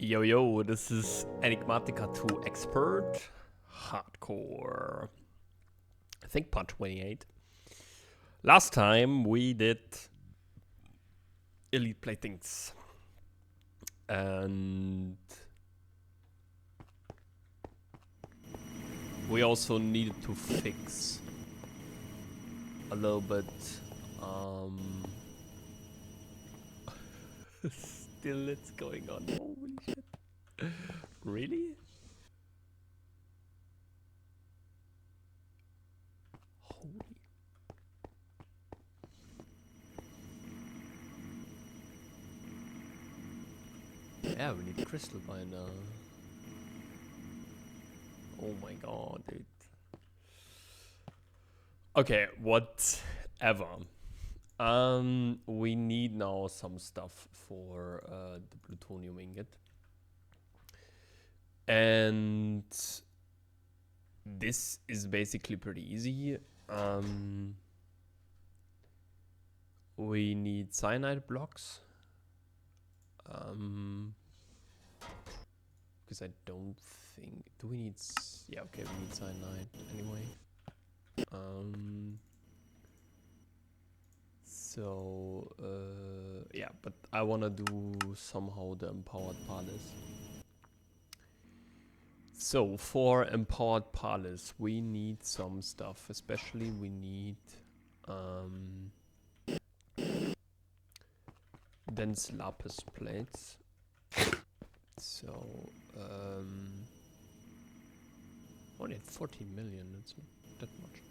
Yo, yo, this is Enigmatica 2 Expert Hardcore. I think part 28. Last time we did elite platings. And we also needed to fix a little bit. Still it's going on. Holy shit. Really? Holy. Yeah, we need crystal by now. Oh my god, dude. Okay, whatever. We need now some stuff for the plutonium ingot. And this is basically pretty easy. We need cyanide blocks. Because I don't think... Do we need... Yeah, okay, we need cyanide anyway. So, yeah, but I want to do somehow the empowered palace. So, for empowered palace, we need some stuff. Especially, we need dense lapis plates. So, only at 14 million, it's not that much.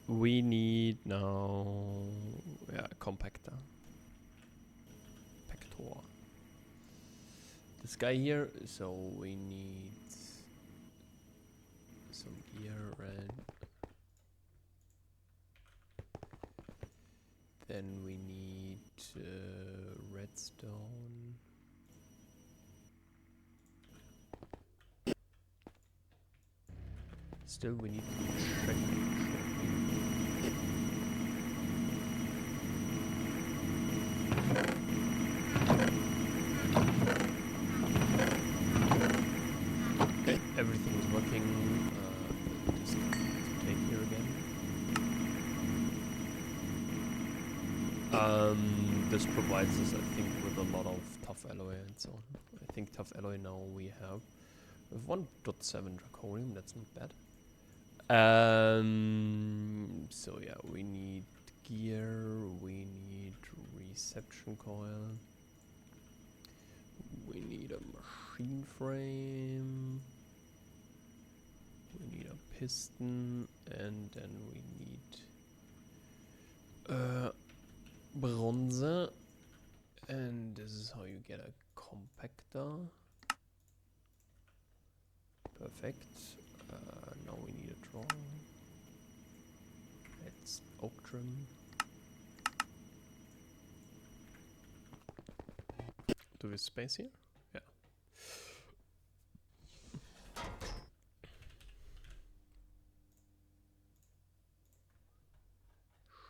We need now, yeah, compactor. Pector. This guy here, so we need some gear and then we need redstone. Still, we need to check. Okay, everything is working. Just to take here again. This provides us, I think, with a lot of tough alloy and so on. I think tough alloy now we have with 1.7 draconium. That's not bad. So yeah, we need gear, we need reception coil, we need a machine frame, we need a piston, and then we need bronze, and this is how you get a compactor. Perfect. Now we need a drawing. It's oak trim. Do we have space here? Yeah.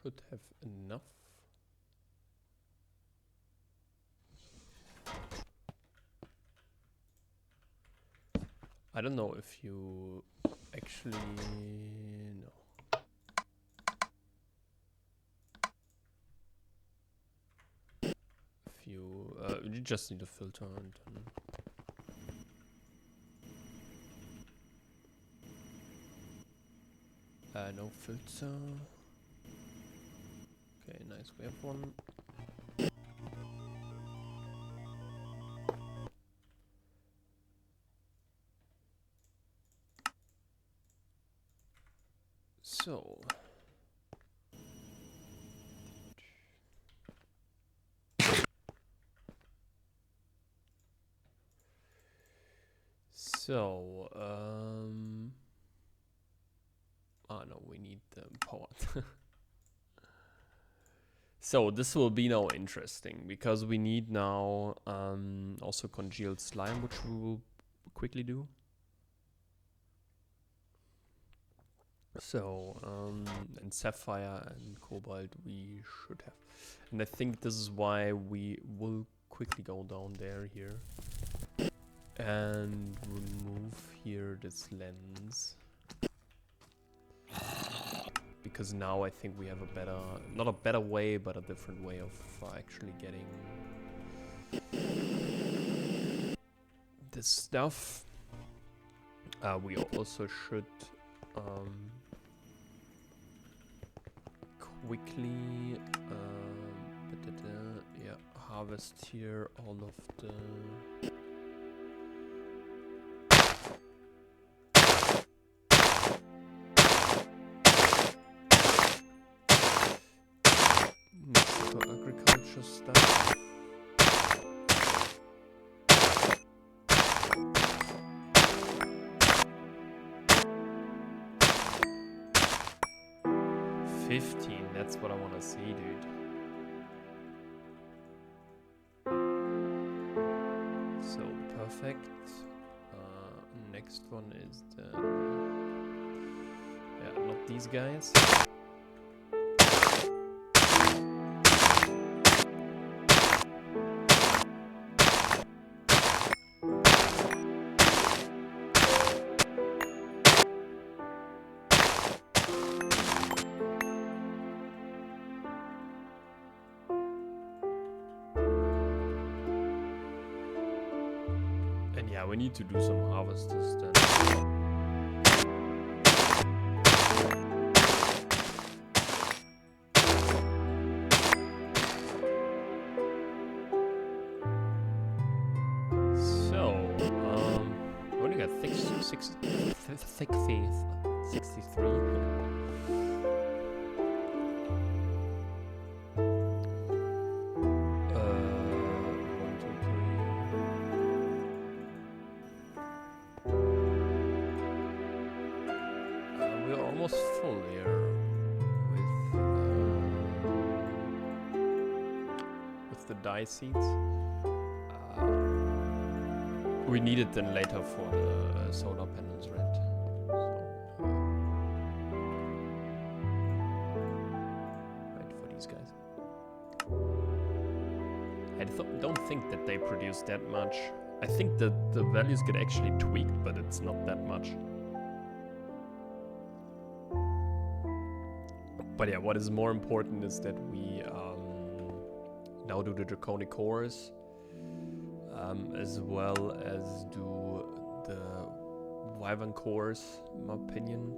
Should have enough. I don't know if you actually no. If you just need a filter and no filter. Okay, nice. We have one. So, no, we need power. So this will be now interesting because we need now also congealed slime, which we will quickly do. So, and sapphire and cobalt we should have. And I think this is why we will quickly go down there here. And remove here this lens. Because now I think we have a better, not a better way, but a different way of actually getting this stuff. We also should quickly yeah, harvest here all of the agriculture stuff. That's what I want to see, dude. So perfect. Next one is the not these guys. 'Cause yeah, we need to do some harvesters then. Thick faith 63. 1, 2, 3. We're almost full here with the dye seeds. We need it then later for the solar panels, right? I don't think that they produce that much. I think that the values get actually tweaked, but it's not that much. But yeah, what is more important is that we now do the draconic cores, as well as do the wyvern cores, in my opinion.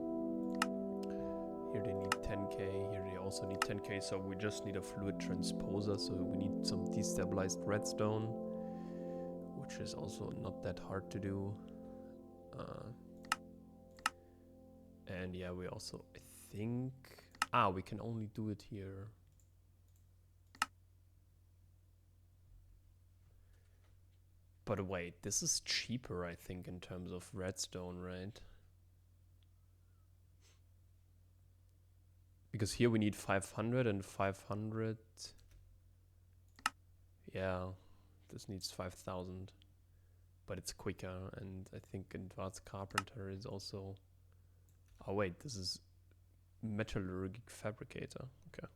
Here they need 10k, here they also need 10k, so we just need a fluid transposer, so we need some destabilized redstone, which is also not that hard to do. And yeah, we also, I think, we can only do it here. But wait, this is cheaper, I think, in terms of redstone, right? Because here we need 500 and 500. Yeah, this needs 5,000. But it's quicker, and I think advanced carpenter is also... Oh wait, this is metallurgic fabricator. Okay.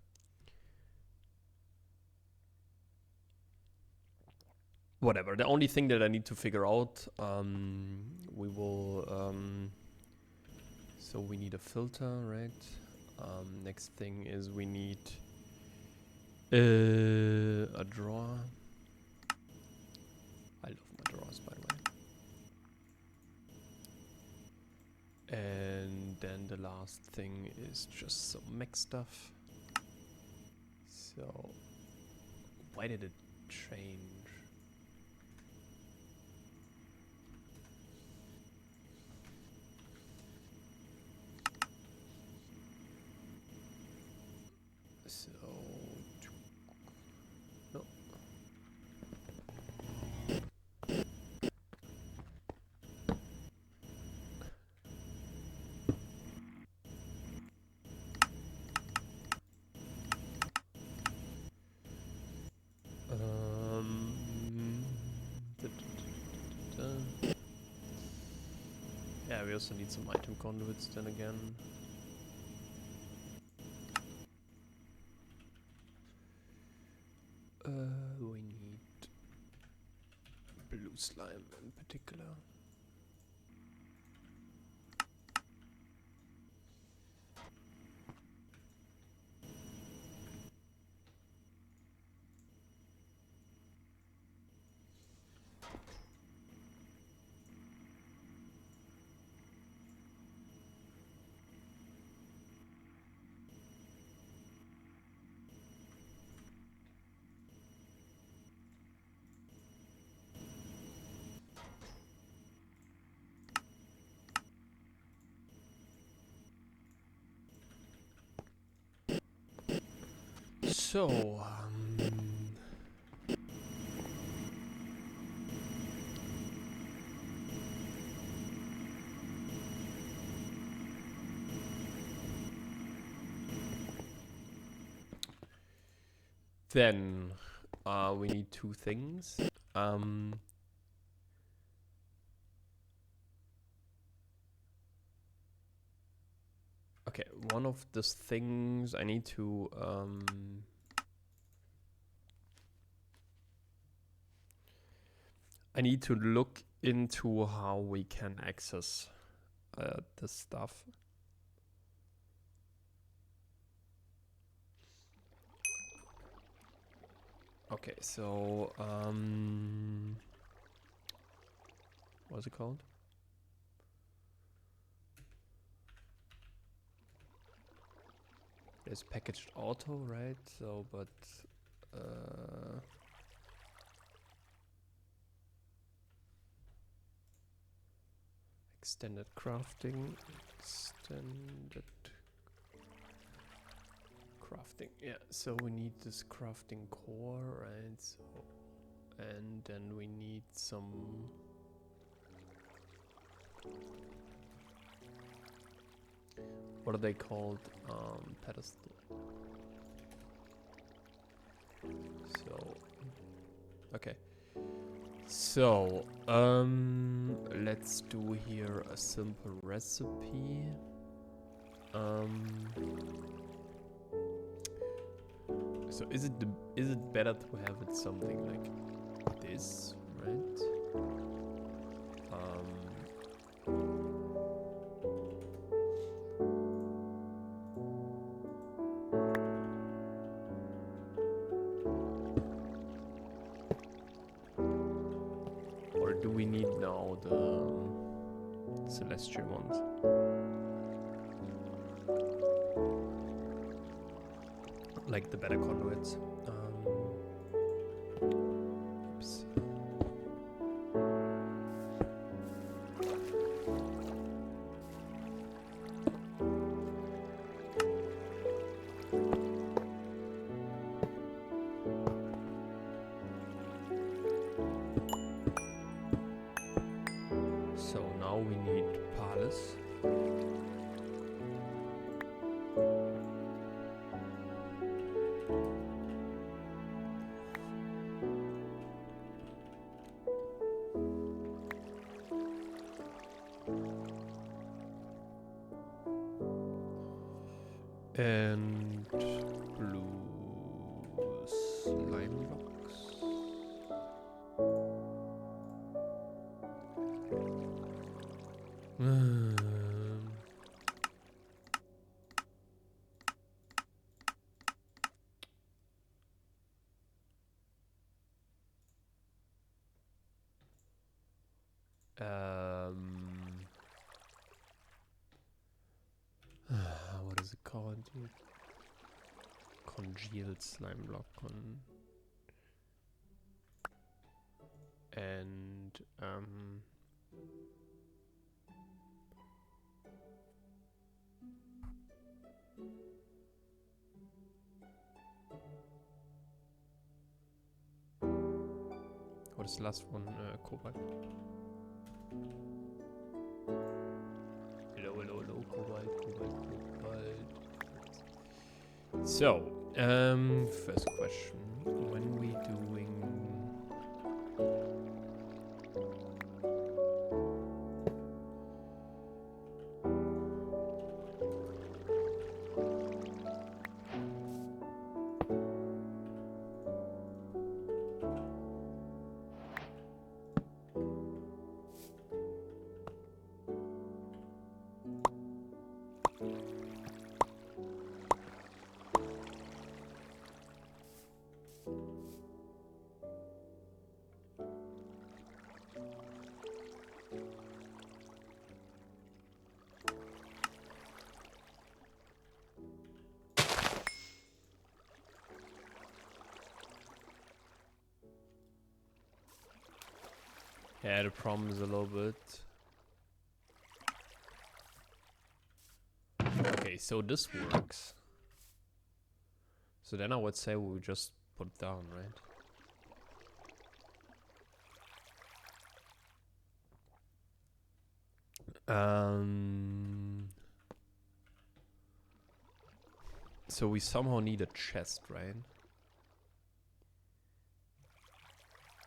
Whatever, the only thing that I need to figure out, we will... so we need a filter, right? Next thing is we need a drawer. I love my drawers, by the way. And then the last thing is just some mech stuff. So, why did it change? So, no. Yeah, we also need some item conduits then again. We need blue slime in particular. So, then we need two things. Okay, one of those things I need to look into how we can access this stuff. Okay, so what's it called? There's packaged auto, right? So, but extended crafting, yeah, so we need this crafting core, right? So, and then we need some what are they called? Pedestal. So okay, so let's do here a simple recipe. So is it better to have it something like this, right? Or do we need now the celestial ones? Like the better conduits. Oops. So now we need palace. And blue slime blocks. What is it called? Congealed slime block and what is the last one? Cobalt. Hello, cobalt. So, first question: when we doing? Yeah, the problem is a little bit. Okay, so this works. So then I would say we would just put it down, right? So we somehow need a chest, right?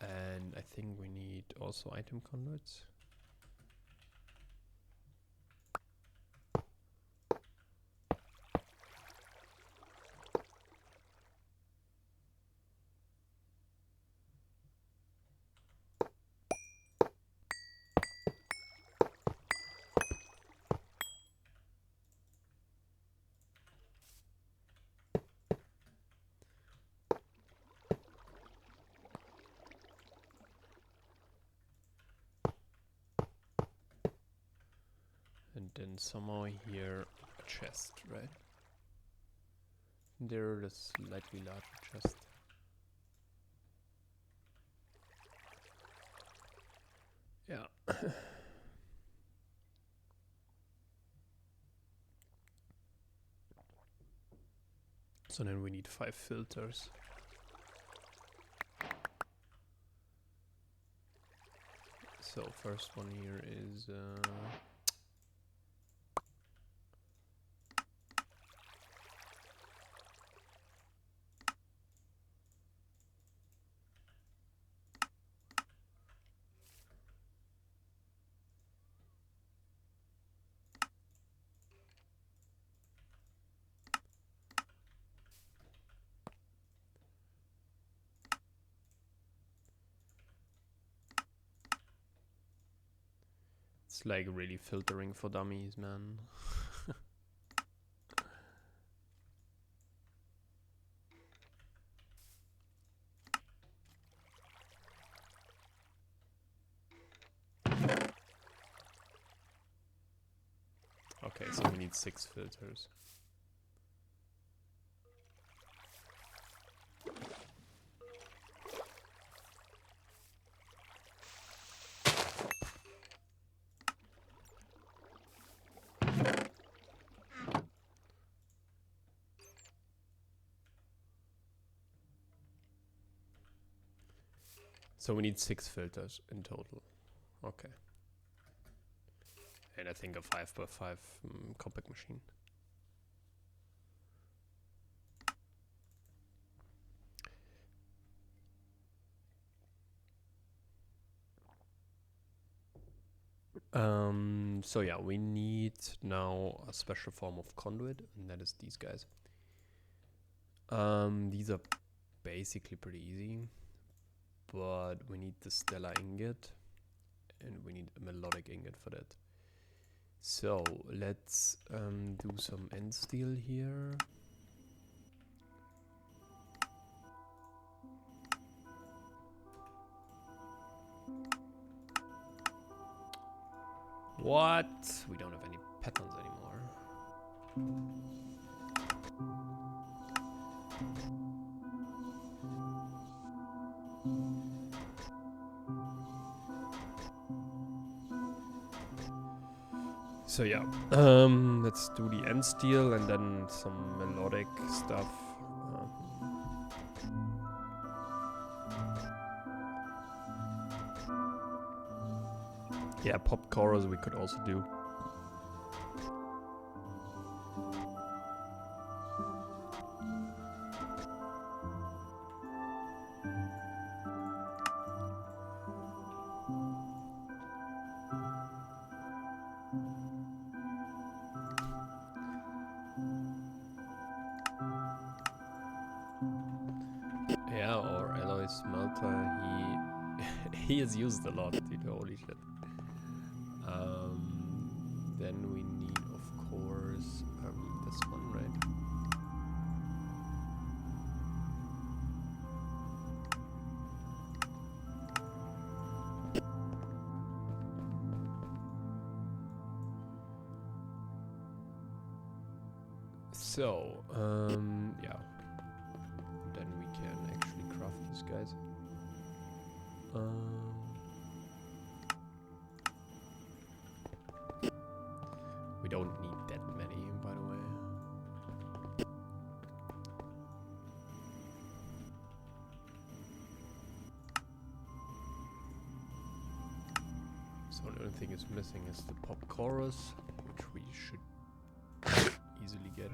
And I think we need also item conduits. And then somehow here a chest, right? There the slightly larger chest. Yeah. So then we need 5 filters. So first one here is it's like really filtering for dummies, man. Okay, so we need 6 filters. So we need 6 filters in total. Okay. And I think a 5x5 compact machine. So yeah, we need now a special form of conduit, and that is these guys. These are basically pretty easy, but we need the stellar ingot, and we need a melodic ingot for that. So let's do some end steel here. What? We don't have any patterns anymore. So yeah, let's do the end steel and then some melodic stuff. Yeah, pop chorus we could also do. Yeah, or alloy smelter, he is used a lot, dude, holy shit. Then we need, of course, this one, right? So, yeah. Then we can actually craft these guys. We don't need that many, by the way. So the only thing is missing is the pop chorus, which we should easily get.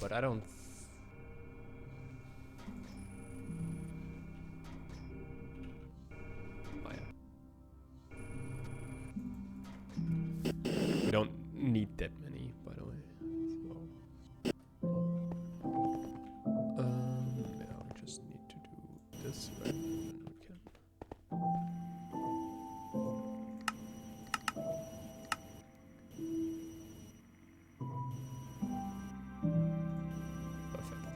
But I don't. Oh, yeah. We don't need that many, by the way. So, yeah, we just need to do this, right? And we can. Perfect.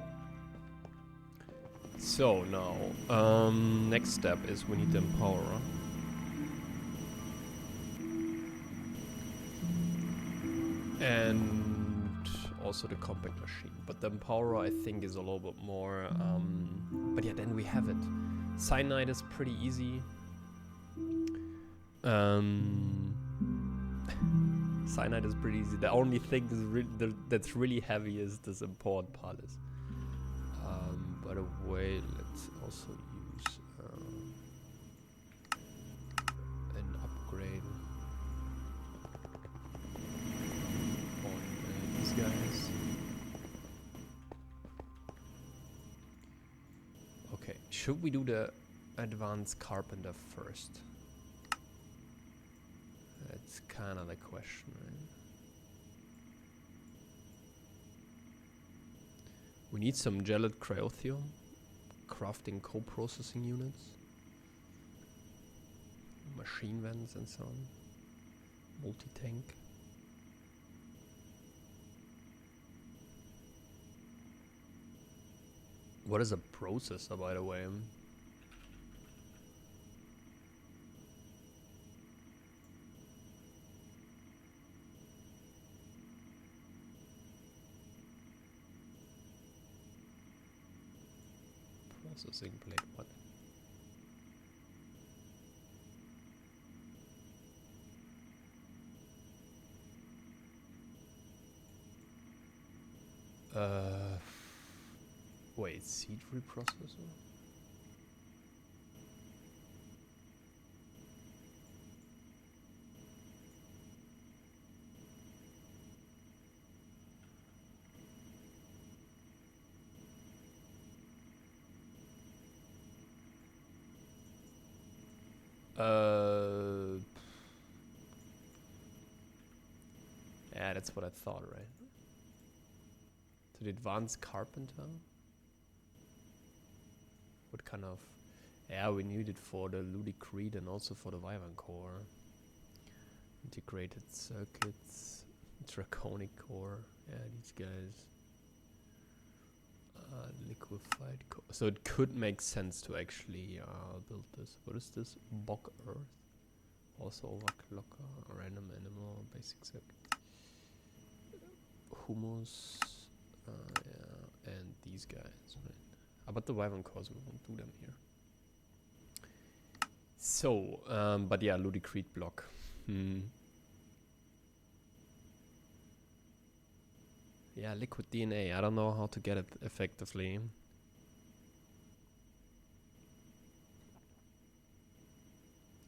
So now, next step is we need the empowerer. And also the compact machine. But the empowerer I think is a little bit more, but yeah, then we have it. Cyanide is pretty easy. Cyanide is pretty easy. The only thing is that's really heavy is this import palace. By the way, let's also use an upgrade on these guys. Okay, should we do the advanced carpenter first? That's kind of the question, right? We need some gelid cryothium, crafting co-processing units, machine vents and so on, multi-tank. What is a processor, by the way? Processing plate, what? Wait, seed reprocessor? Yeah, that's what I thought, right? To the advanced carpenter? What kind of... Yeah, we need it for the Ludicrete and also for the Wyvern core. Integrated circuits, Draconic core, yeah, these guys. Liquefied core. So it could make sense to actually build this. What is this? Bog Earth. Also overclocker, random animal, basic circuit. Humus, yeah, and these guys, right? But the Wyvern cores, we won't do them here. So, but yeah, Ludicrete block. Yeah, liquid DNA. I don't know how to get it effectively.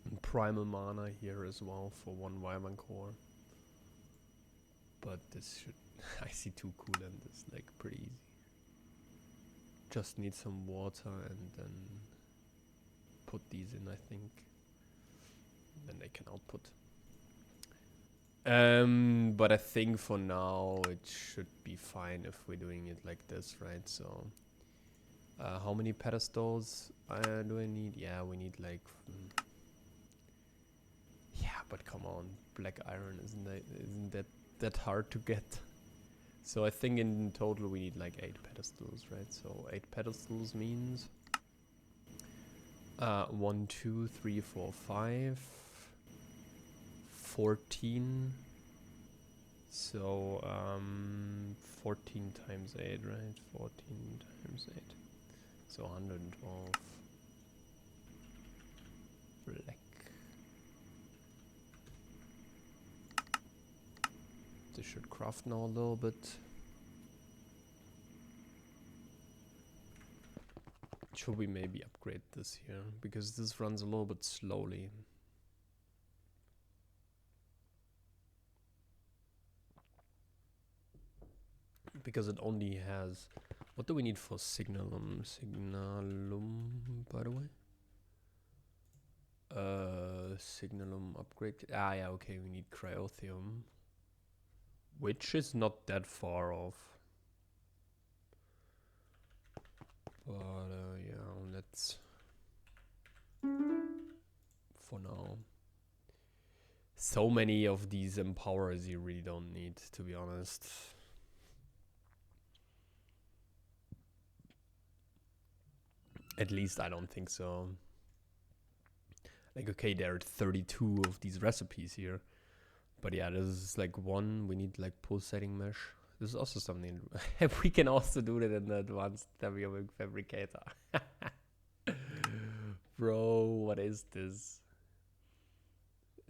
And primal mana here as well for one Wyvern core. But this should... I see 2 coolant is like pretty easy. Just need some water and then put these in, I think. Then they can output. But I think for now it should be fine if we're doing it like this, right? So, how many pedestals do I need? Yeah, we need like... yeah, but come on, black iron isn't that hard to get? So I think in total we need like 8 pedestals, right? So 8 pedestals means 1, 2, 3, 4, 5, 14. So 14 times 8, right? 14 times 8. So 112 black. this should craft now a little bit. Should we maybe upgrade this here? Because this runs a little bit slowly. Because it only has... What do we need for signalum? Signalum, by the way? Signalum upgrade. Ah, yeah, okay, we need cryothium. Which is not that far off. But, yeah, let's... For now. So many of these empowers you really don't need, to be honest. At least I don't think so. Like, okay, there are 32 of these recipes here. But yeah, this is like one. We need like pulsating mesh. This is also something. We can also do that in the advanced WMing fabricator. Bro, what is this?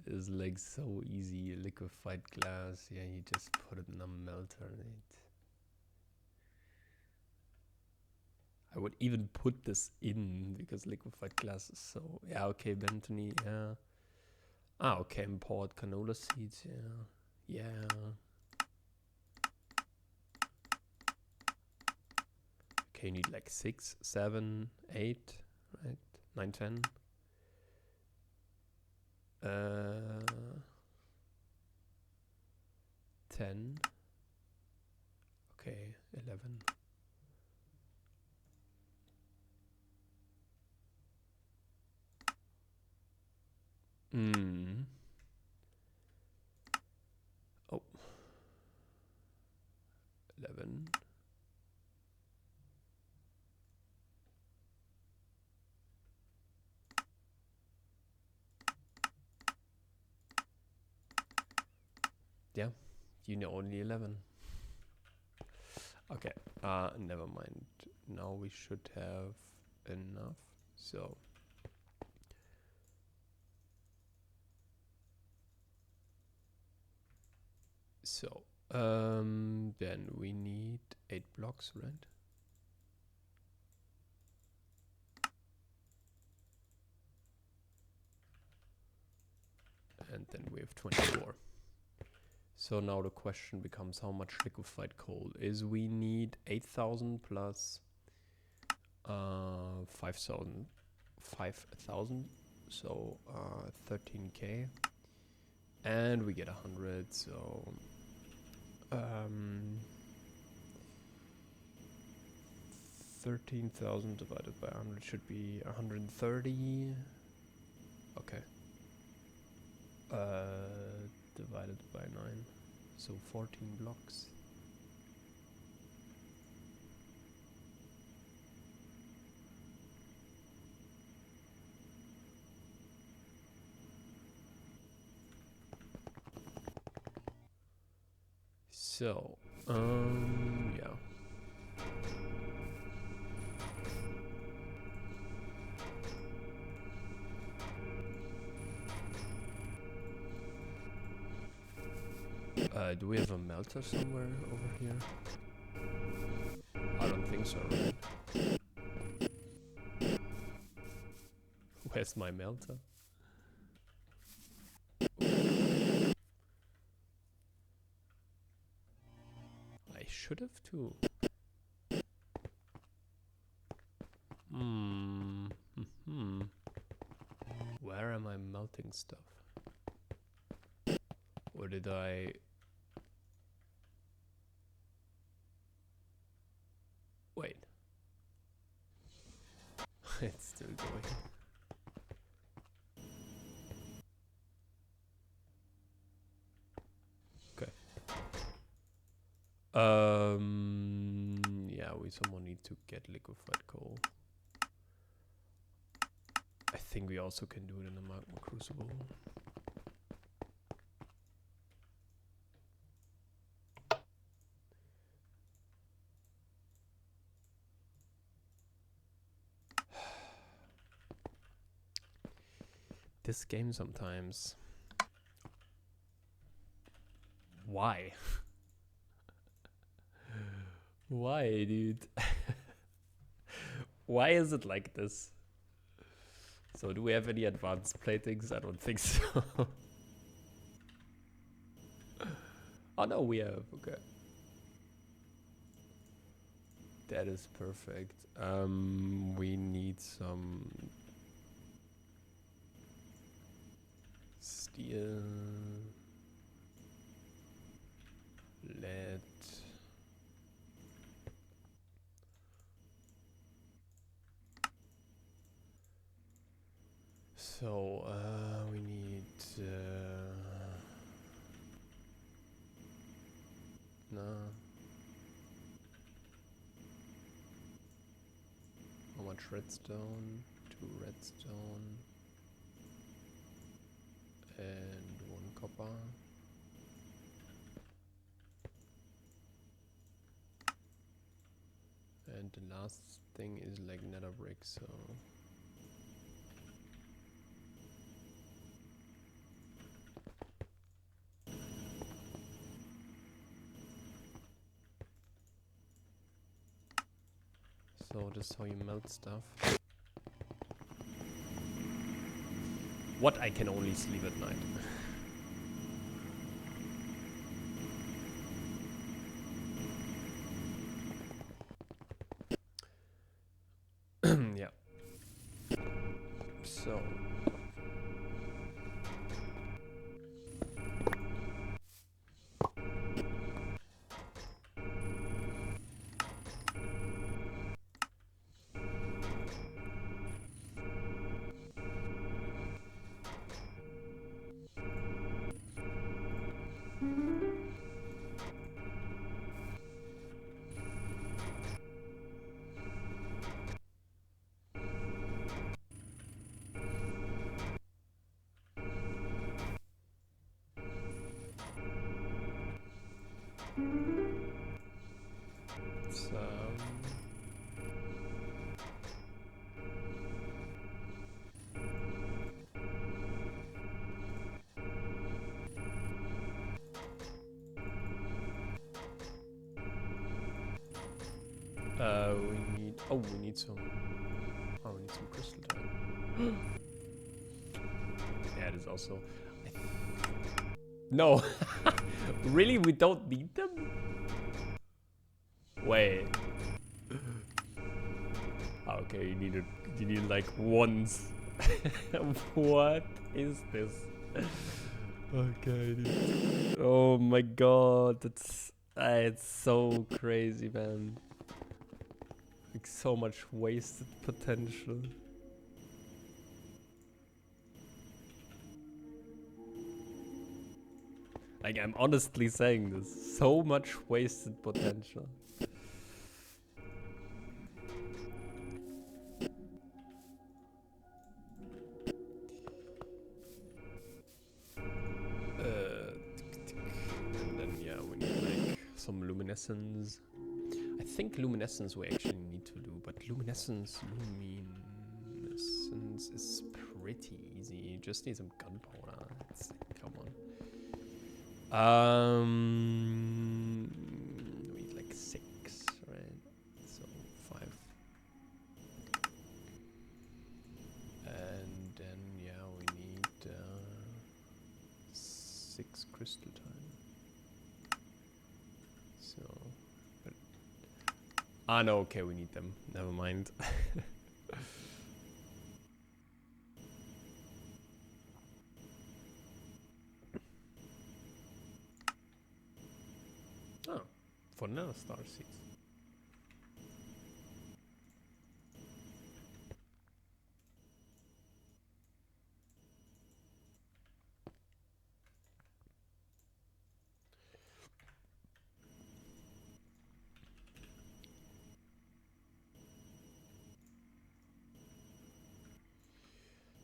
It's like so easy. Liquefied glass. Yeah, you just put it in a melter. I would even put this in because liquefied glass is so... Yeah, okay, Bentony, yeah. Ah, okay, import canola seeds, yeah. Yeah. Okay, you need like 6, 7, 8, right? 9, 10. 10. Okay, 11. Oh. 11. Yeah, you know only 11. Okay, never mind. Now we should have enough. So, then we need 8 blocks, right? And then we have 24. So now the question becomes how much liquefied coal is. We need 8,000 plus 5,000. So 13k. And we get 100, so 13,000 divided by 100 should be 130. Okay. Divided by 9, so 14 blocks. So, yeah. Do we have a melter somewhere over here? I don't think so, right? Where's my melter? I should have too. Where am I melting stuff? Or did I... Wait. It's still going. Okay. Yeah, we someone need to get liquefied coal. I think we also can do it in a magma crucible. This game sometimes. Why? Why, dude? Why is it like this? So do we have any advanced platings? I don't think so. Oh no, we have. Okay. That is perfect. We need some steel, lead. So we need no. How much redstone? 2 redstone and 1 copper. And the last thing is like nether brick, so this is how you melt stuff. What, I can only sleep at night? Yeah. So we need some. Oh, we need some crystal time. Yeah, it is also. No, really, we don't need them. Wait. Okay, you need like once. What is this? Okay, dude. Oh my god, it's so crazy, man. Like so much wasted potential. Like, I'm honestly saying this. So much wasted potential. And then, yeah, we need like some luminescence. I think luminescence we actually need to do, but luminescence is pretty easy. You just need some gunpowder. Come on. We need like 6, right? So 5. And then, yeah, we need 6 crystal time. So, no, okay, we need them. Never mind. Oh, for now, star seeds.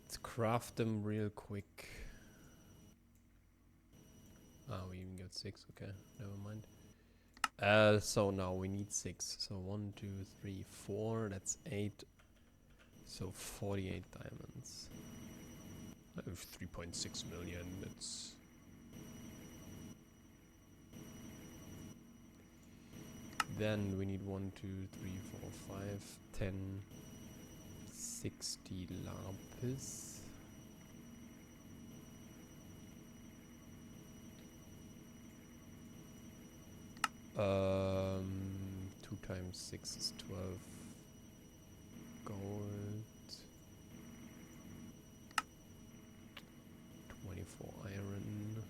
Let's craft them real quick. Oh, we even got 6. Okay, never mind. So now we need 6. So 1, 2, 3, 4. That's 8. So 48 diamonds. I have 3.6 million. It's Then we need 1, 2, 3, 4, 5, 10, 60 lapis. Um, 2 times 6 is 12 gold. 24 iron.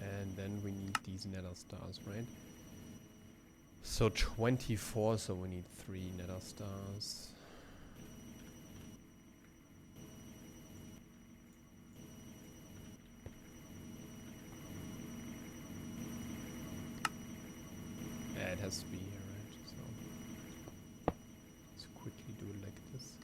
And then we need these nether stars, right? So 24, so we need 3 nether stars. Yeah, it has to be here, right? So let's quickly do it like this.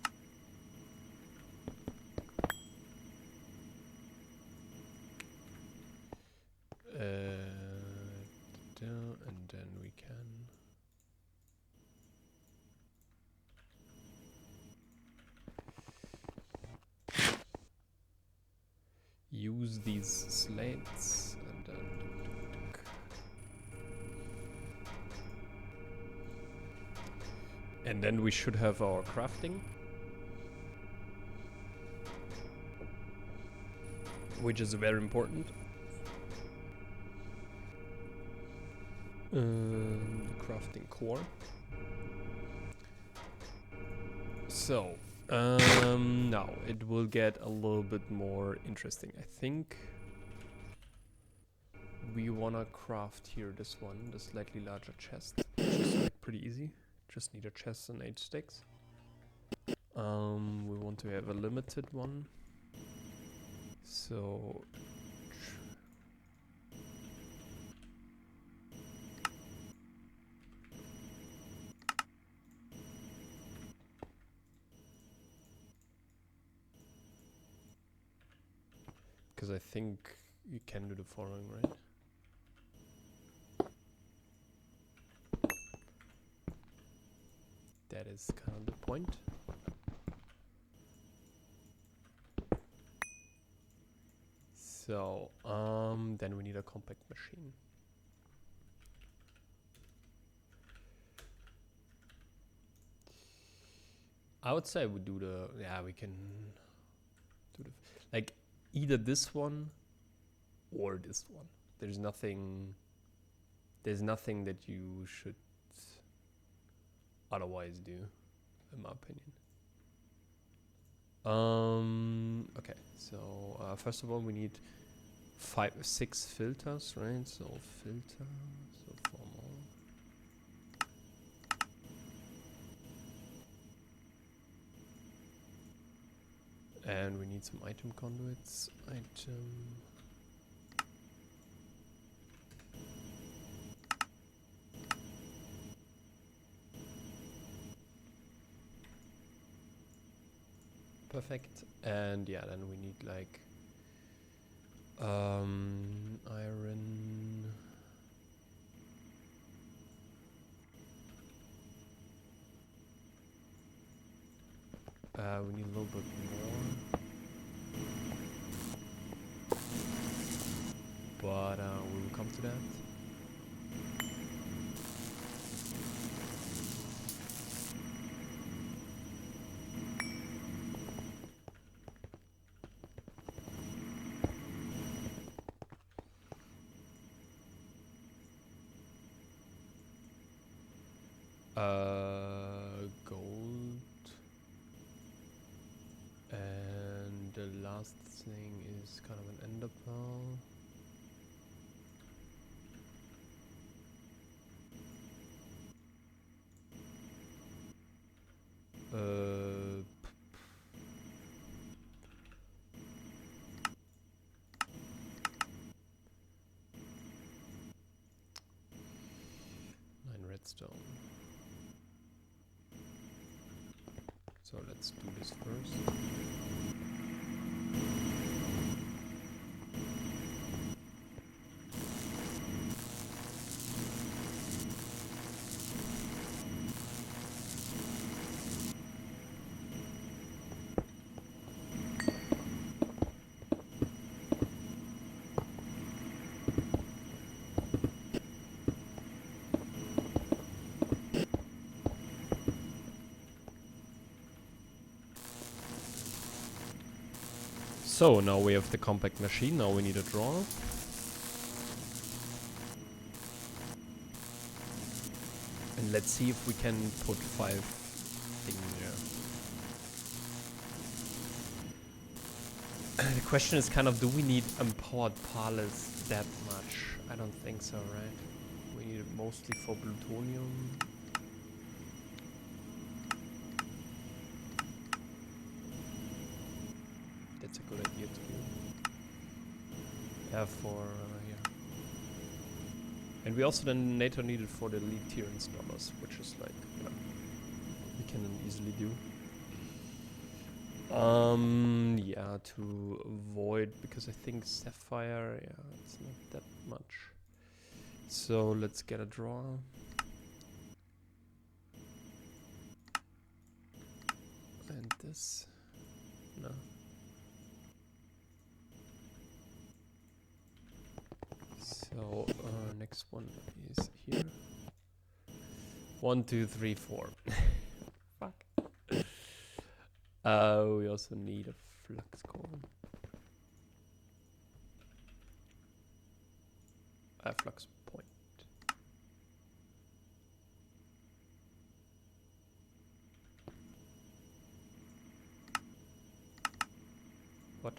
And then we can use these slates and then we should have our crafting, which is very important. The crafting core. So now it will get a little bit more interesting. I think we wanna craft here this one, the slightly larger chest, which is like pretty easy. Just need a chest and 8 sticks. We want to have a limited one. So because I think you can do the following, right? That is kind of the point. So, then we need a compact machine. I would say we do the, yeah, we can do the, like, either this one or this one. There's nothing that you should otherwise do, in my opinion. Okay, so first of all we need 6 filters, right? So filter, so 4 more. And we need some item conduits. Perfect. And yeah, then we need like iron. We need a little bit more. But we will come to that. Gold. And the last thing is kind of an ender pearl. Redstone. So let's do this first. So now we have the compact machine, now we need a drawer. And let's see if we can put 5 things there. The question is kind of, do we need empowered parlors that much? I don't think so, right? We need it mostly for plutonium. That's a good idea too. Yeah, for yeah. And we also then NATO needed for the lead tier installers, which is like, you know, we can then easily do. Yeah, to avoid, because I think Sapphire, yeah, it's not that much. So let's get a draw. And this, no. So next one is here. 1, 2, 3, 4. Fuck. We also need a flux core. A flux point. What?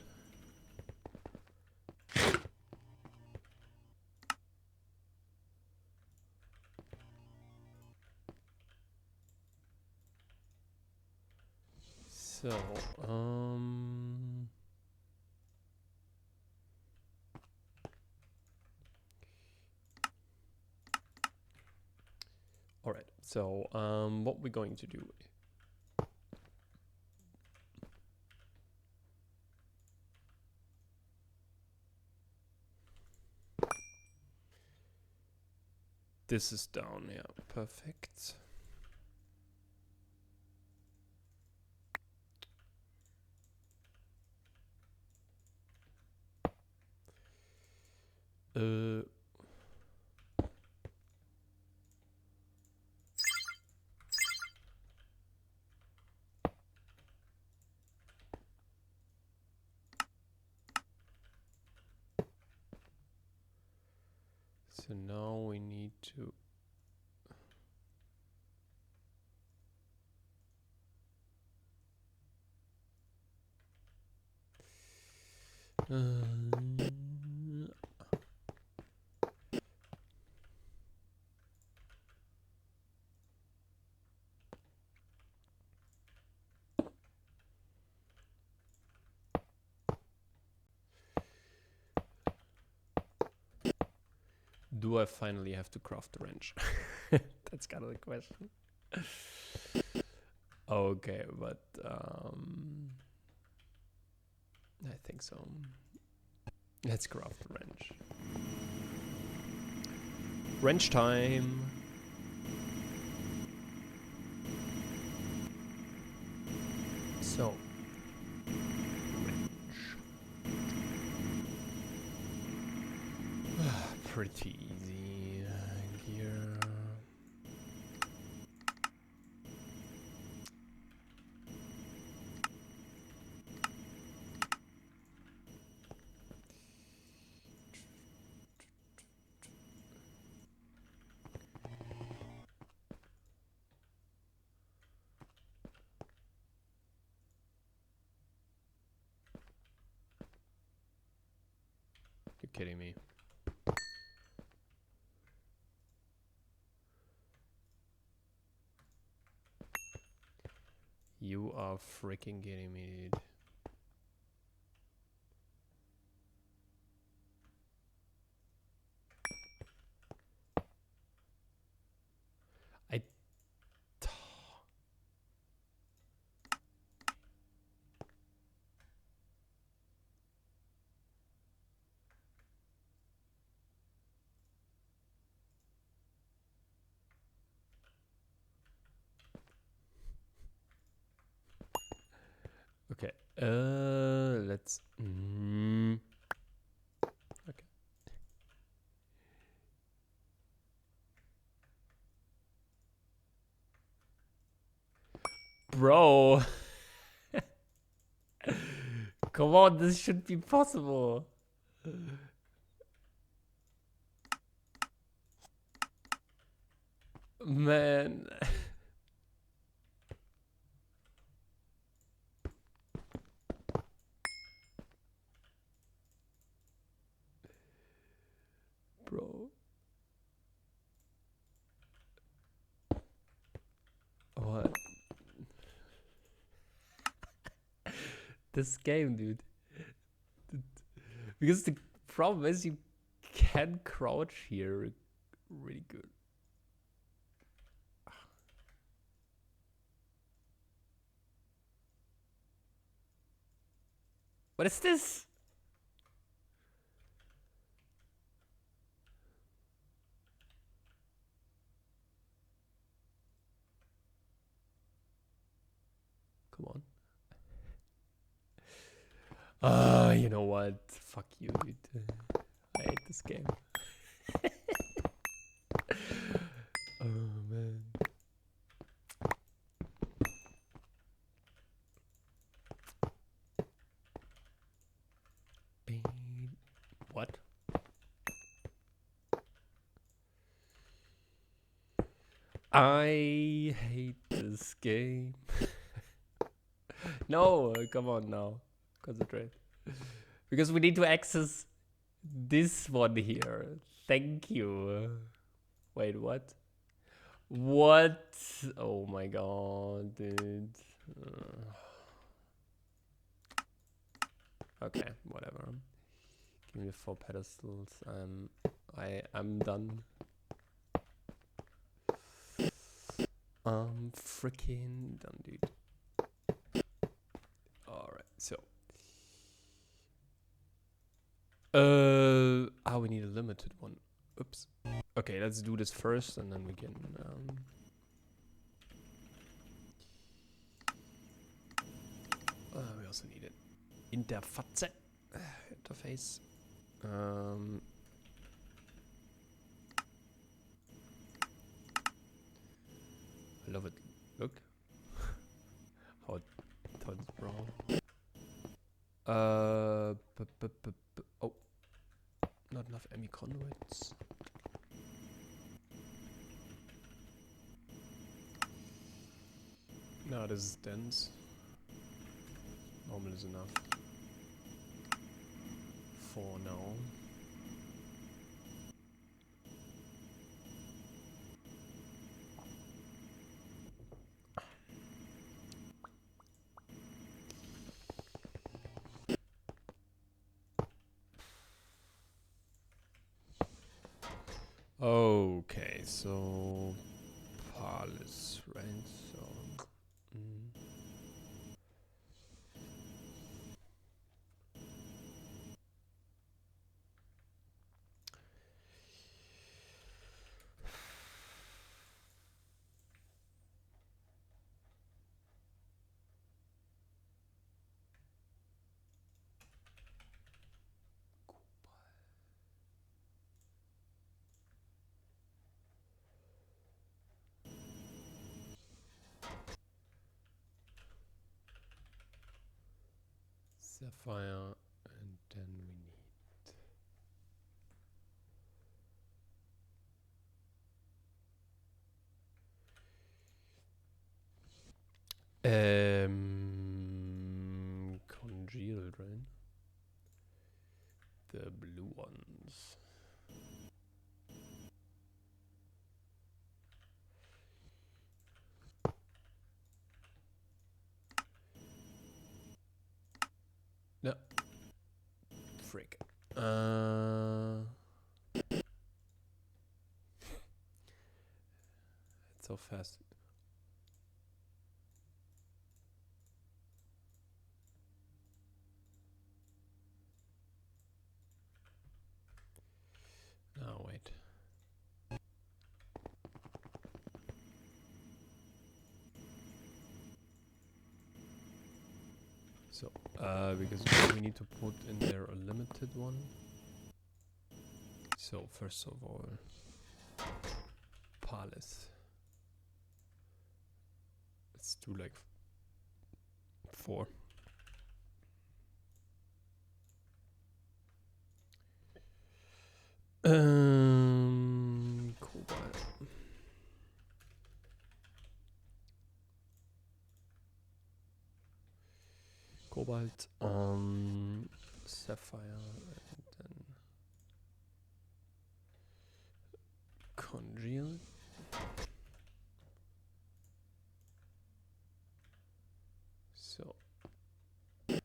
So, all right. So, what we're going to do? This is down. Yeah, perfect. So now we need to. Do I finally have to craft a wrench? That's kind of the question. Okay, but I think so. Let's craft a wrench. Wrench time. So, wrench. Pretty easy. Gear. You're kidding me. You are freaking kidding me, dude. I. Okay. Let's. Okay. Bro. Come on, this should be possible. Man. Bro. What? This game, dude. Because the problem is you can crouch here really good. What is this? Come on. You know what? Fuck you, dude. I hate this game. Oh, man. What? I hate this game. No, come on now. Concentrate. Because we need to access this one here. Thank you. Wait, what? What? Oh my god, dude. Okay, whatever. Give me 4 pedestals. I'm done. I'm freaking done, dude. Alright, so. We need a limited one. Oops. Okay, let's do this first and then we can we also need it. Interface. I love it. Look. How it turns brown. Oh. Not enough ME conduits. No, this is dense. Normal is enough. For now. Okay, so Palace, right? So Sapphire, and then we need congealed, right? The blue ones. No. Frick. It's so fast. Oh, wait. So, because we need to put in there a limited one. So, first of all, Palace. Let's do like 4. Cobalt. Cobalt, sapphire, and then congeal. So, hello.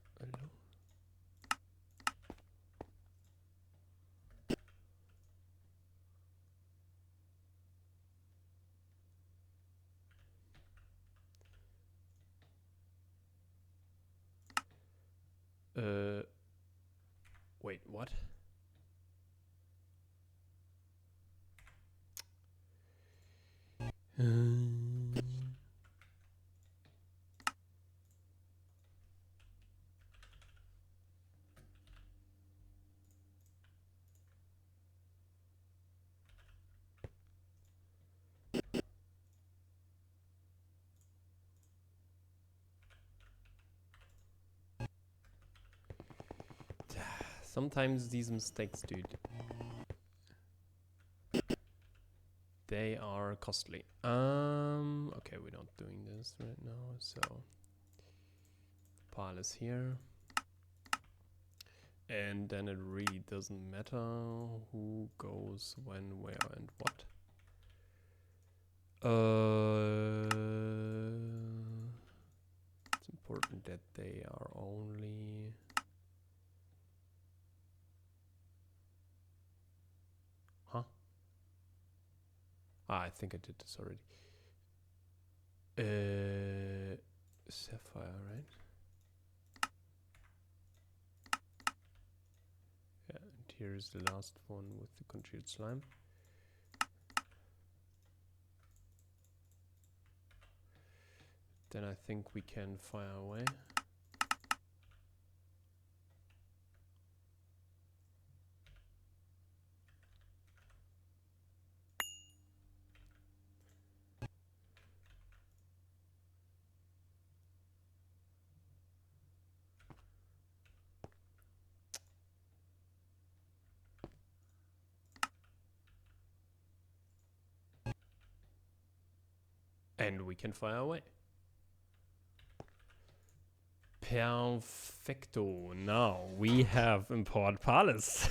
Wait, what? Sometimes these mistakes, dude, they are costly. Okay, we're not doing this right now, so pile is here. And then it really doesn't matter who goes when, where, and what. It's important that they are only... Huh? Ah, I think I did this already. Sapphire, right? Yeah, and here's the last one with the congealed slime. Then I think we can fire away. And we can fire away. Perfecto. Now we have import palace.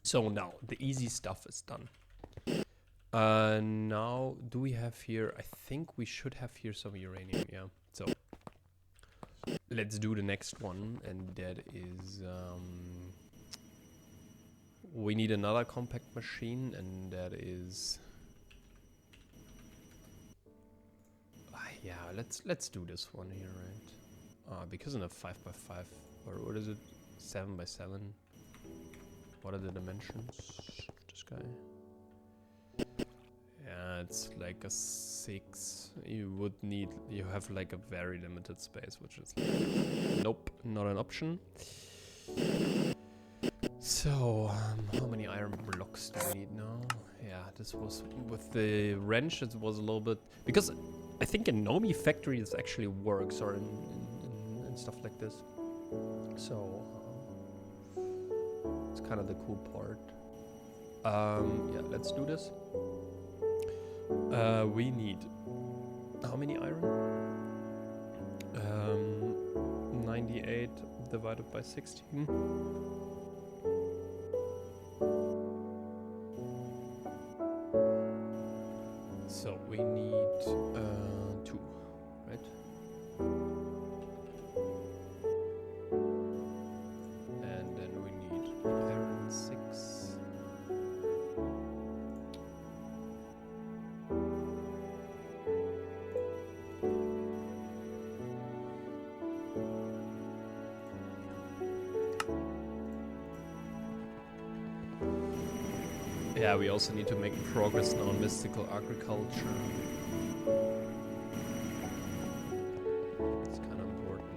So now the easy stuff is done. Now do we have here? I think we should have here some uranium. Yeah. So let's do the next one, and that is we need another compact machine, and that is yeah. Let's do this one here, right? Because in a 5x5 or what is it? 7x7. What are the dimensions of this guy? Yeah, it's like a 6. You have like a very limited space, which is like, nope, not an option. So, how many iron blocks do we need now? Yeah, this was, with the wrench, it was a little bit, because I think in Nomi factory this actually works, or in stuff like this. So, it's kind of the cool part. Yeah, let's do this. We need how many iron? 98 divided by 16. So we need 2, right? And then we need iron 6. Yeah, we also need to make progress now on mystical agriculture. It's kind of important.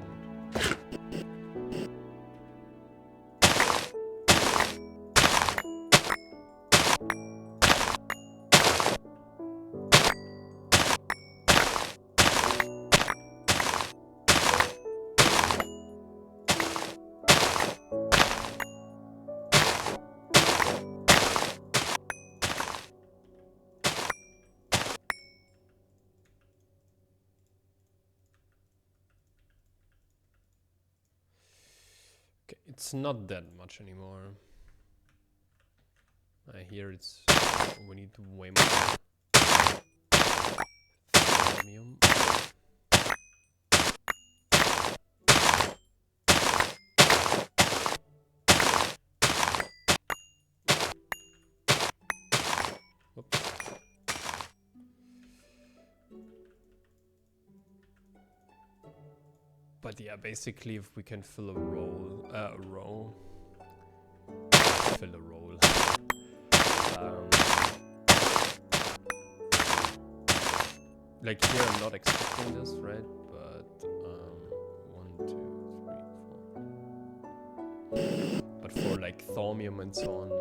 Okay, it's not that much anymore. I hear it's... we need way more chromium. Oops. But yeah, basically if we can fill a row, fill a roll. Like here I'm not expecting this, right? But 1, 2, 3, 4. But for like thaumium and so on,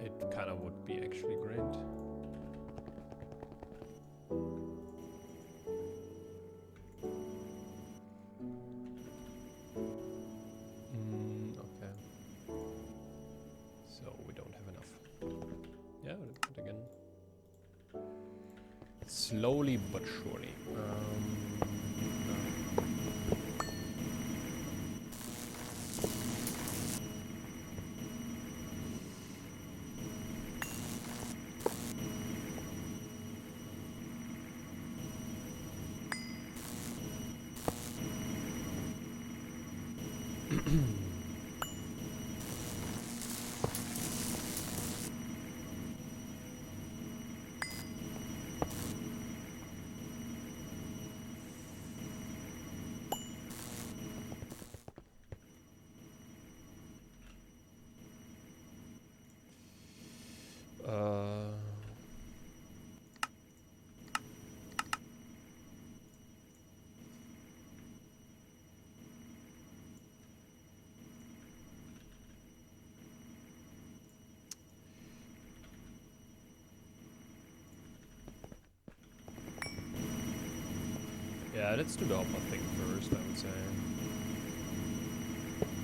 it kind of would be actually great. Okay. So we don't have enough. Yeah, but again, slowly but surely. Yeah, let's do the hopper thing first, I would say.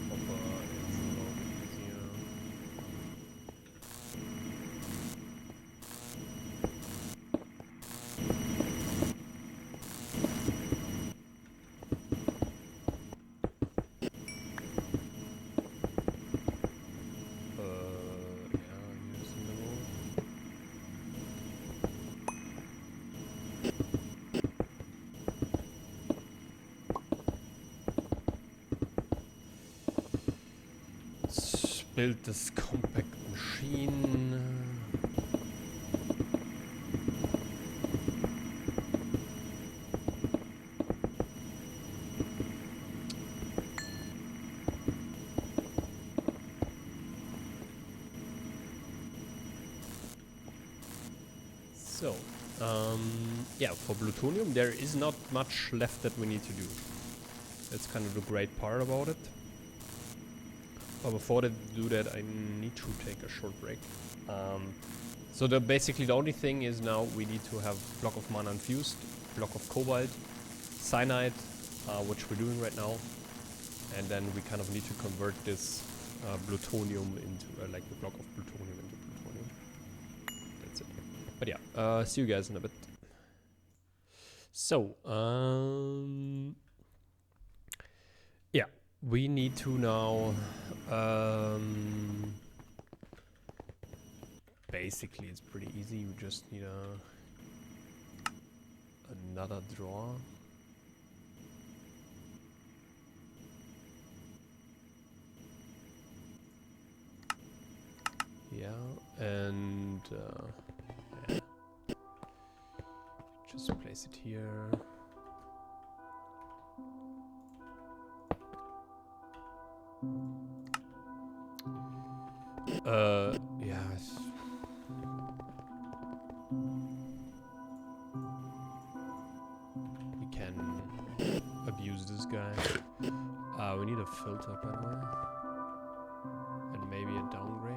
Hopper is a little bit easier. Yeah, here's the middle. Let's build this compact machine. So, yeah, for plutonium there is not much left that we need to do. That's kind of the great part about it. But before I do that, I need to take a short break. So basically the only thing is now we need to have block of mana infused, block of cobalt, cyanide, which we're doing right now, and then we kind of need to convert this plutonium into like the block of plutonium into plutonium. That's it. But yeah, see you guys in a bit. So yeah, we need to now basically it's pretty easy. We just need another drawer. Yeah, and yeah. Just place it here. Yeah. We can abuse this guy. We need a filter, by the way. And maybe a downgrade.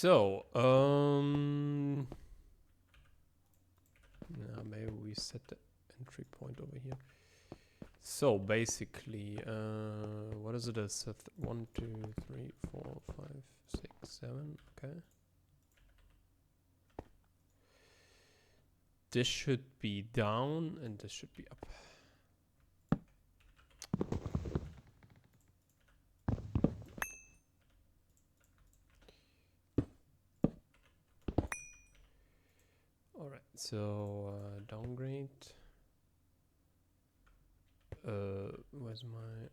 So, yeah, maybe we set the entry point over here. So basically, what is it? It's 1, 2, 3, 4, 5, 6, 7. Okay. This should be down and this should be up. All right. So downgrade. Where's my?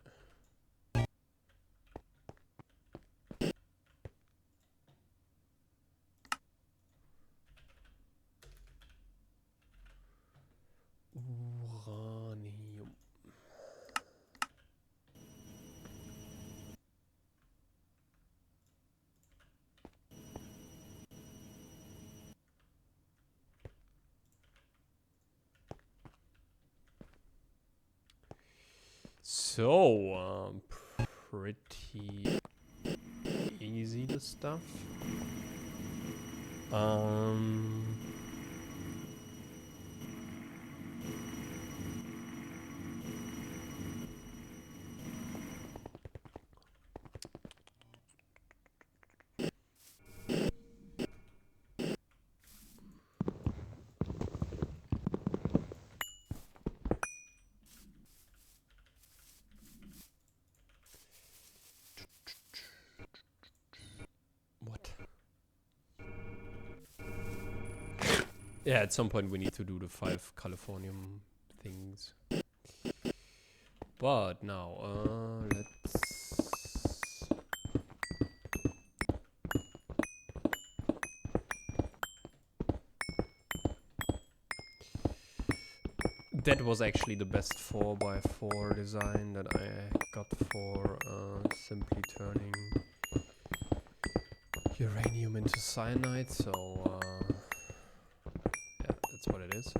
Uranium. So, pretty easy, the stuff. What? Yeah, at some point we need to do the 5 Californium things. But now, let's... That was actually the best 4x4 design that I got for simply turning uranium into cyanide, so yeah, that's what it is.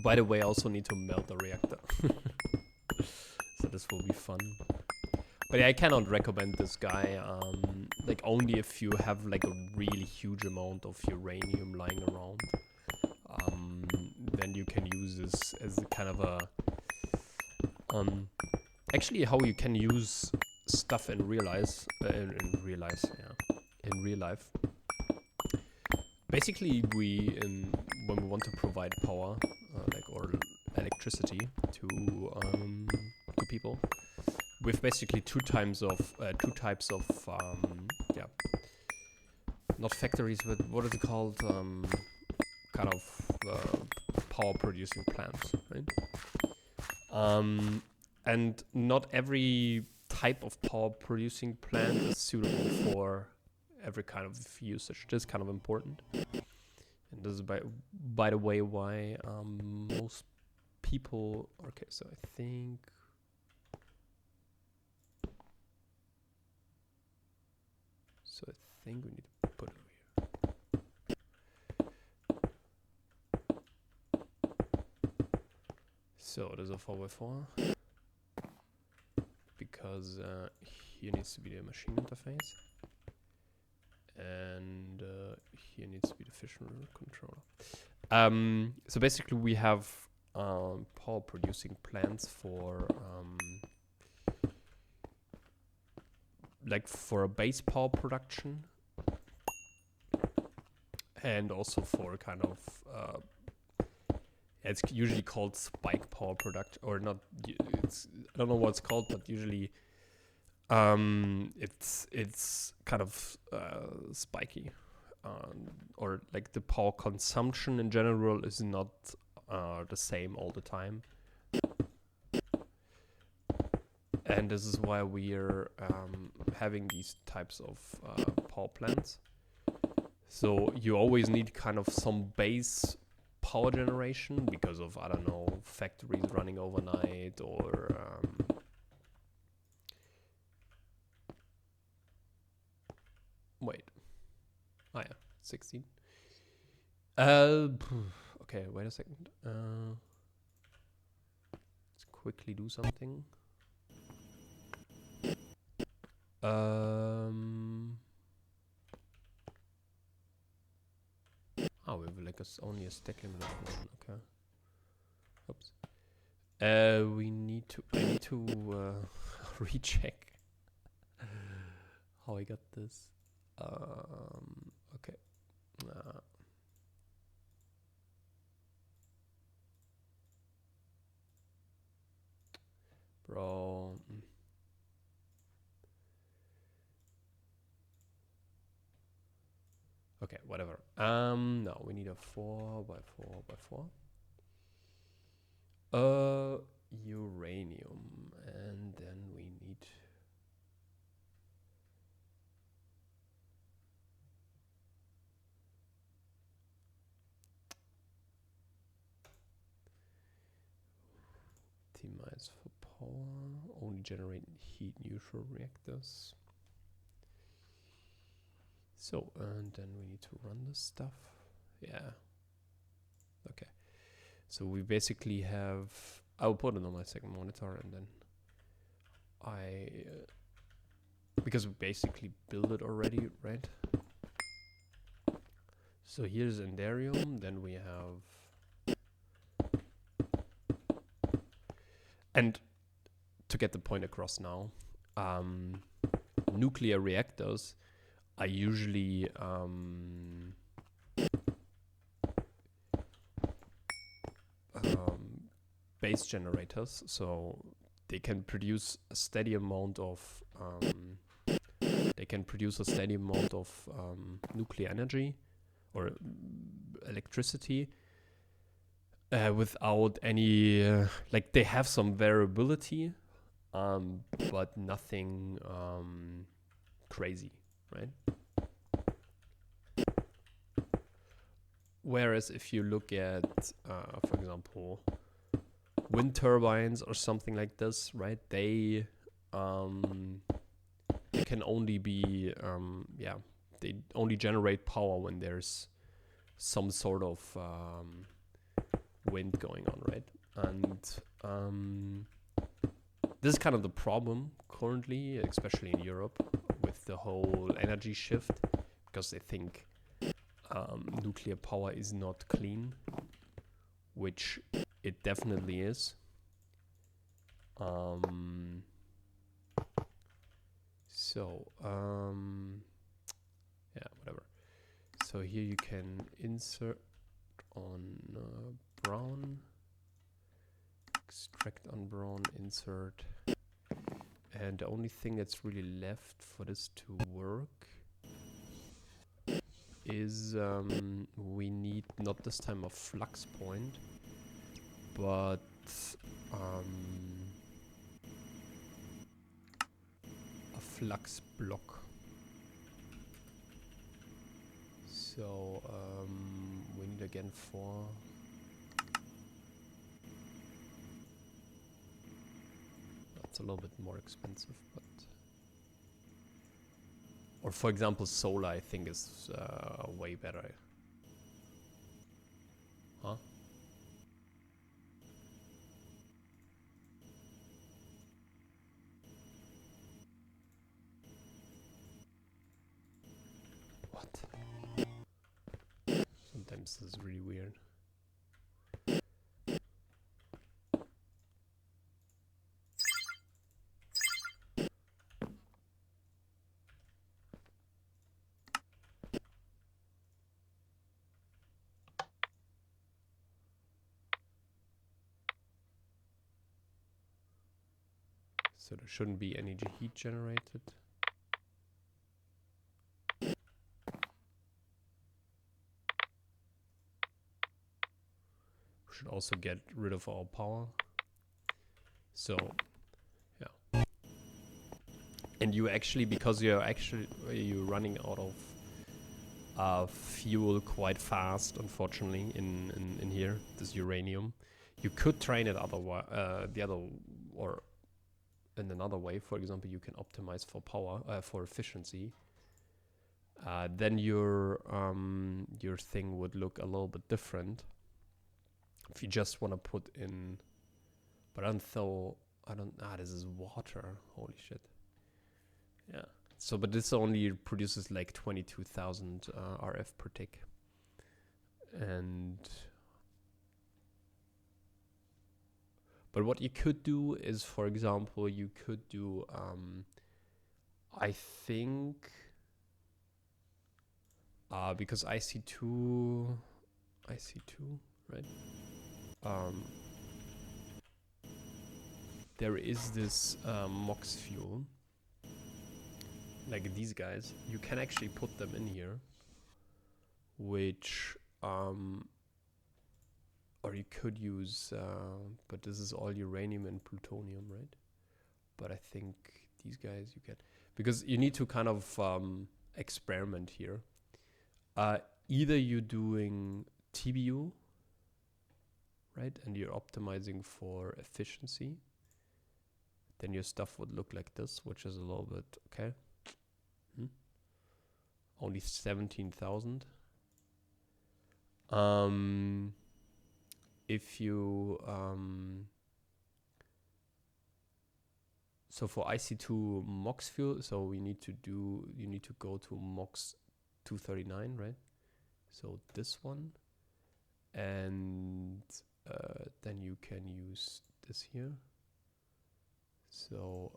By the way, I also need to melt the reactor. So this will be fun. But yeah, I cannot recommend this guy, like only if you have like a really huge amount of uranium lying around. Then you can use this as a kind of a... actually how you can use stuff in real life, in real life. Basically, when we want to provide power, or electricity to people, with basically two types of not factories, but what is it called? Kind of power producing plants, right? And not every type of power producing plant is suitable for every kind of usage. This is kind of important. And this is by the way why most people... Okay, so I think we need to put it over here. So there's a 4x4 because here needs to be the machine interface, and here needs to be the fission controller. So basically we have power producing plants for like for a base power production, and also for kind of it's usually called spike power production, or not. It's, I don't know what it's called, but usually it's kind of spiky, or like the power consumption in general is not the same all the time. And this is why we're having these types of power plants. So you always need kind of some base power generation because of, I don't know, factories running overnight, or wait. Oh yeah, 16. Okay, wait a second. Let's quickly do something. because only a stack limit of 1. Okay. Oops. I need to recheck how I got this. Okay. Bro. Okay, whatever. No, we need a 4x4x4. Uranium, and then we need optimize for power. Only generate heat neutral reactors. So, and then we need to run this stuff. Yeah. Okay. So we basically have, I'll put it on my second monitor, and then because we basically built it already, right? So here's Endarium, then we have, and to get the point across now, nuclear reactors are usually base generators, so they can produce a steady amount of nuclear energy or electricity without any like they have some variability, but nothing crazy, right? Whereas if you look at, for example, wind turbines or something like this, right? They can only be, they only generate power when there's some sort of wind going on, right? And this is kind of the problem currently, especially in Europe, with the whole energy shift, because they think nuclear power is not clean, which it definitely is. Yeah, whatever. So here you can insert on brown, extract on brown, insert. And the only thing that's really left for this to work is we need not this time a flux point, but a flux block. So we need again 4. That's a little bit more expensive, but or for example solar I think is way better. Huh? What? Sometimes this is really weird. So there shouldn't be any heat generated. We should also get rid of our power. So, yeah. And you actually, because you're running out of fuel quite fast, unfortunately, in here, this uranium. You could train it in another way. For example, you can optimize for power, for efficiency. Then your thing would look a little bit different. If you just want to put in, but this is water. Holy shit. Yeah. So, but this only produces like 22,000 RF per tick. And but what you could do is, for example, you could do I think because IC2, right? There is this MOX fuel, like these guys. You can actually put them in here, which or you could use, but this is all uranium and plutonium, right? But I think these guys you get, because you need to kind of experiment here. Either you're doing TBU, right, and you're optimizing for efficiency, then your stuff would look like this, which is a little bit okay. Only 17,000. If you so for IC2 MOX fuel, so you need to go to MOX 239, right? So this one, and then you can use this here. So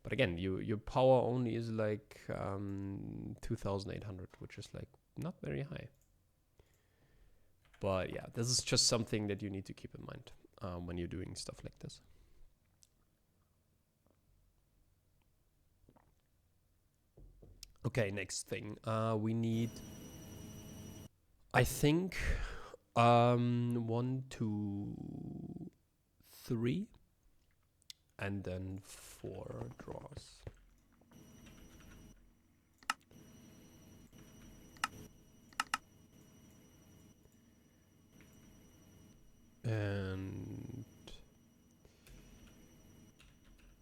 but again, your power only is like 2,800, which is like not very high. But yeah, this is just something that you need to keep in mind when you're doing stuff like this. Okay, next thing. We need, I think, 1, 2, 3, and then 4 draws. And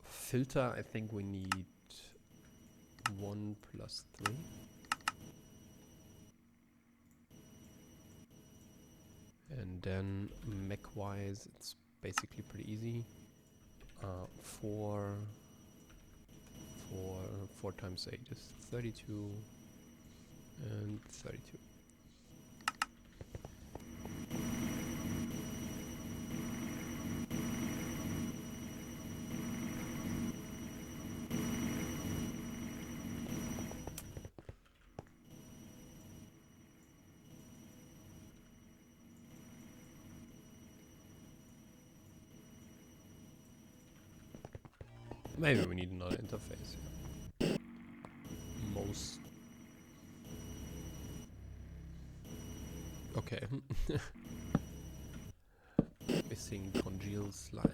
filter, I think we need 1 plus 3. And then mech-wise, it's basically pretty easy. 4 times 8 is 32, and 32. Maybe we need another interface. Yeah. Most. Okay. Missing congealed slime.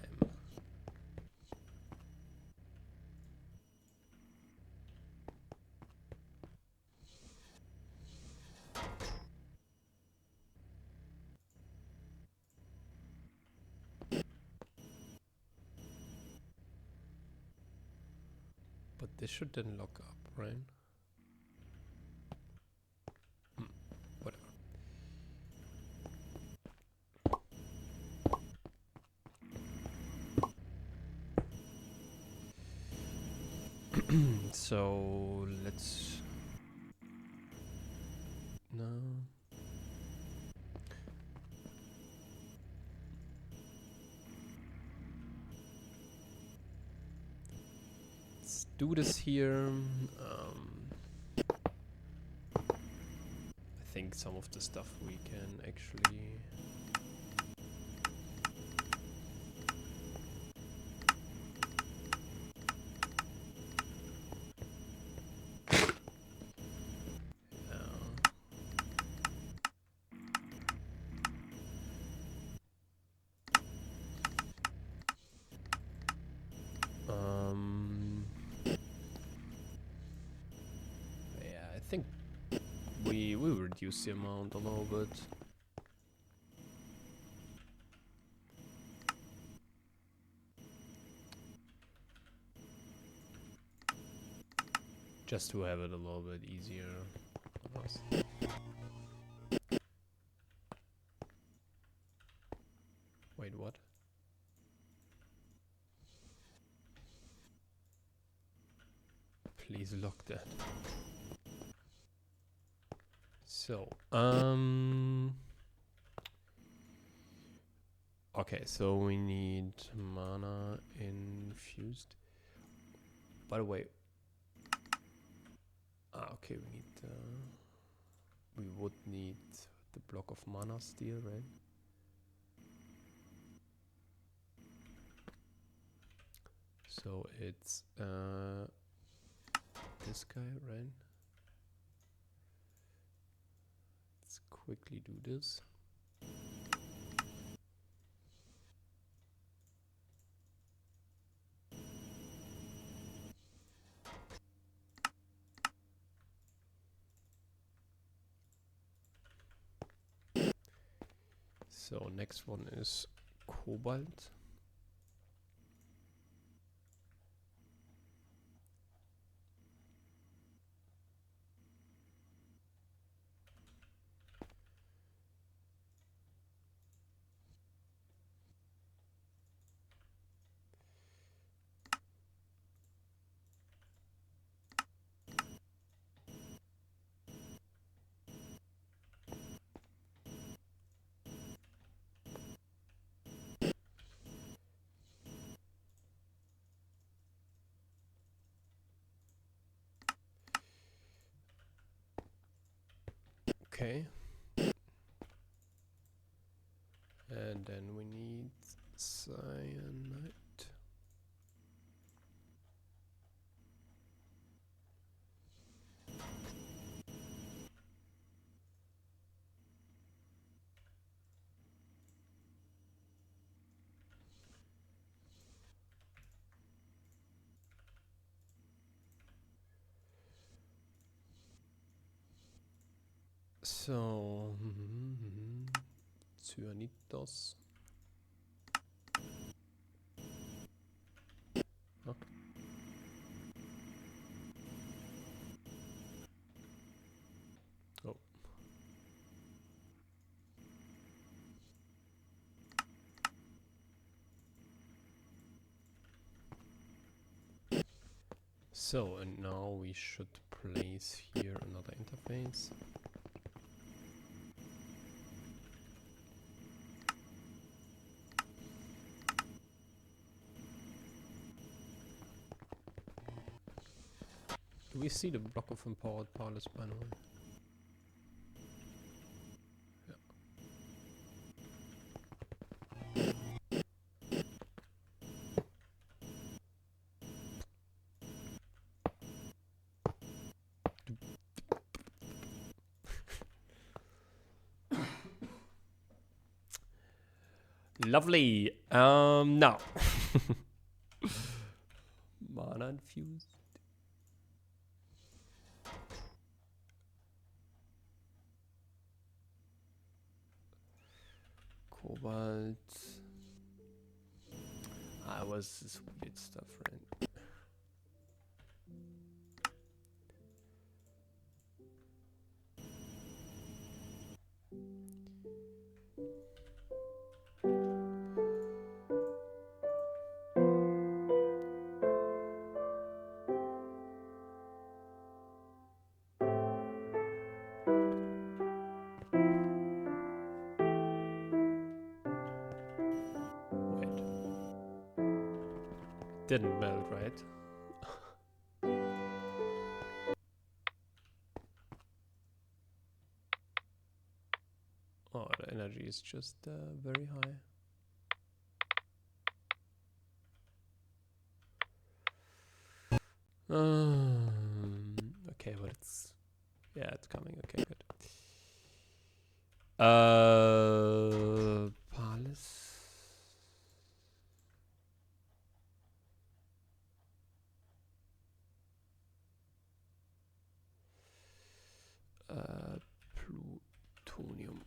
But this should then lock up, right? Whatever. So let's no. Let's do this here. I think some of the stuff we can actually. Yeah, I think we reduce the amount a little bit. Just to have it a little bit easier for us. Wait, what? Please lock that. So, okay, so we need mana infused. By the way, okay, we would need the block of mana steel, right? So it's this guy, right? Let's quickly do this. So next one is cobalt. Okay. And then we need cyanide. So, cyanidos. Okay. Oh. So, and now we should place here another interface. Do we see the block of empowered parlors by the way? Lovely. Now. Mana infused. Cobalt. Was this weird stuff, right? Didn't melt, right? Oh, the energy is just very high. Okay, but it's coming. Okay, good. Palace. Plutonium.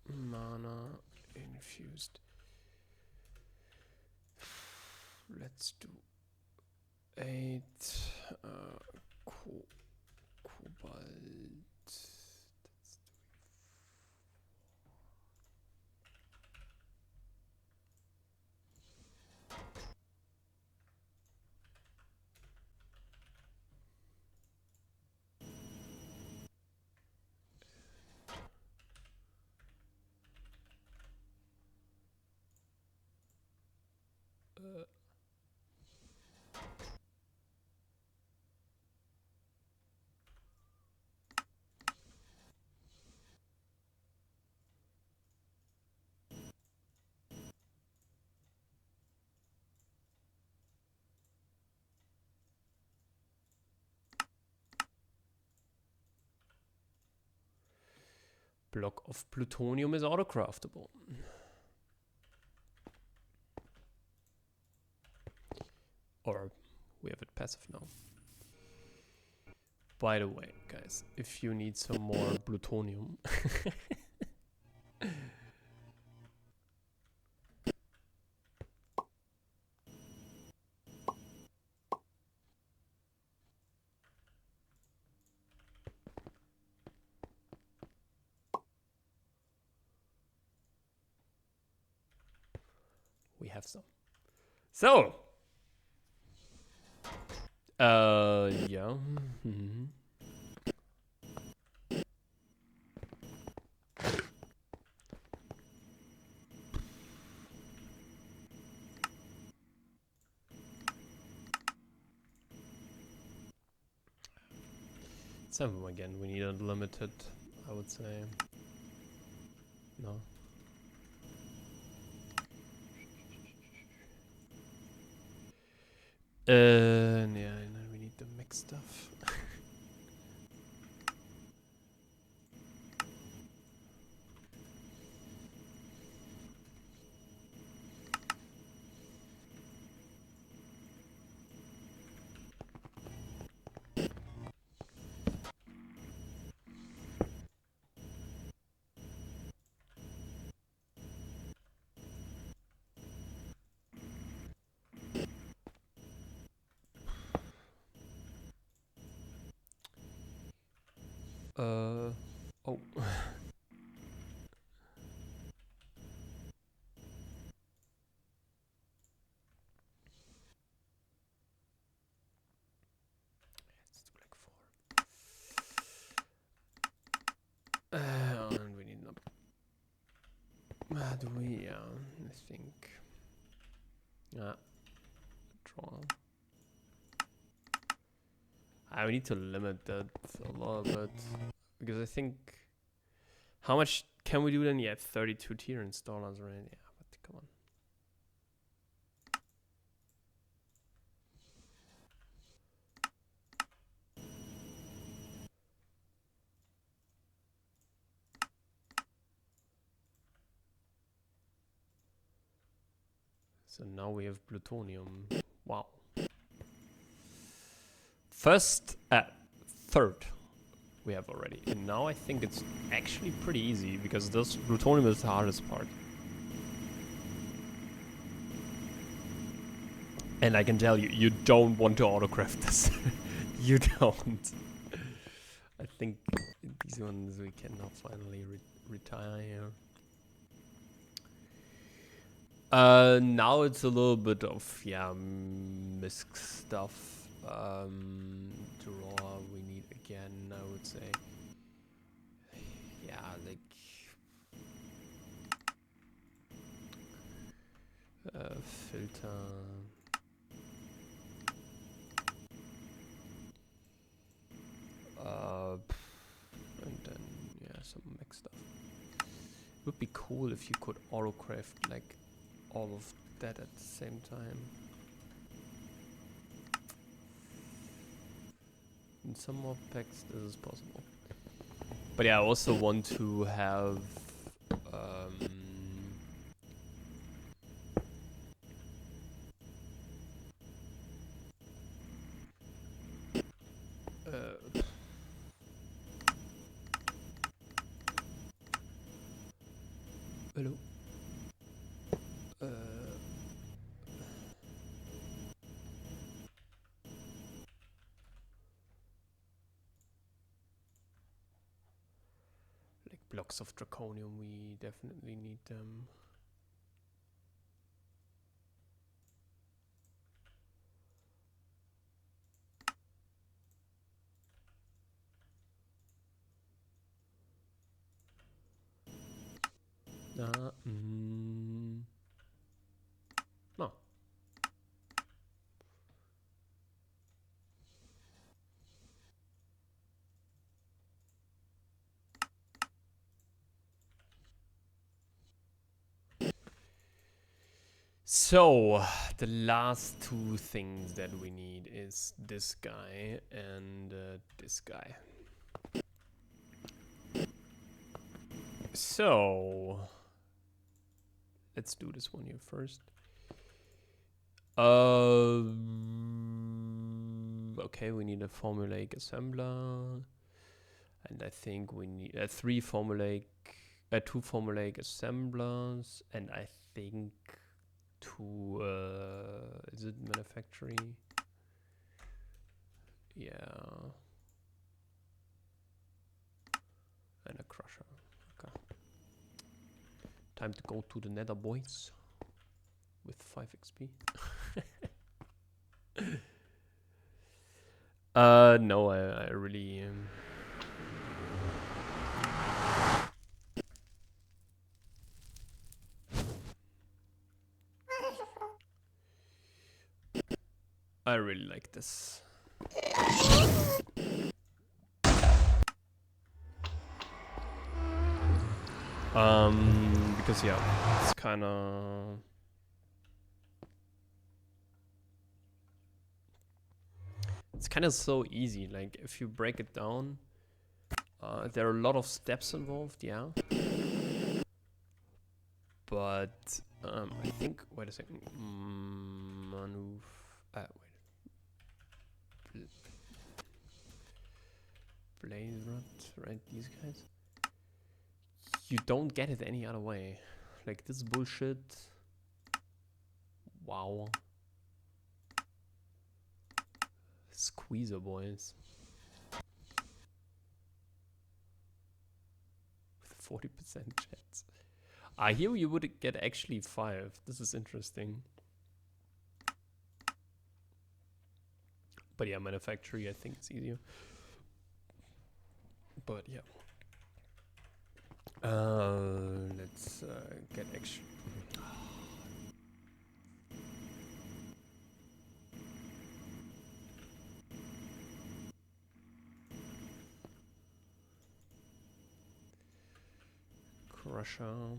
Mana infused. Let's do 8 cobalt. Block of plutonium is autocraftable. Or we have it passive now. By the way, guys, if you need some more plutonium, we have some. So, yeah. Some again, we need unlimited, I would say. No. Yeah, and then we need the mix stuff. Oh. Let's do like 4. And we need number. Do we? Yeah, I think. Draw. We need to limit that a little bit because I think. How much can we do then? Yeah, 32 tier installers, right? Yeah, but come on. So now we have plutonium. Wow. Third we have already. And now I think it's actually pretty easy because this plutonium is the hardest part. And I can tell you, you don't want to autocraft this. You don't. I think these ones we can now finally retire. Now it's a little bit of, yeah, misc stuff. Draw we need again, I would say. Yeah, like... filter... and then, yeah, some mix stuff. It would be cool if you could autocraft, like, all of that at the same time. In some more packs, this is possible. But yeah, I also want to have hello. Like blocks of draconium, we definitely need them. No. So, the last two things that we need is this guy and this guy. So, let's do this one here first. Okay, we need a formulaic assembler. And I think we need two formulaic assemblers. And I think two, is it manufacturing? Yeah. And a crusher. Okay. Time to go to the nether, boys. With 5 XP. No, I really... I really like this. Because yeah, it's kind of... It's kind of so easy, like if you break it down, there are a lot of steps involved, yeah. But I think, wait a second, wait. Blaze rod, right, these guys? You don't get it any other way. Like this bullshit. Wow. Squeezer, boys. With 40% chance. Here you would get actually 5. This is interesting. But yeah, manufacturing, I think it's easier. But yeah. Let's get extra. Crusher.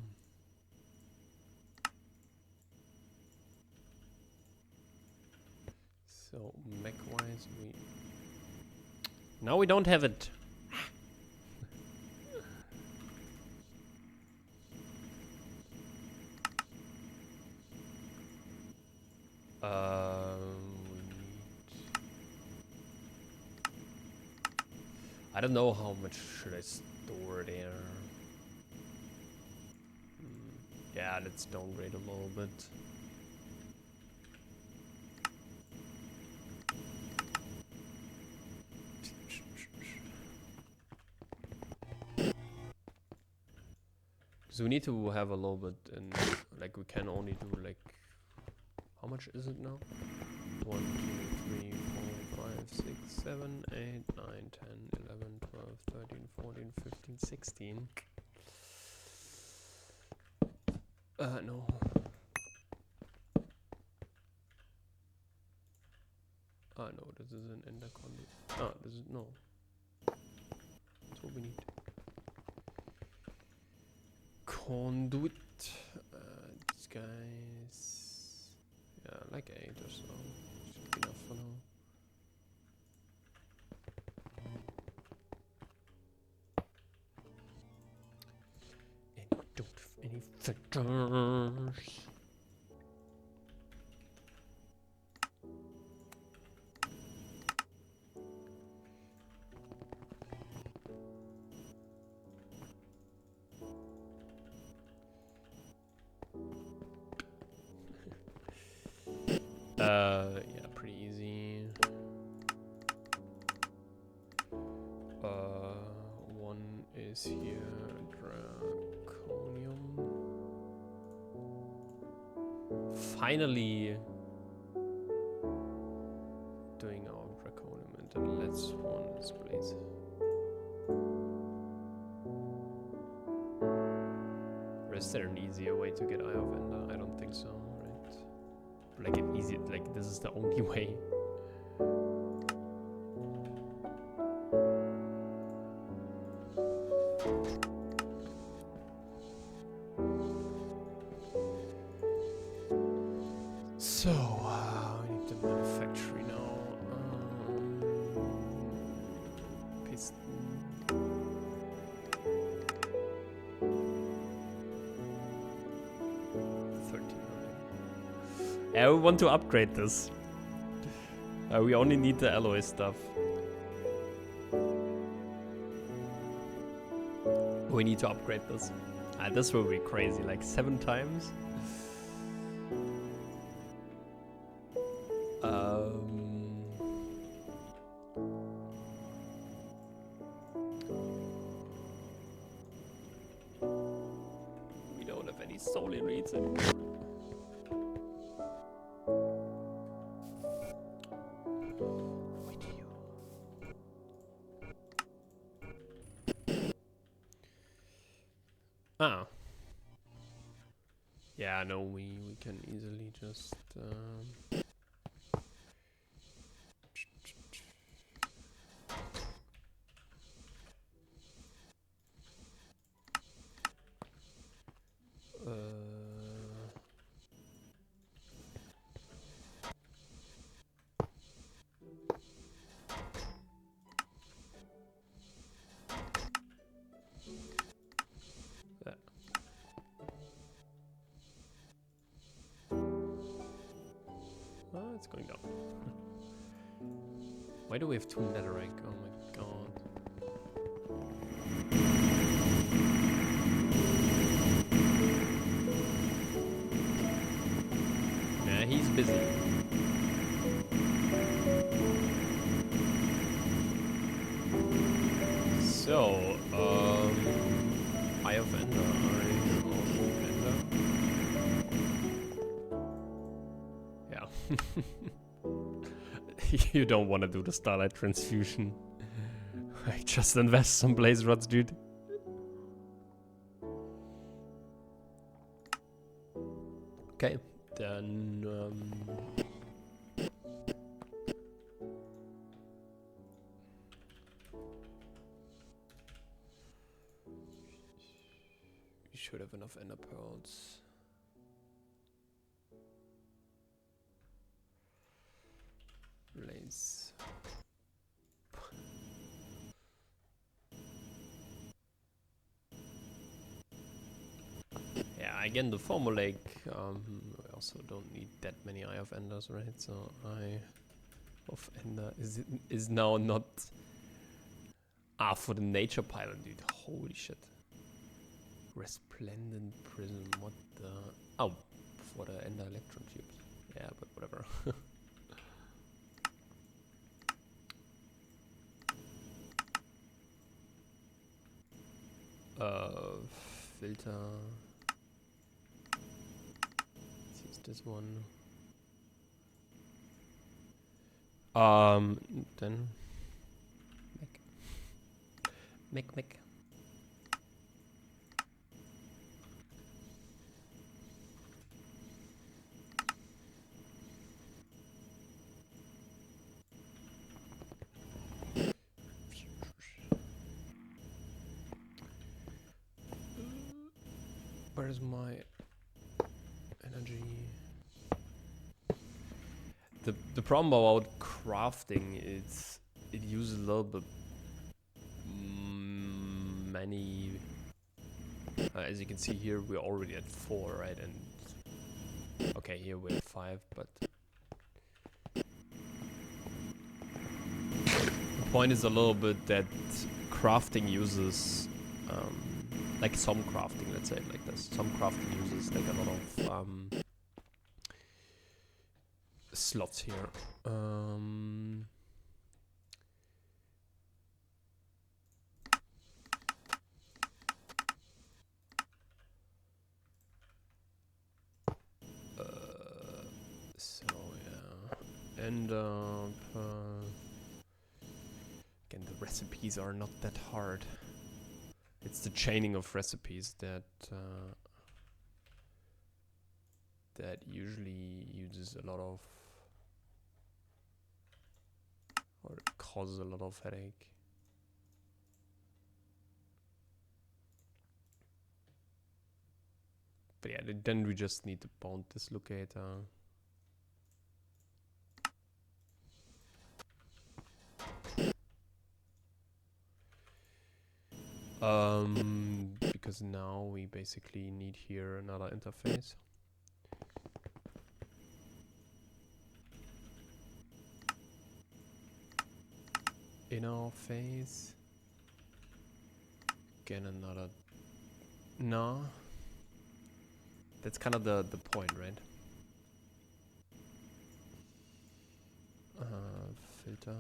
So mech-wise, now we don't have it. I don't know how much should I store there. Yeah, let's downgrade a little bit. So we need to have a little bit in, like we can only do like, how much is it now? 1, 2, 3, 4, 5, 6, 7, 8, 9, 10, 11, 12, 13, 14, 15, 16. No. No, this is an ender conduit. This is, no. That's what we need. Conduit. These guys. Yeah, like 8 or so. Should be enough for now. And don't have any filters. Yeah, pretty easy. One is here, Draconium. Finally doing our Draconium, and the last one is Blaze. Or is there an easier way to get Eye of Ender? I don't think so, right? Like an easy, like this is the only way. So, we need the manufactory now. Piston. We want to upgrade this. We only need the alloy stuff. We need to upgrade this. This will be crazy, like 7 times. We don't have any solar reads anymore. Ah. Yeah, no, we can easily just it's going down. Why do we have 2 netherrack? Oh my god. Yeah, he's busy. So, Eye of Ender. Yeah. You don't want to do the Starlight Transfusion. Like, just invest some blaze rods, dude. Okay, then we should have enough ender pearls. Blaze. Yeah, again, the formulaic, we also don't need that many Eye of Enders, right? So Eye of Ender is now not... Ah, for the nature pilot, dude. Holy shit. Resplendent prism, what the... Oh, for the Ender electron tubes. Yeah, but whatever. Filter... Let's use this one. Then... Mech. Where's my energy? The problem about crafting is it uses a little bit many. As you can see here, we're already at 4, right? And okay, here we're at 5, but the point is a little bit that crafting uses. Like some crafting, let's say it like this. Some crafting uses like a lot of slots here. So yeah, and again, the recipes are not that hard. It's the chaining of recipes that that usually uses a lot of, or causes a lot of headache. But yeah, then we just need the bond dislocator. Because now we basically need here another interface. Interface. Again, another. No. That's kind of the point, right? Filter.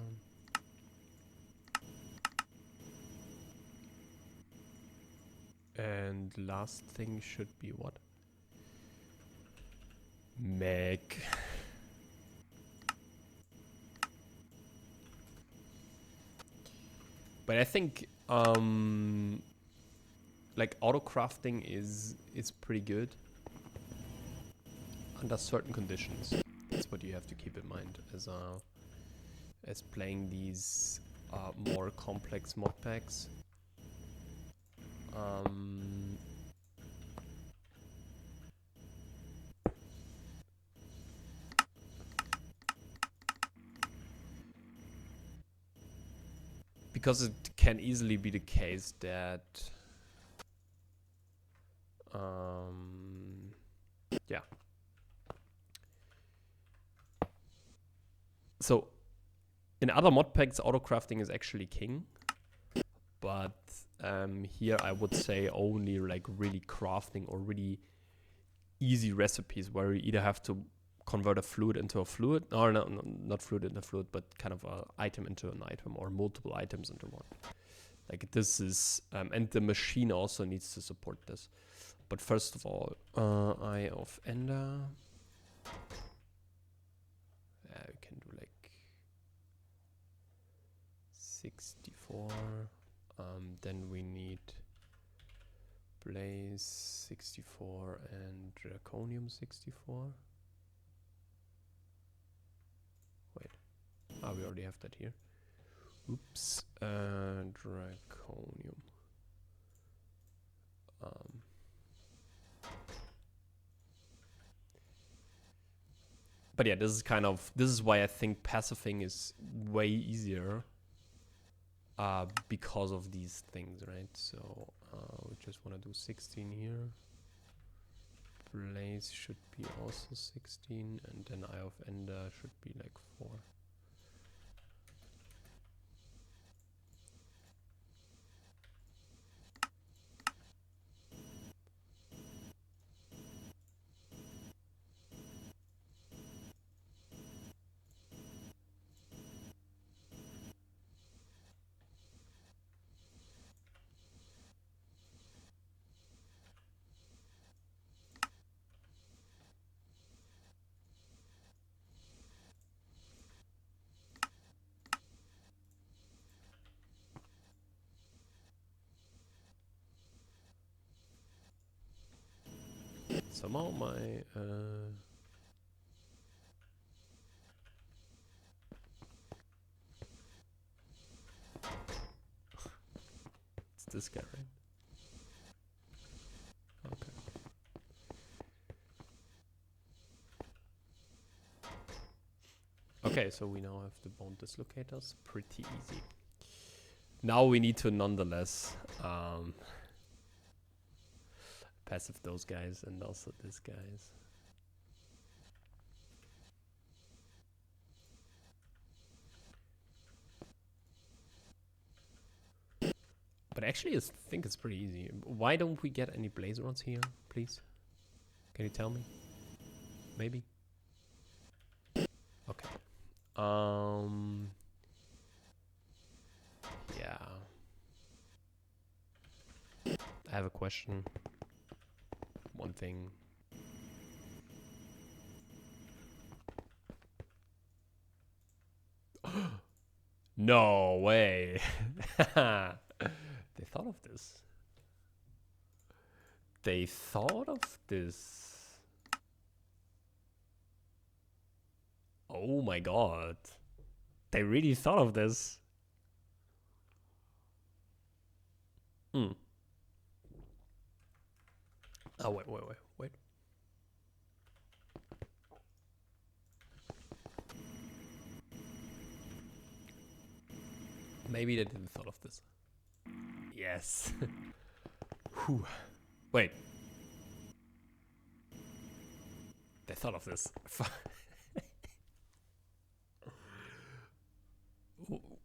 And last thing should be what? Meg. But I think like auto crafting is pretty good under certain conditions. That's what you have to keep in mind as playing these more complex mod packs. Because it can easily be the case that yeah. So in other mod packs, auto crafting is actually king, but here I would say only like really crafting or really easy recipes where you either have to convert a fluid into a fluid, or no, not fluid into fluid, but kind of an item into an item, or multiple items into one. Like this is, and the machine also needs to support this. But first of all, eye of ender. Yeah, we can do like 64. Then we need blaze 64 and draconium 64. Wait, we already have that here. Oops, draconium. But yeah, this is why I think passiving is way easier because of these things, right? So we just want to do 16 here. Blaze should be also 16, and then eye of ender should be like 4. Somehow my it's this guy, right? Okay. Okay, so we now have the bone dislocators. Pretty easy. Now we need to nonetheless passive those guys and also these guys. But actually, I think it's pretty easy. Why don't we get any blaze rods here, please? Can you tell me? Maybe? Okay. Yeah. I have a question. One thing. No way. They thought of this. They thought of this. Oh my god. They really thought of this. Hmm. Oh, wait. Maybe they didn't thought of this. Yes. Whew. Wait. They thought of this.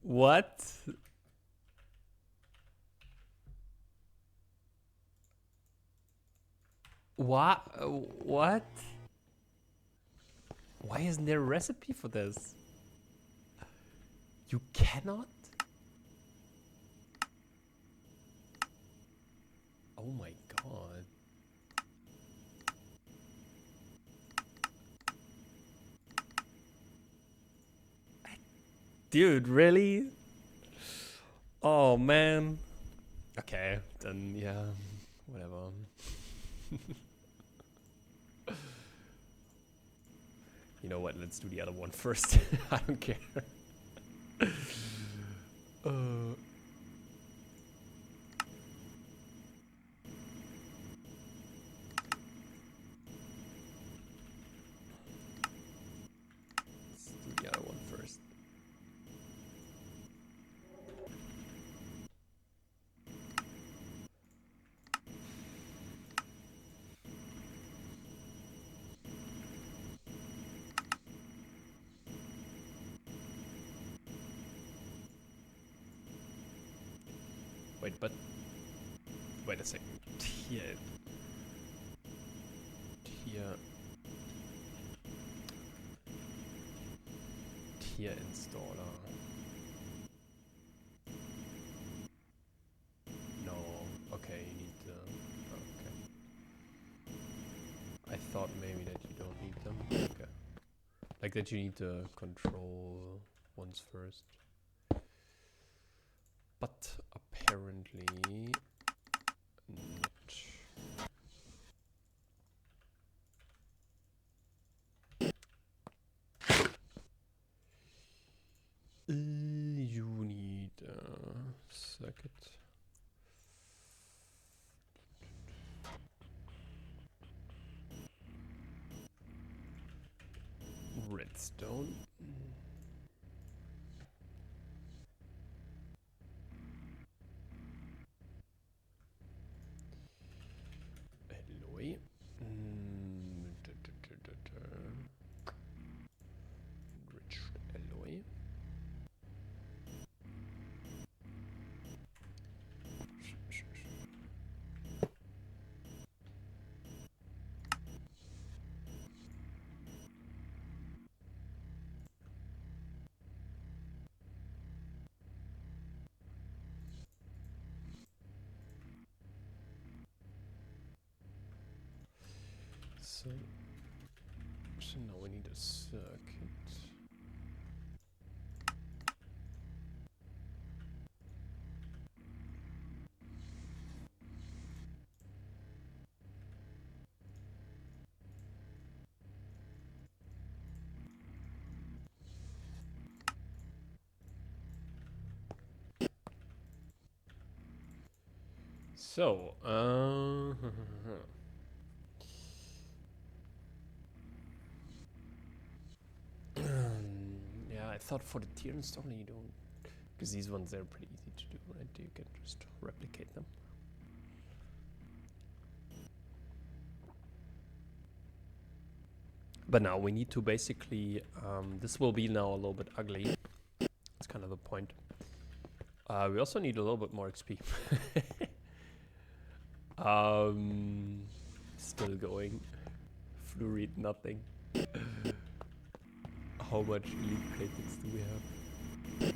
What? What? Why isn't there a recipe for this? You cannot? Oh my god. Dude, really? Oh man. Okay, then yeah, whatever. You know what? Let's do the other one first. I don't care. Let's do the other one first. Wait, but wait a second. Tier installer. No. Okay, you need the. Okay. I thought maybe that you don't need them. Okay. Like that you need the control ones first. But apparently not. You need a circuit. Redstone. Alloy. Enriched alloy. So now we need a circuit. So, yeah, I thought for the tier installer you don't, because these ones are pretty easy to do, right? You can just replicate them. But now we need to basically, this will be now a little bit ugly. That's kind of the point. We also need a little bit more XP. Still going. Fluoride, nothing. How much elite platings do we have?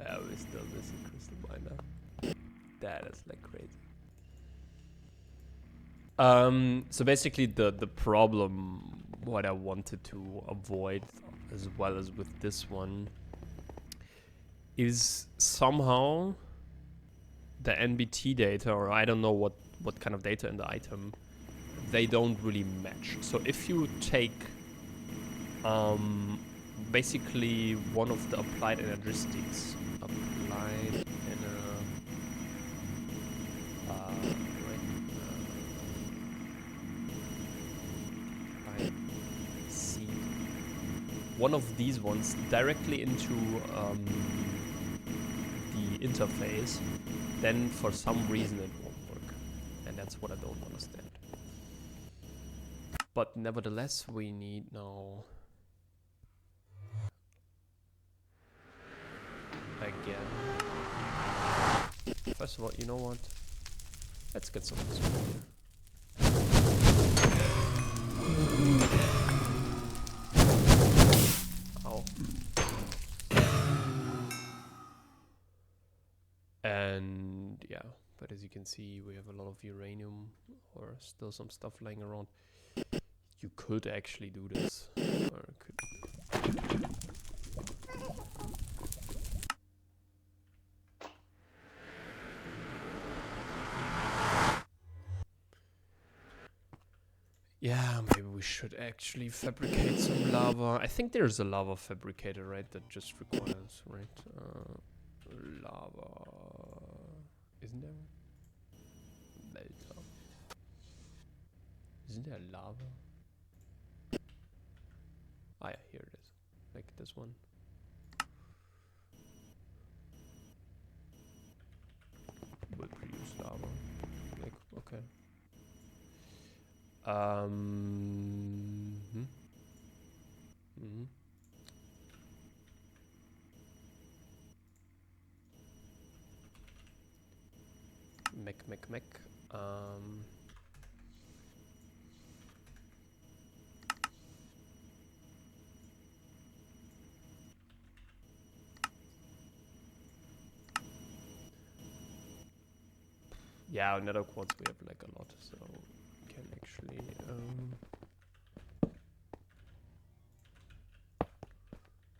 Yeah, we're still missing crystal miner. That is like crazy. So basically the problem, what I wanted to avoid as well as with this one, is somehow the NBT data, or I don't know what kind of data in the item, they don't really match. So if you take basically one of the applied energistics, one of these ones directly into the interface, then for some reason it won't work. And that's what I don't understand. But nevertheless, we need now... Again. First of all, you know what? Let's get some of this water. Ow. And yeah, but as you can see, we have a lot of uranium or still some stuff lying around. You could actually do this, or could. Yeah, maybe we should actually fabricate some lava. I think there's a lava fabricator, right? That just requires, right? Lava. Isn't there? Melter. Isn't there lava? Ah, yeah, here it is. Like this one. Will produce lava. Like, okay. Mech. Yeah, nether quartz we have like a lot, so we can actually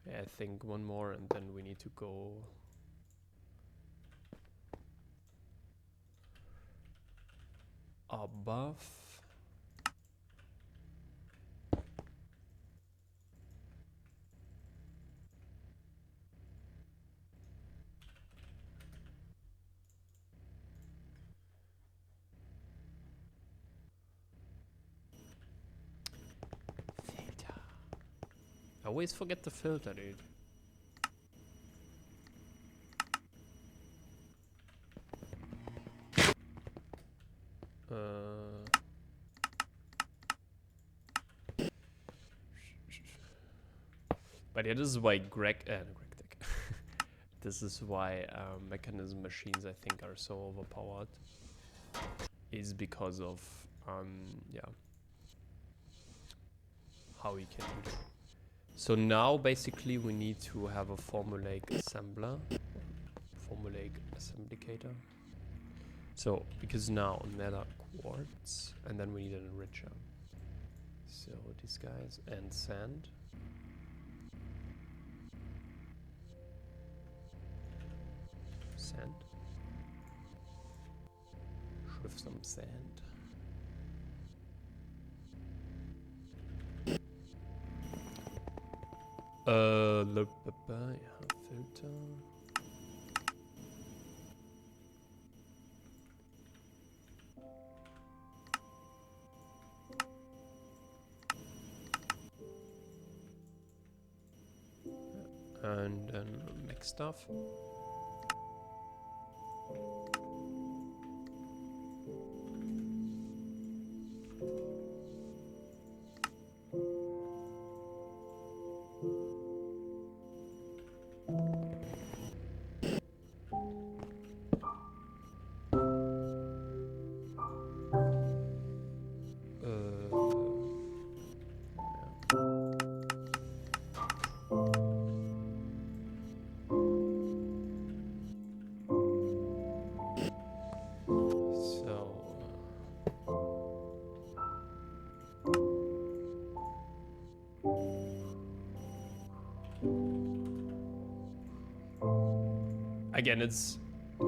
yeah, I think one more and then we need to go above. Filter. I always forget the filter, dude. But yeah, this is why this is why mechanism machines I think are so overpowered. Is because of yeah, how we can do that. So now basically we need to have a formulaic assembler, formulaic assemblicator. So because now nether quartz and then we need an enricher. So these guys and sand. Sand. Should have some sand. Yeah, filter. And then mix stuff. Again, it's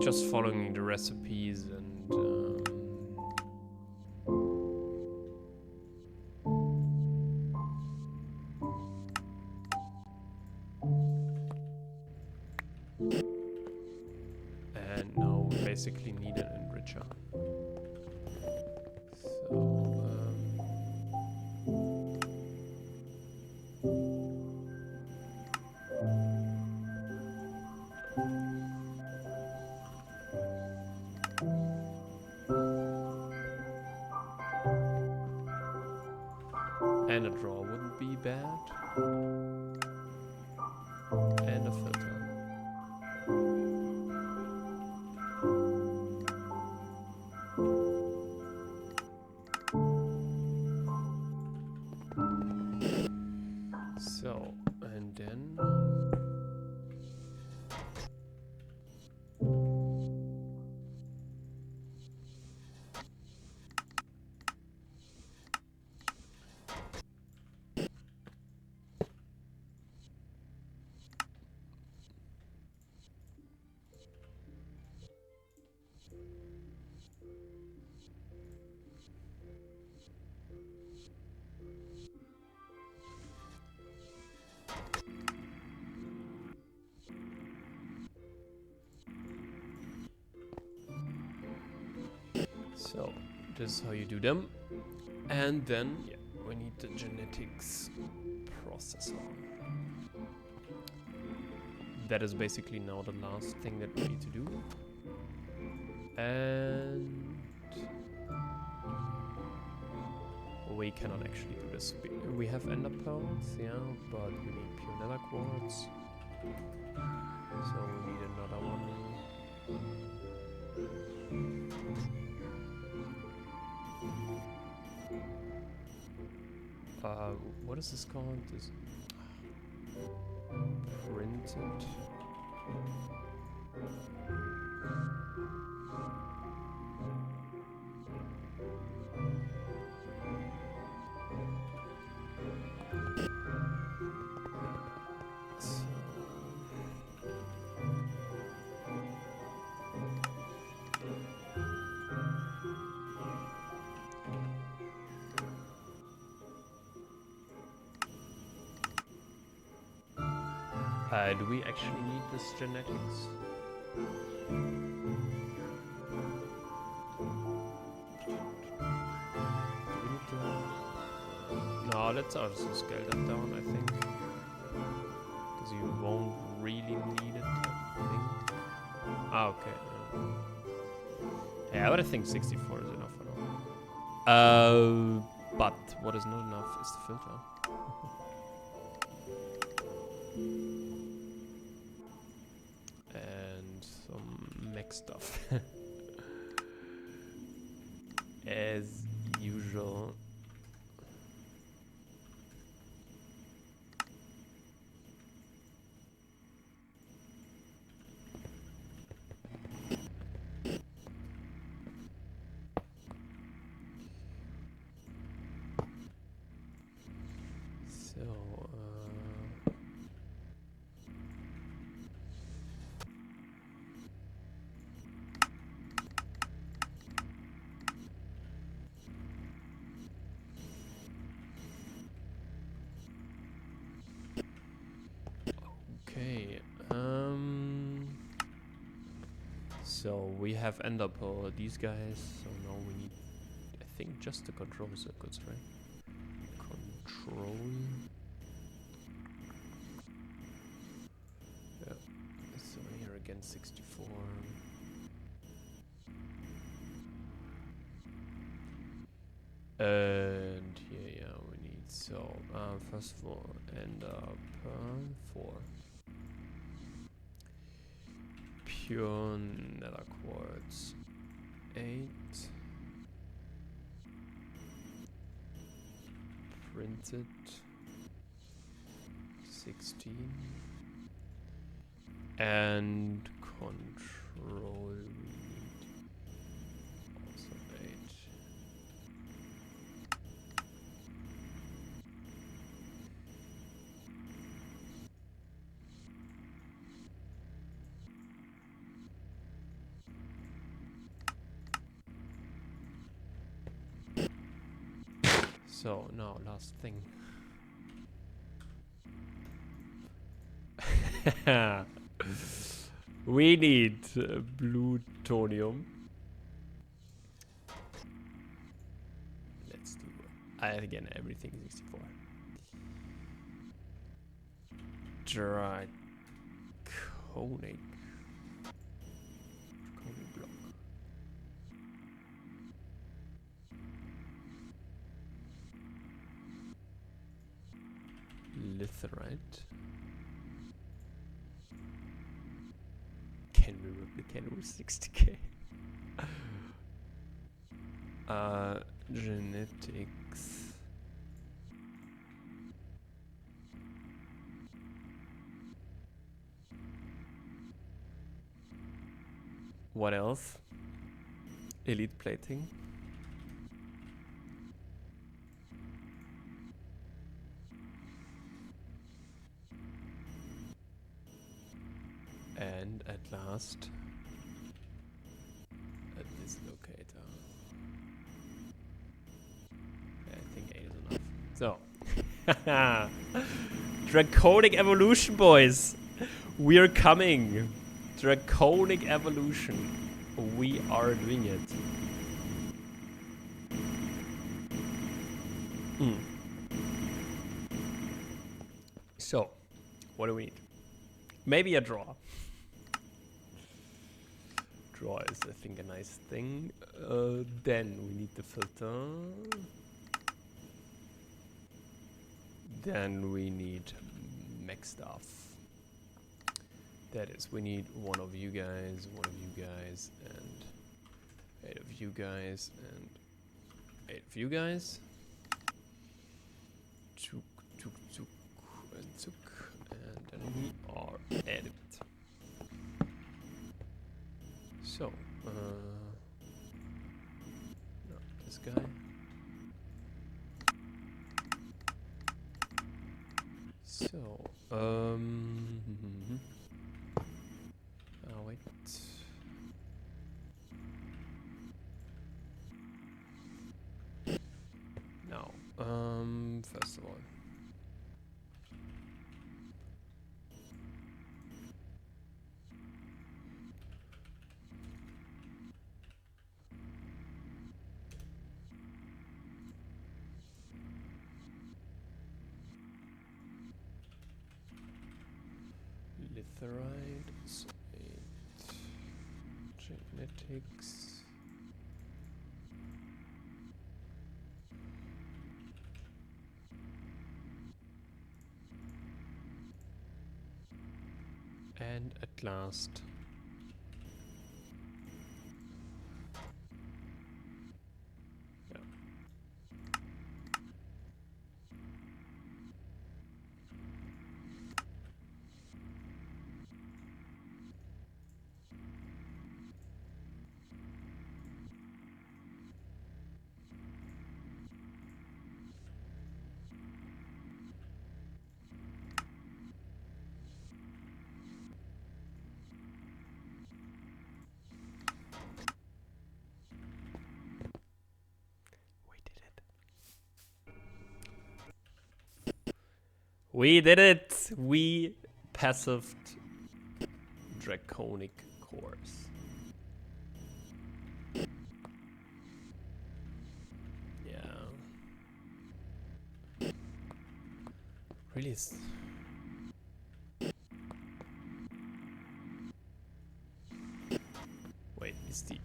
just following the recipes and now we basically need an enricher. And a draw wouldn't be bad. And a filter. So, and then... So, this is how you do them. And then, yeah, we need the genetics processor. That is basically now the last thing that we need to do. And we cannot actually do this. We have ender pearls, yeah, but we need pure nether quartz. So we need another one. What is this called? This printed. Do we actually need this genetics? Do we need to... No, let's also scale that down, I think. Because you won't really need it, I think. Ah, okay. Yeah, but I think 64 is enough for now. But what is not enough is the filter. And some mech stuff. As usual. So, okay, so we have ender pearl, these guys, so now we need, I think, just the control circuits, right? Control. Yeah, so here again 64. And here, yeah, we need, so, first of all, ender pearl 4. Pure nether quartz 8. Printed 16. And control we need also 8. So now last thing. We need plutonium. Let's do again everything 64. Draconic block. Litherite. Can we replicate with 60k? Genetics. What else? Elite plating. And at last, a dislocator. I think 8 is enough. So, Draconic evolution, boys. We are coming. Draconic evolution. We are doing it. So, what do we need? Maybe a draw. Draw is, I think, a nice thing. Then we need the filter. Then we need mech stuff. That is, we need one of you guys, and 8 of you guys, and 8 of you guys. Tuk, tuk, tuk, and tuk, and then we are at it. So, no, this guy. So, oh wait. Now, first of all. Litherite, so 8 genetics. And at last, yeah. We did it! We passived Draconic cores. Yeah. Really is. Wait, is the...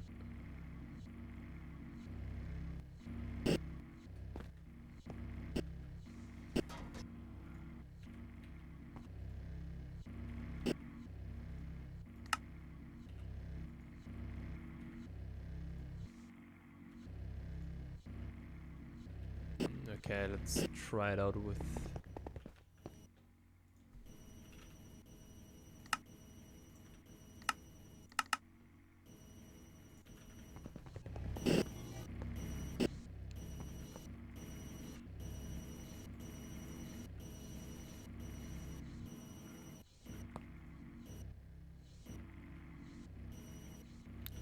Okay, let's try it out with...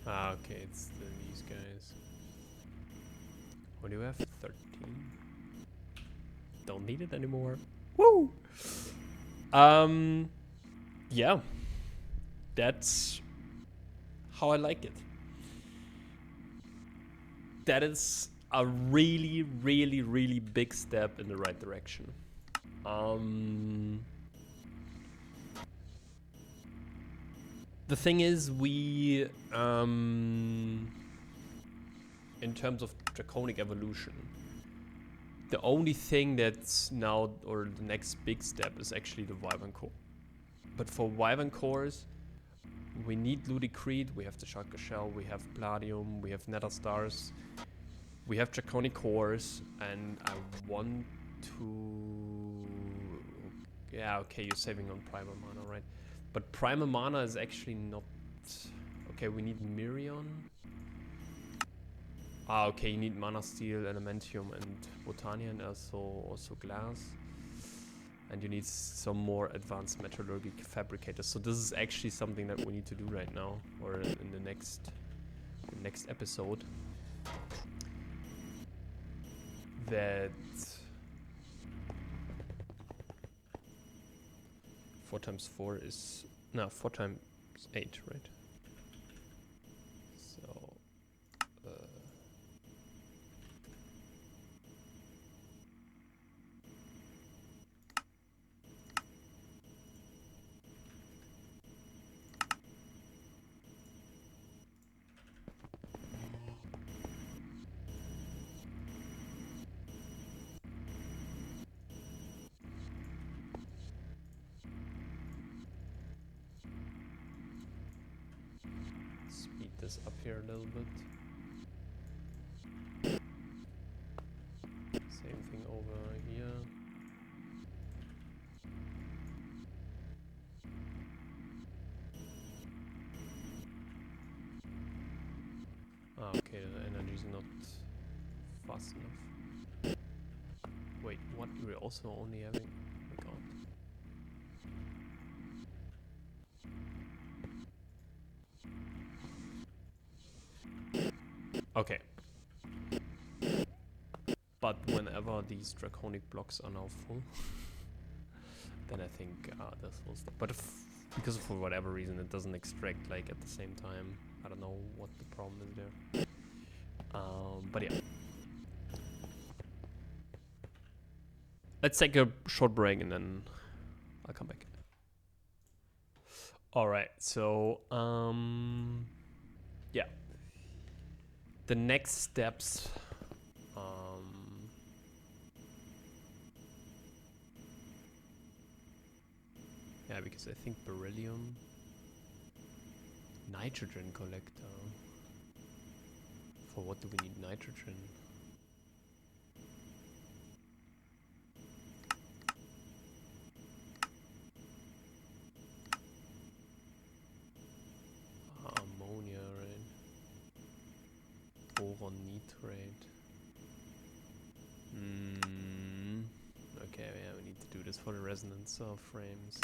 Ah, okay, it's these guys. What do you have? 13. Don't need it anymore. Woo! Yeah. That's how I like it. That is a really, really, really big step in the right direction. The thing is, we, in terms of Draconic evolution, The only thing that's now, or the next big step, is actually the Wyvern core. But for Wyvern cores, we need Ludicrete, we have the Shaka Shell, we have Palladium, we have Nether Stars, we have Draconic cores, and I want to... Yeah, okay, you're saving on Primal Mana, right? But Primal Mana is actually not... Okay, we need Mirion. Ah, okay, you need Mana Steel, Elementium, and Botania, and also Glass. And you need some more advanced metallurgic fabricators. So this is actually something that we need to do right now, or in the next episode. That 4 times 4 is 4 times 8, right? So speed this up here a little bit. Same thing over here. Ah, okay, the energy is not fast enough. Wait, what? We're also only having... Oh my god. Okay. But whenever these draconic blocks are now full, then I think this will stop. But because for whatever reason it doesn't extract like at the same time, I don't know what the problem is there. But yeah. Let's take a short break and then I'll come back. Alright, so yeah. The next steps yeah, because I think beryllium, nitrogen collector. For what do we need nitrogen? Ammonia, right? Boron nitrate. Okay, yeah, we need to do this for the resonance frames.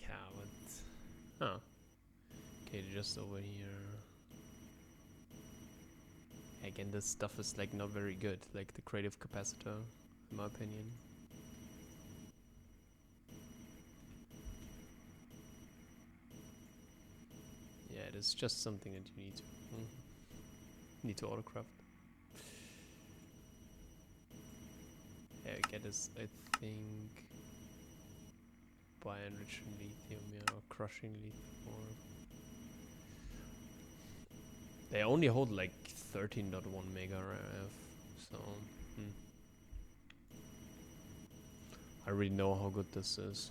Yeah, but... Oh. Okay, just over here. Again, this stuff is like not very good, like the creative capacitor, in my opinion. Yeah, it is just something that you need to autocraft. Yeah, I get this, I think, by enriching lithium, yeah, or crushing lithium, or... They only hold like 13.1 mega RF, so... I already know how good this is.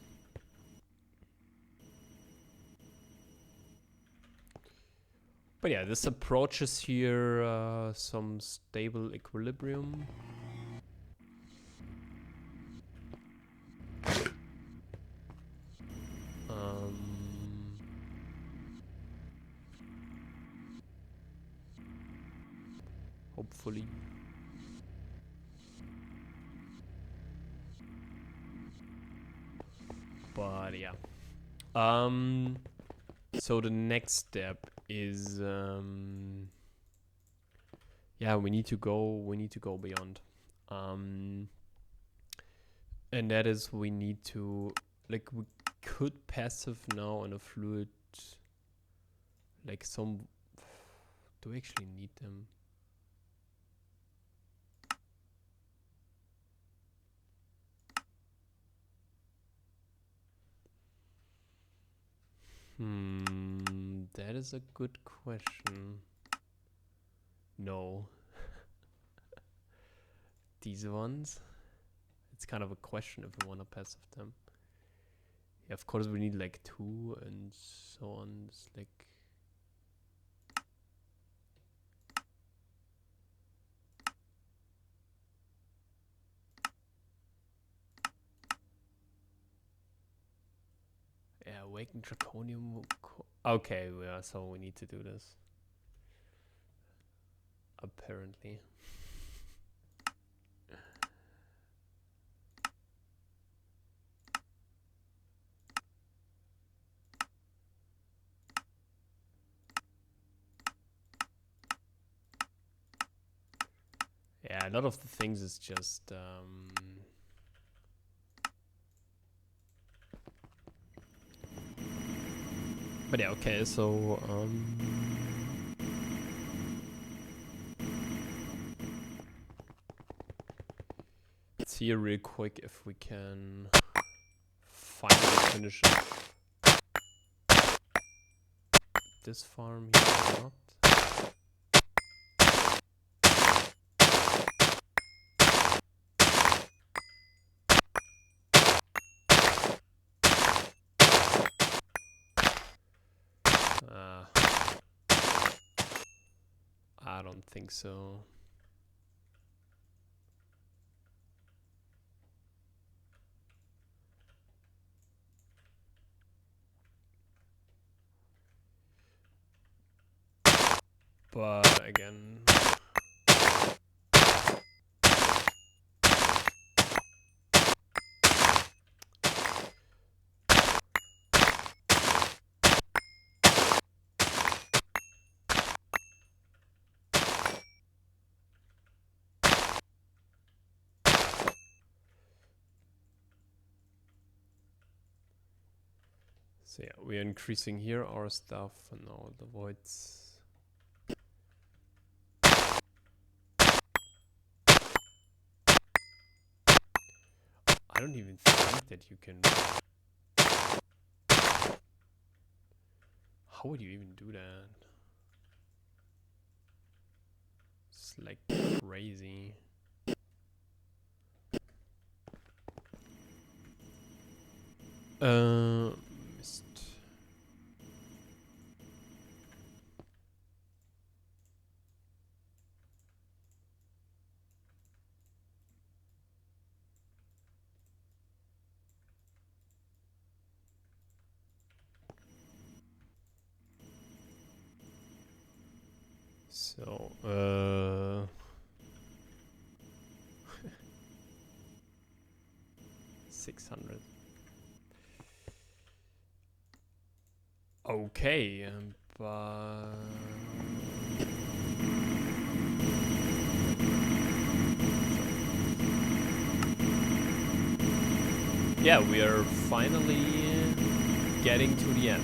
But yeah, this approaches here some stable equilibrium. Hopefully. But yeah. So the next step is yeah, we need to go beyond. And that is, we need to, like, we could passive now on a fluid, like some... Do we actually need them? That is a good question. No. these ones. It's kind of a question if we want to passive them. Yeah, of course we need like 2 and so on. It's like yeah, Awaken Draconium. Okay, yeah, so we need to do this. Apparently. Yeah, a lot of the things is just but yeah, okay, so let's see real quick if we can finally finish this farm here or not. I don't think so. But again, so yeah, we're increasing here our stuff and all the voids. I don't even think that you can. How would you even do that? It's like crazy. Missed. So, 600. Okay, but yeah, we are finally getting to the end.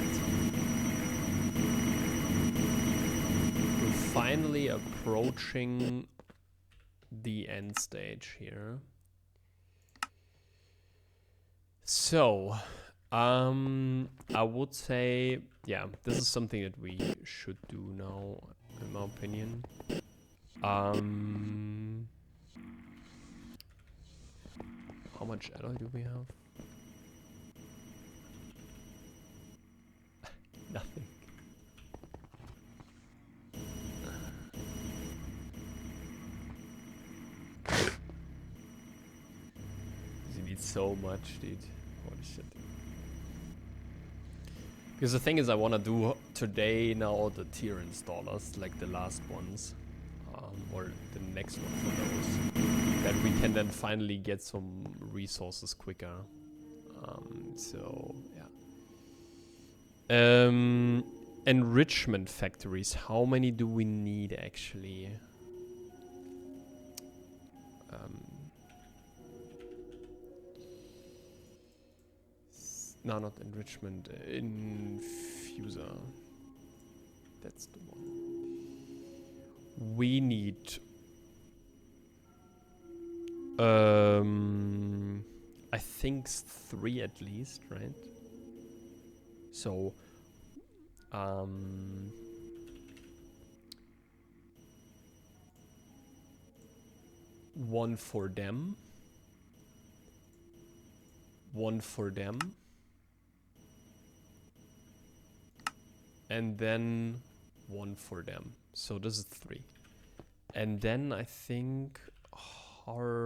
We're finally approaching the end stage here. So, I would say, yeah, this is something that we should do now, in my opinion. How much alloy do we have? Nothing. You need so much, dude. Holy shit. Because the thing is, I want to do today now the tier installers, like the last ones, or the next one for those, that we can then finally get some resources quicker. So yeah. Enrichment factories. How many do we need actually? No, not enrichment. Infuser. That's the one. We need. I think 3 at least, right? So, I one for them, one for them, and then one for them. So this is 3. And then I think hardened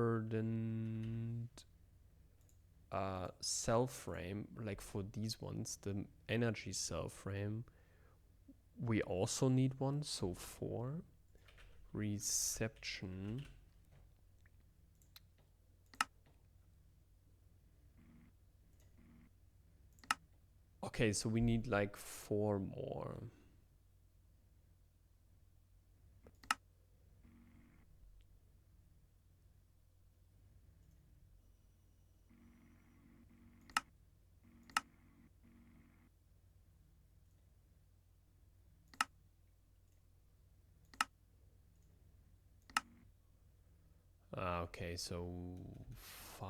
cell frame, like for these ones, the energy cell frame, we also need one. So 4 reception. Okay, so we need like 4 more. Okay, so 5.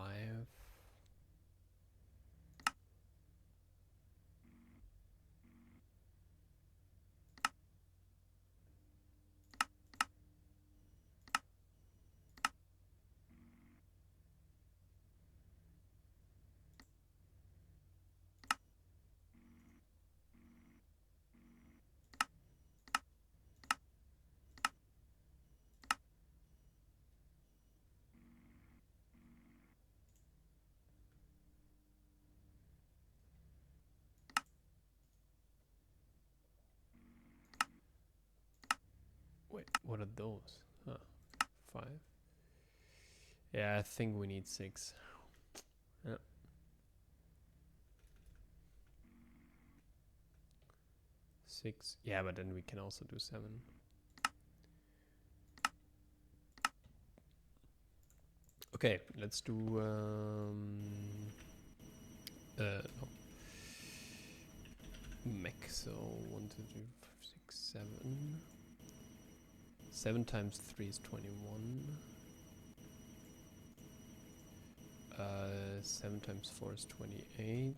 Wait, what are those? Huh, 5. Yeah, I think we need 6. Yeah. 6. Yeah, but then we can also do 7. Okay, let's do no. Mech. So 1, 2, 3, 4, 6, 7. 7 times 3 is 21. 7 times 4 is 28.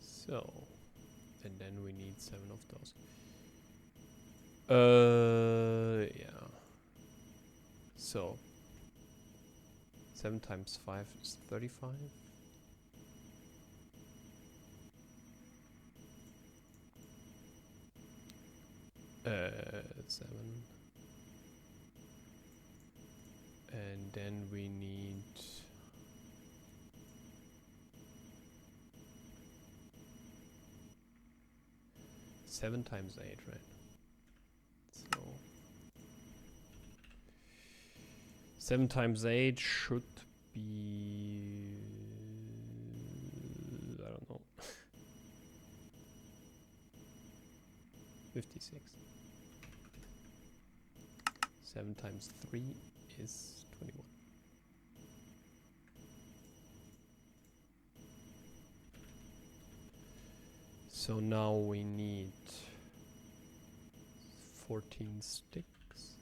So, and then we need 7 of those. Yeah. So, 7 times 5 is 35. 7. And then we need 7 times 8, right? So 7 times 8 should be, I don't know, 56. 7 times 3 is 21. So now we need 14 sticks.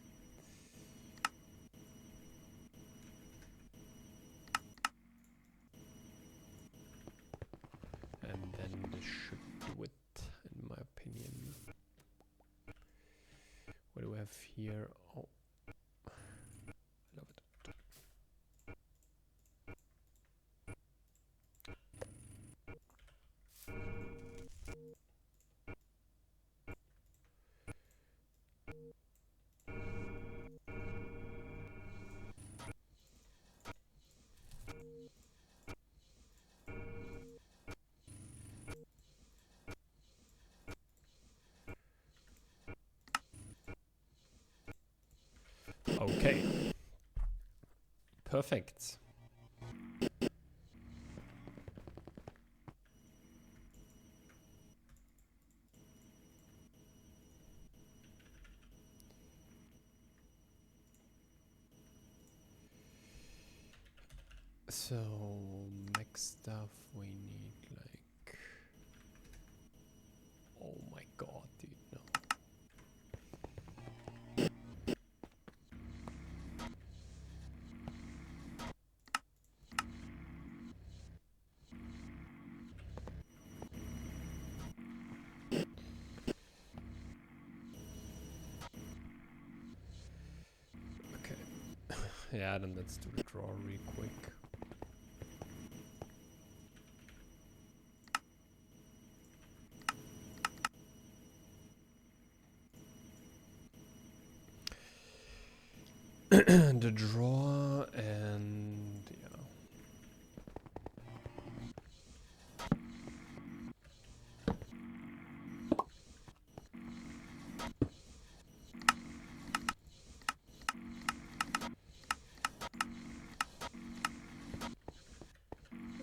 And then this should do it, in my opinion. What do we have here? Oh, I love it. Okay. Perfect. So, next stuff we need like... Oh my god, dude, no. Yeah, then let's do the draw real quick. The draw and yeah.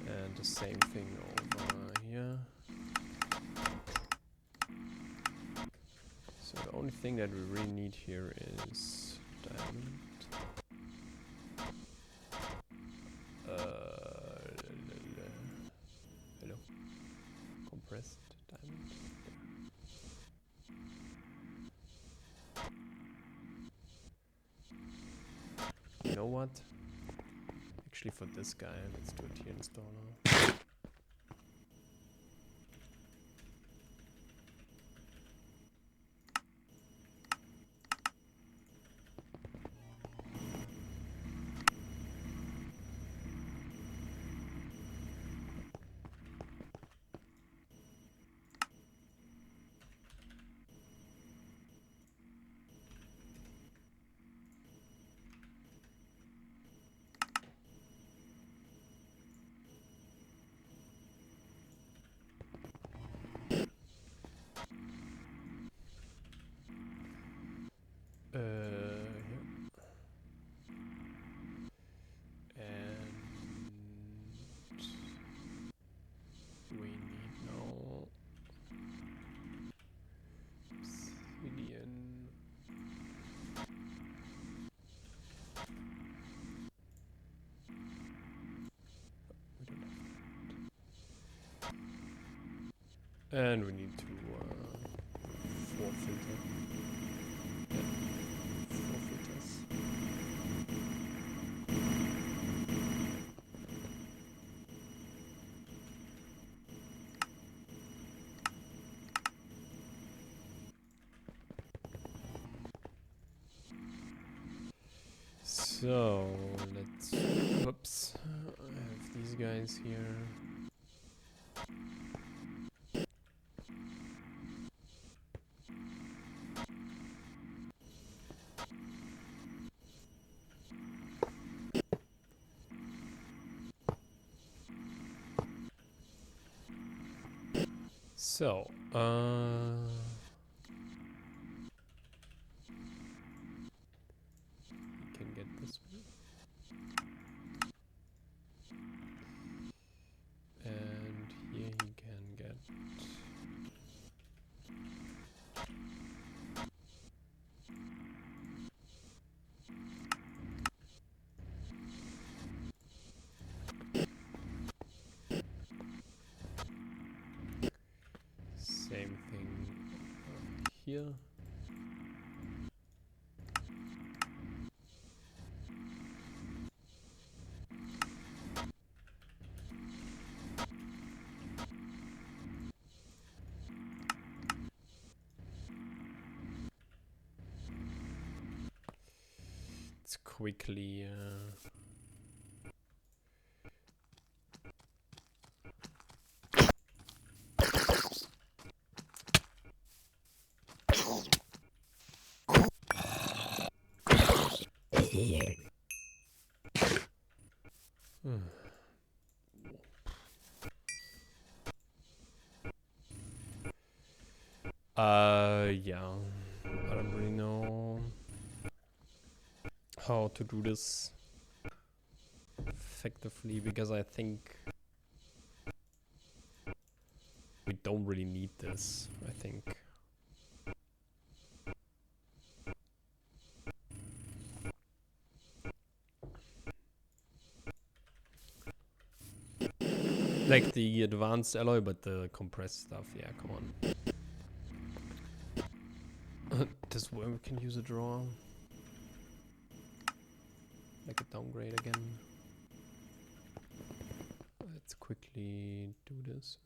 And the same thing over here. So the only thing that we really need here is diamond. Hello. Compressed diamond. There. You know what? Actually, for this guy, let's do a tier installer. And we need to 4 filter. Yeah, 4 filters. So let's, whoops, I have these guys here. So, you can get this one. And here you can get same thing here. Let's quickly yeah, I don't really know how to do this effectively because I think we don't really need this, I think. Like the advanced alloy, but the compressed stuff, yeah, come on. This way we can use a draw. Like a downgrade again. Let's quickly do this.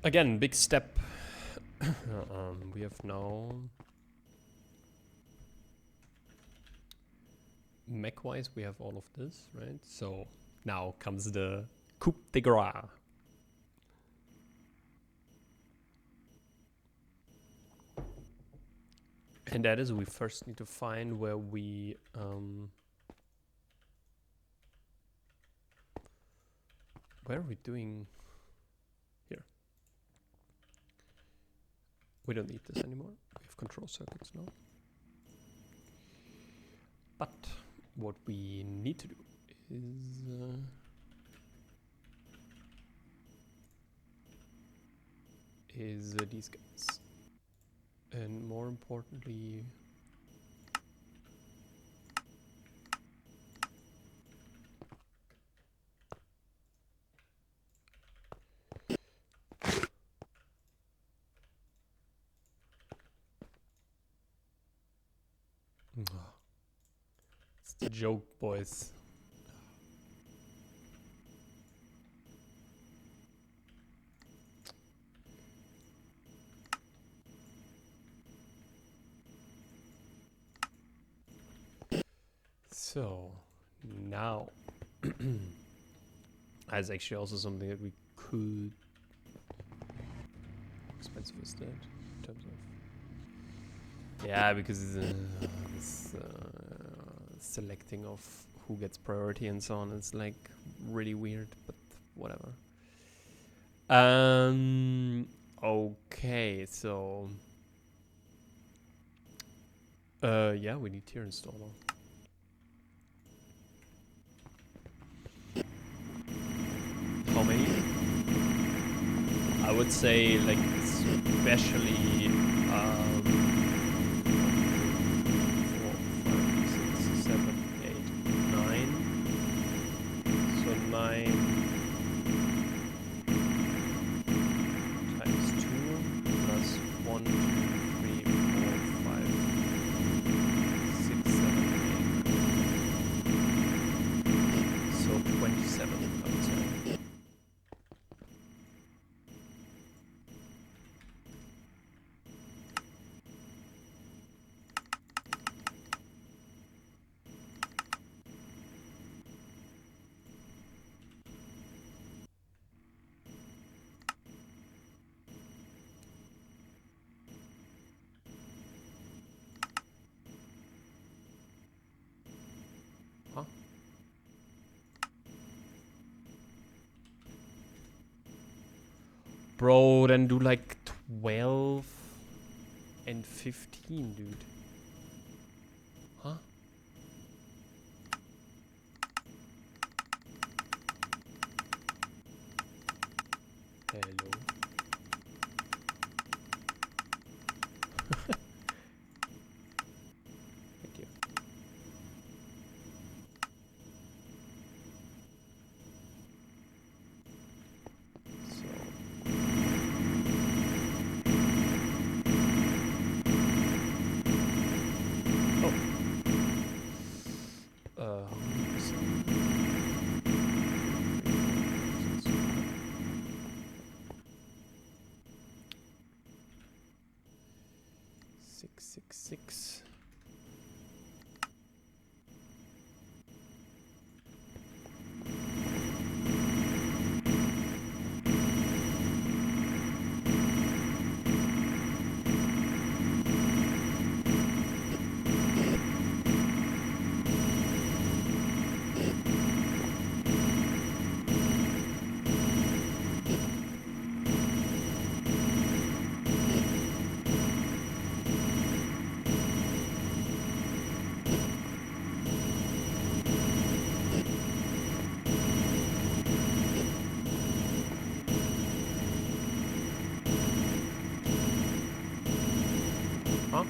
again, big step. We have now Mac-wise, we have all of this, right? So now comes the coup de grace. And that is, we first need to find where we where are we doing here? We don't need this anymore. We have control circuits now. But what we need to do is these guys. And more importantly, it's the joke, boys. So now that's actually also something that we could. How expensive is that in terms of? Yeah, because this selecting of who gets priority and so on is like really weird, but whatever. Okay, so yeah, we need tier installer. How many? I would say like especially 4, 5, 6, 7, 8, 9. So 9 times 2 plus 1, 2, 3, 4, 5, 6, 7, 8. So 27, I would say. Huh? Bro, then do like 12 and 15, dude. Huh? Hello. Thank you. So. Oh. 666. Huh?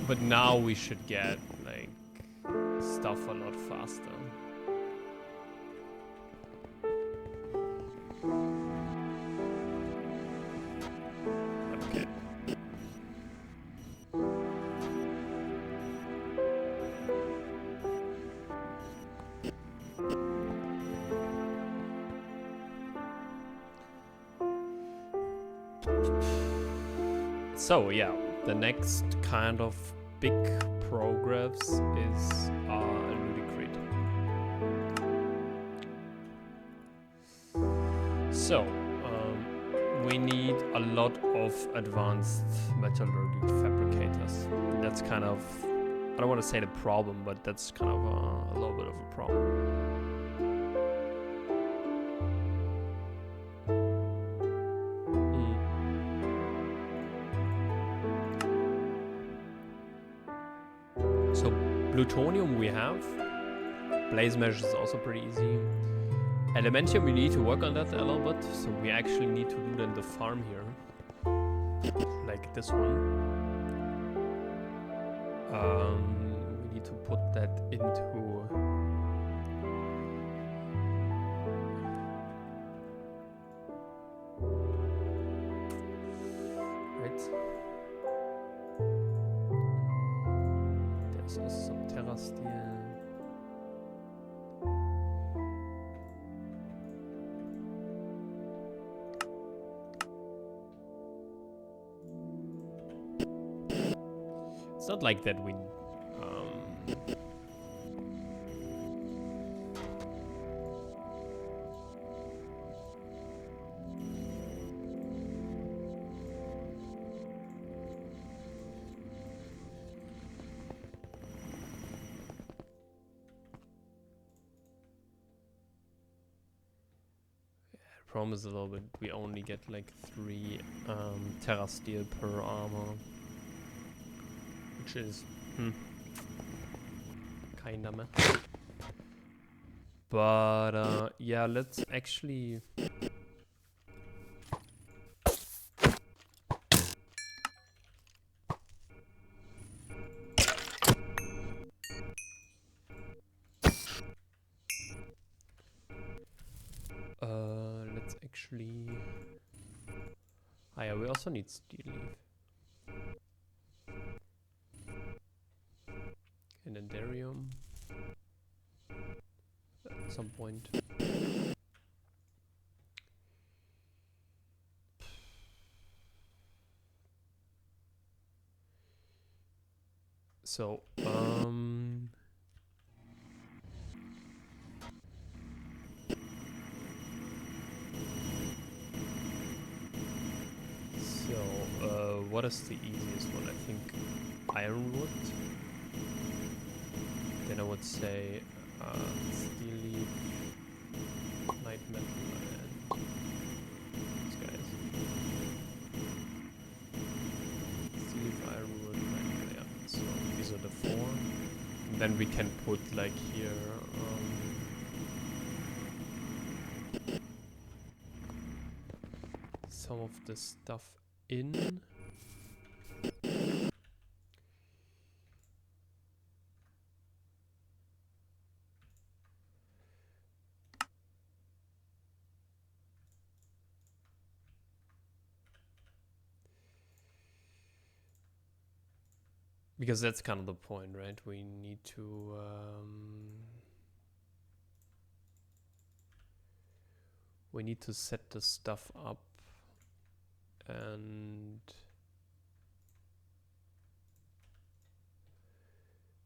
But now we should get like stuff a lot faster. Okay. So yeah, the next kind of big progress is Ludicrete. So we need a lot of advanced metallurgic fabricators. That's kind of, I don't want to say the problem, but that's kind of a little bit of a problem. So plutonium we have. Blaze mesh is also pretty easy. Elementium, we need to work on that a little bit. So we actually need to do then the farm here. Like this one. We need to put that into... Right. There's also some Terra Steel. It's not like that we... problem is a little bit, we only get like 3 Terra Steel per armor. Which is kinda meh. But yeah, let's actually let's actually yeah, we also need steel leaf. And then darium at some point. So what is the easiest one? I think ironwood. Then I would say steel leaf, night metal, and these guys. Steel leaf, ironwood, night metal, yeah. So these are the 4. And then we can put like here some of the stuff in. Because that's kind of the point, right? We need to set the stuff up, and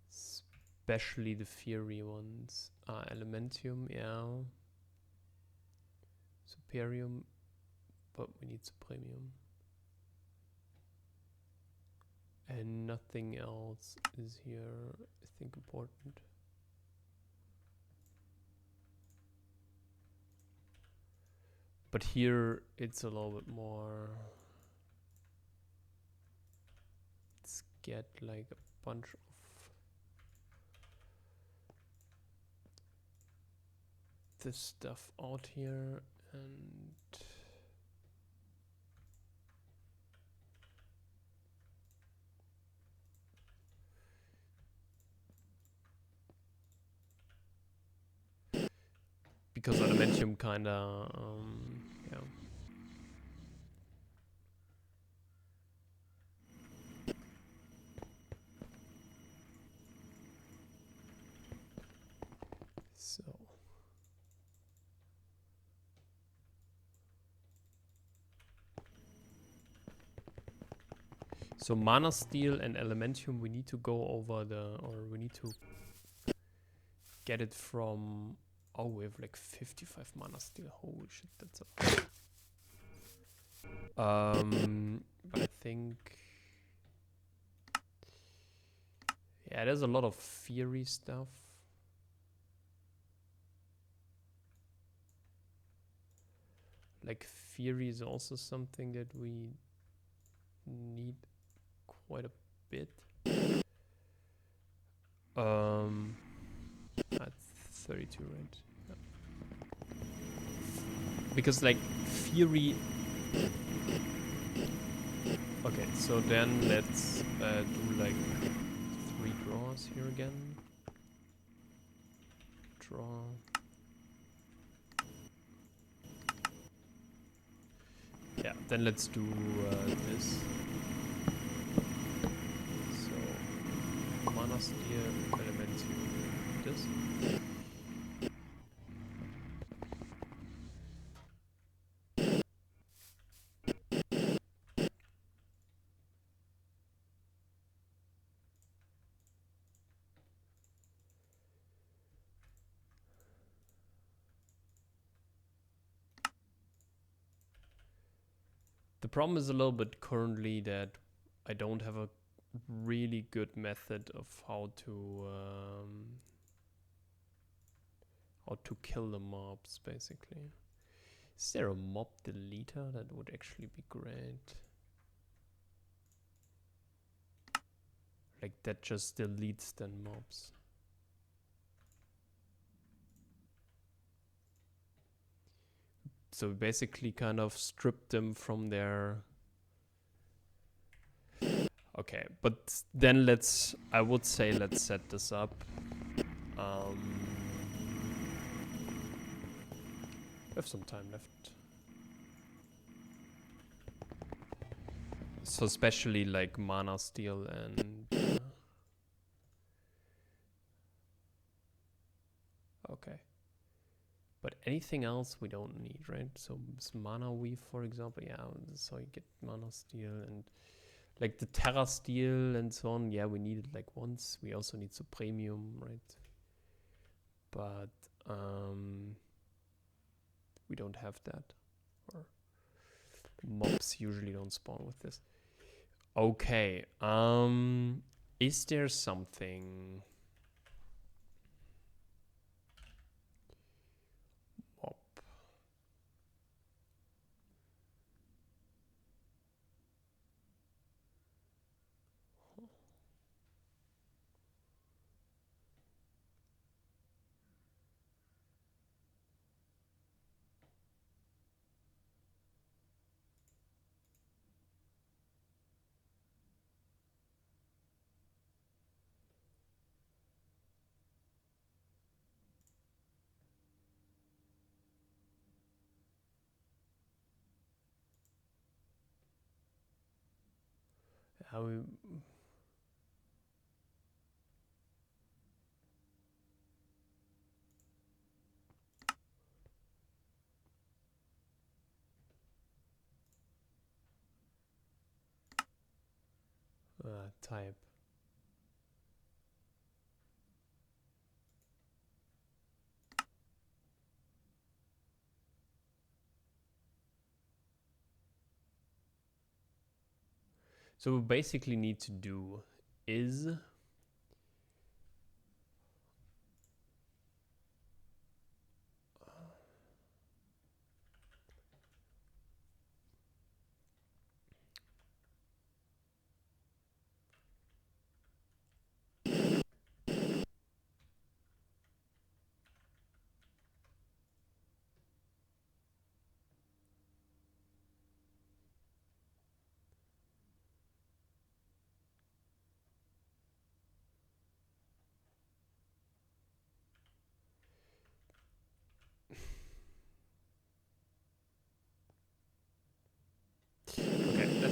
especially the Fury ones. Elementium, yeah. Superium, but we need Supremium. And nothing else is here, I think, important. But here it's a little bit more. Let's get like a bunch of this stuff out here, and because adamantium kinda yeah. So mana steel and elementum, we need to go over we need to get it from. Oh, we have like 55 mana steel. Holy shit, that's a. But I think. Yeah, there's a lot of theory stuff. Like theory is also something that we need quite a bit. That's 32, right? Yeah. Because like theory. Okay, so then let's do like 3 draws here again. Draw. Yeah, then let's do this. So, mana steel, element this. The problem is a little bit currently that I don't have a really good method of how to kill the mobs, basically. Is there a mob deleter? That would actually be great. Like that just deletes the mobs. So basically kind of strip them from their. Okay, but then I would say let's set this up. We have some time left. So especially like mana steel and okay. But anything else we don't need, right? So mana weave, for example, yeah. So you get mana steel and like the terra steel and so on. Yeah, we need it like once. We also need supremium, right? But we don't have that. Or mobs usually don't spawn with this. Okay. Is there something? Mob. How we type. So we basically need to do is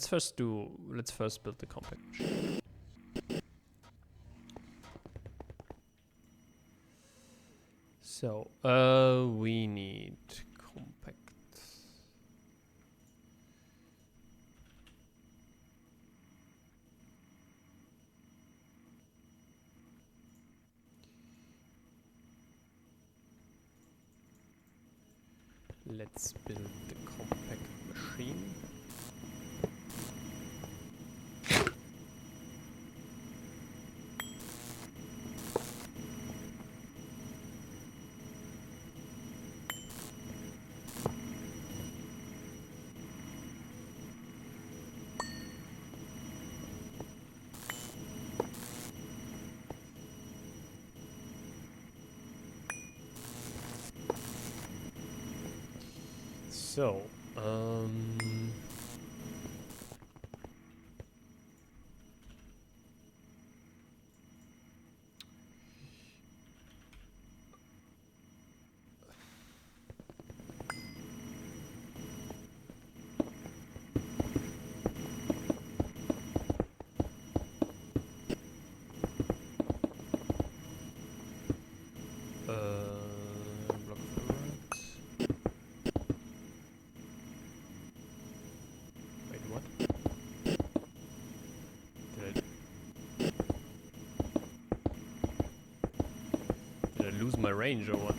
first build the compact machine. So we need compact. Let's build the compact machine. So, block of emeralds. Wait, what? Did I lose my range or what?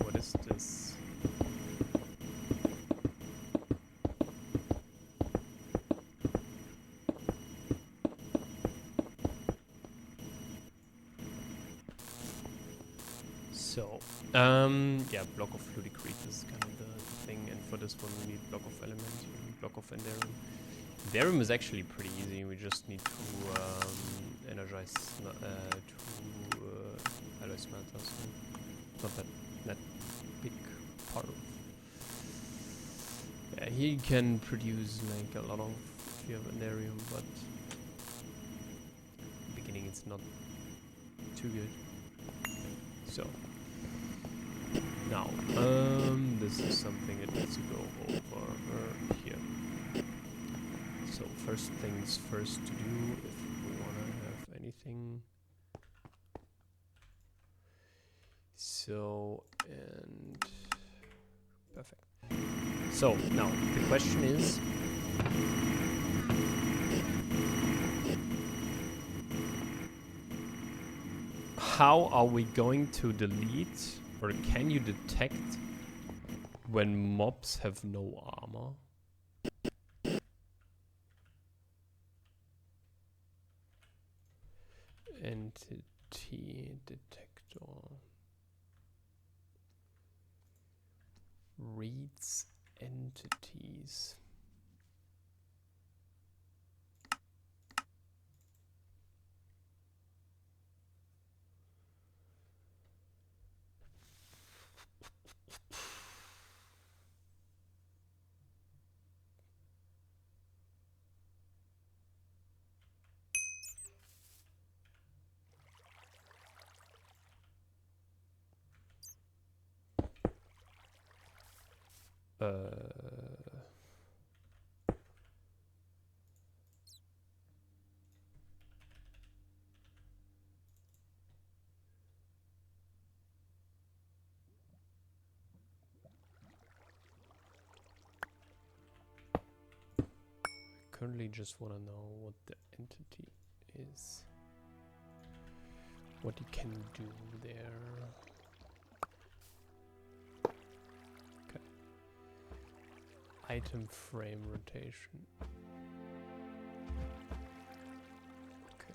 What is this? So, yeah, block of ludicrete is kind of the thing, and for this one we need block of element and block of endarium. Endarium is actually pretty easy. We just need to energize alloy smelters. Not that big part of. Yeah, he can produce like a lot of if you have endarium, but in the beginning it's not too good. So now this is something that needs to go over here. So first things first to do, if we want to have anything. So, and perfect. So now the question is, how are we going to delete, or can you detect when mobs have no armor? Entity detector reads entities. Currently just want to know what the entity is. What you can do there. Okay. Item frame rotation. Okay.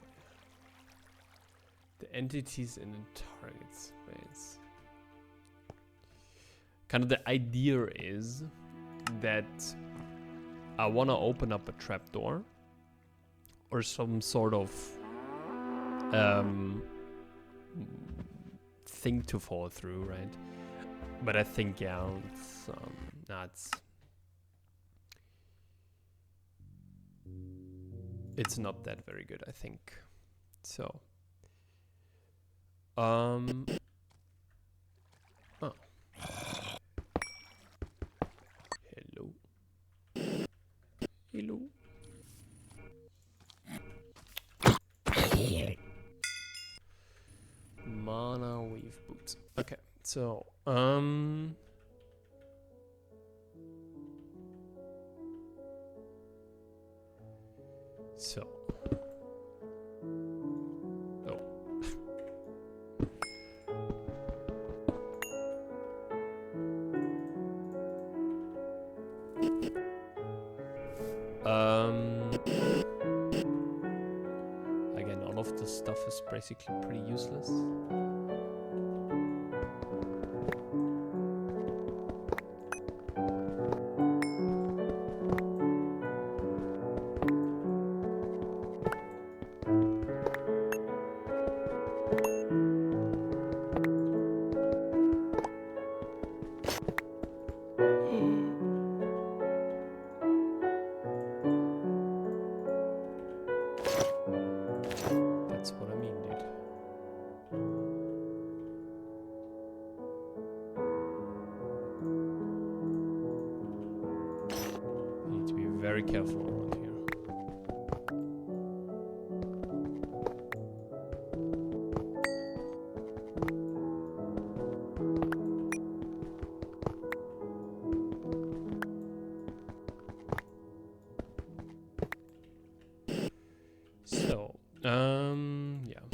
The entities in the target space. Kind of the idea is that I want to open up a trapdoor or some sort of thing to fall through, right? But I think, yeah, it's not that very good, I think. So, oh. Billu. Mana weave boots. Okay, so again, all of this stuff is basically pretty useless. That's what I mean, dude. You need to be very careful around here. So, yeah.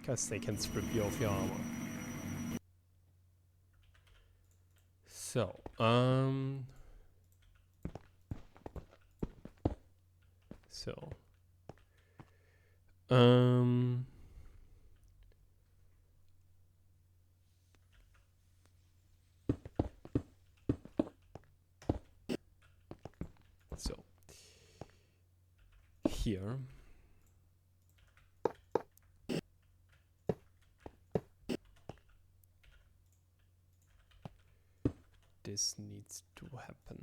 Because they can strip you of your armor. So, here. This needs to happen.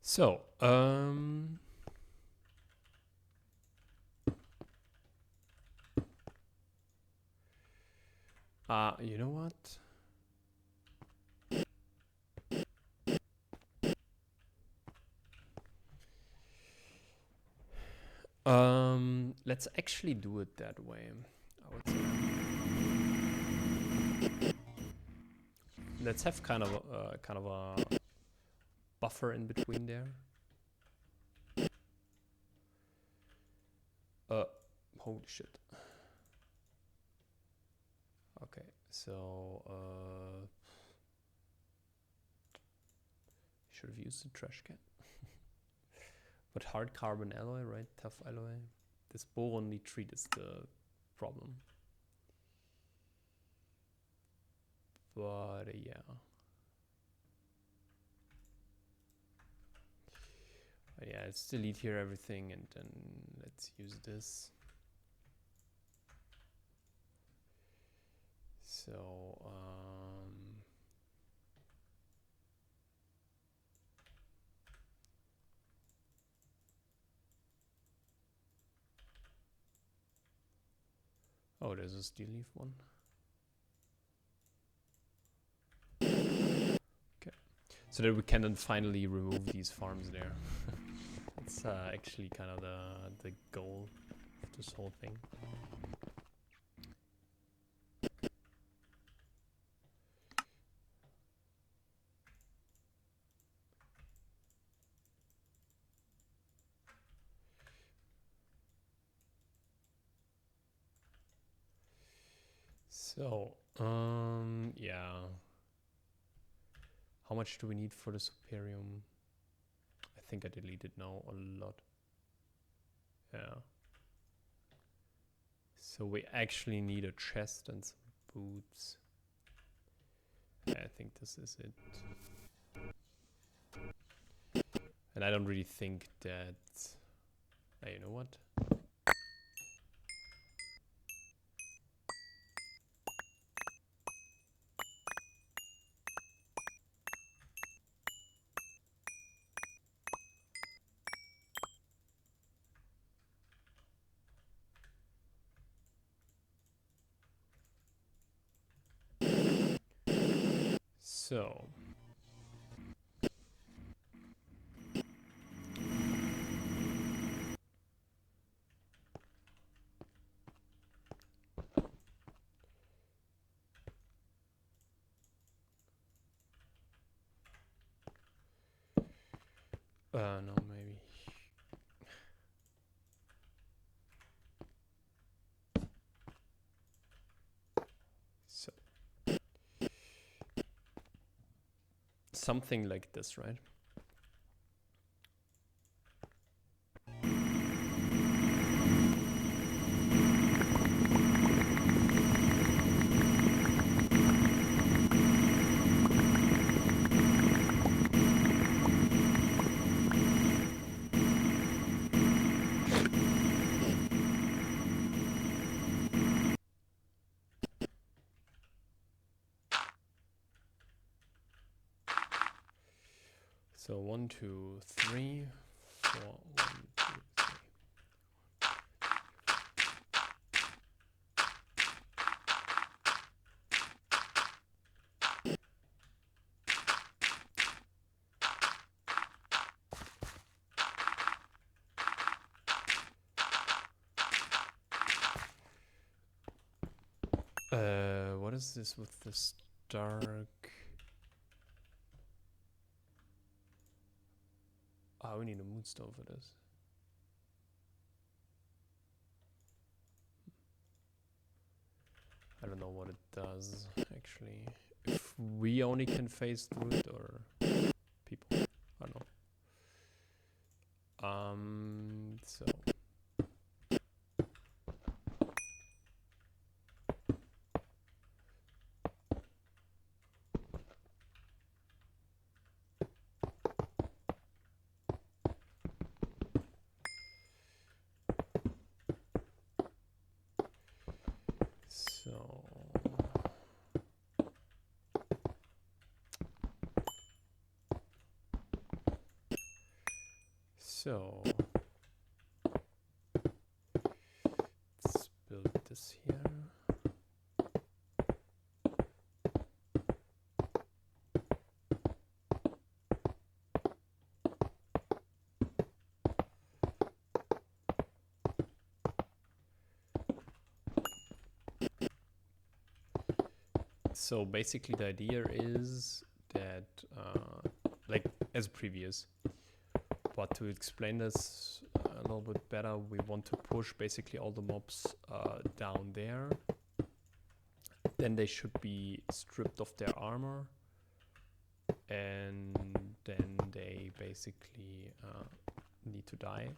So, you know what? Let's actually do it that way, I would say. Let's have kind of a buffer in between there. Holy shit. Okay, so should have used the trash can. But hard carbon alloy, right? Tough alloy. This boron nitride is the problem. But yeah. But yeah, let's delete here everything and then let's use this. So, oh, there's a steel leaf one. Okay, so that we can then finally remove these farms there. It's actually kind of the goal of this whole thing. So, yeah. How much do we need for the Superium? I think I deleted now a lot. Yeah. So we actually need a chest and some boots. Yeah, I think this is it. And I don't really think that... you know what? So. No, maybe. So. Something like this, right? So 1, 2, 3, 4, 1, 2, 3. What is this with this dark? Oh, we need a mood stone for this. I don't know what it does, actually. If we only can phase through it, or people. I don't know. So. So let's build this here. So basically the idea is that, like as previous, but to explain this a little bit better, we want to push basically all the mobs down there. Then they should be stripped of their armor, and then they basically need to die.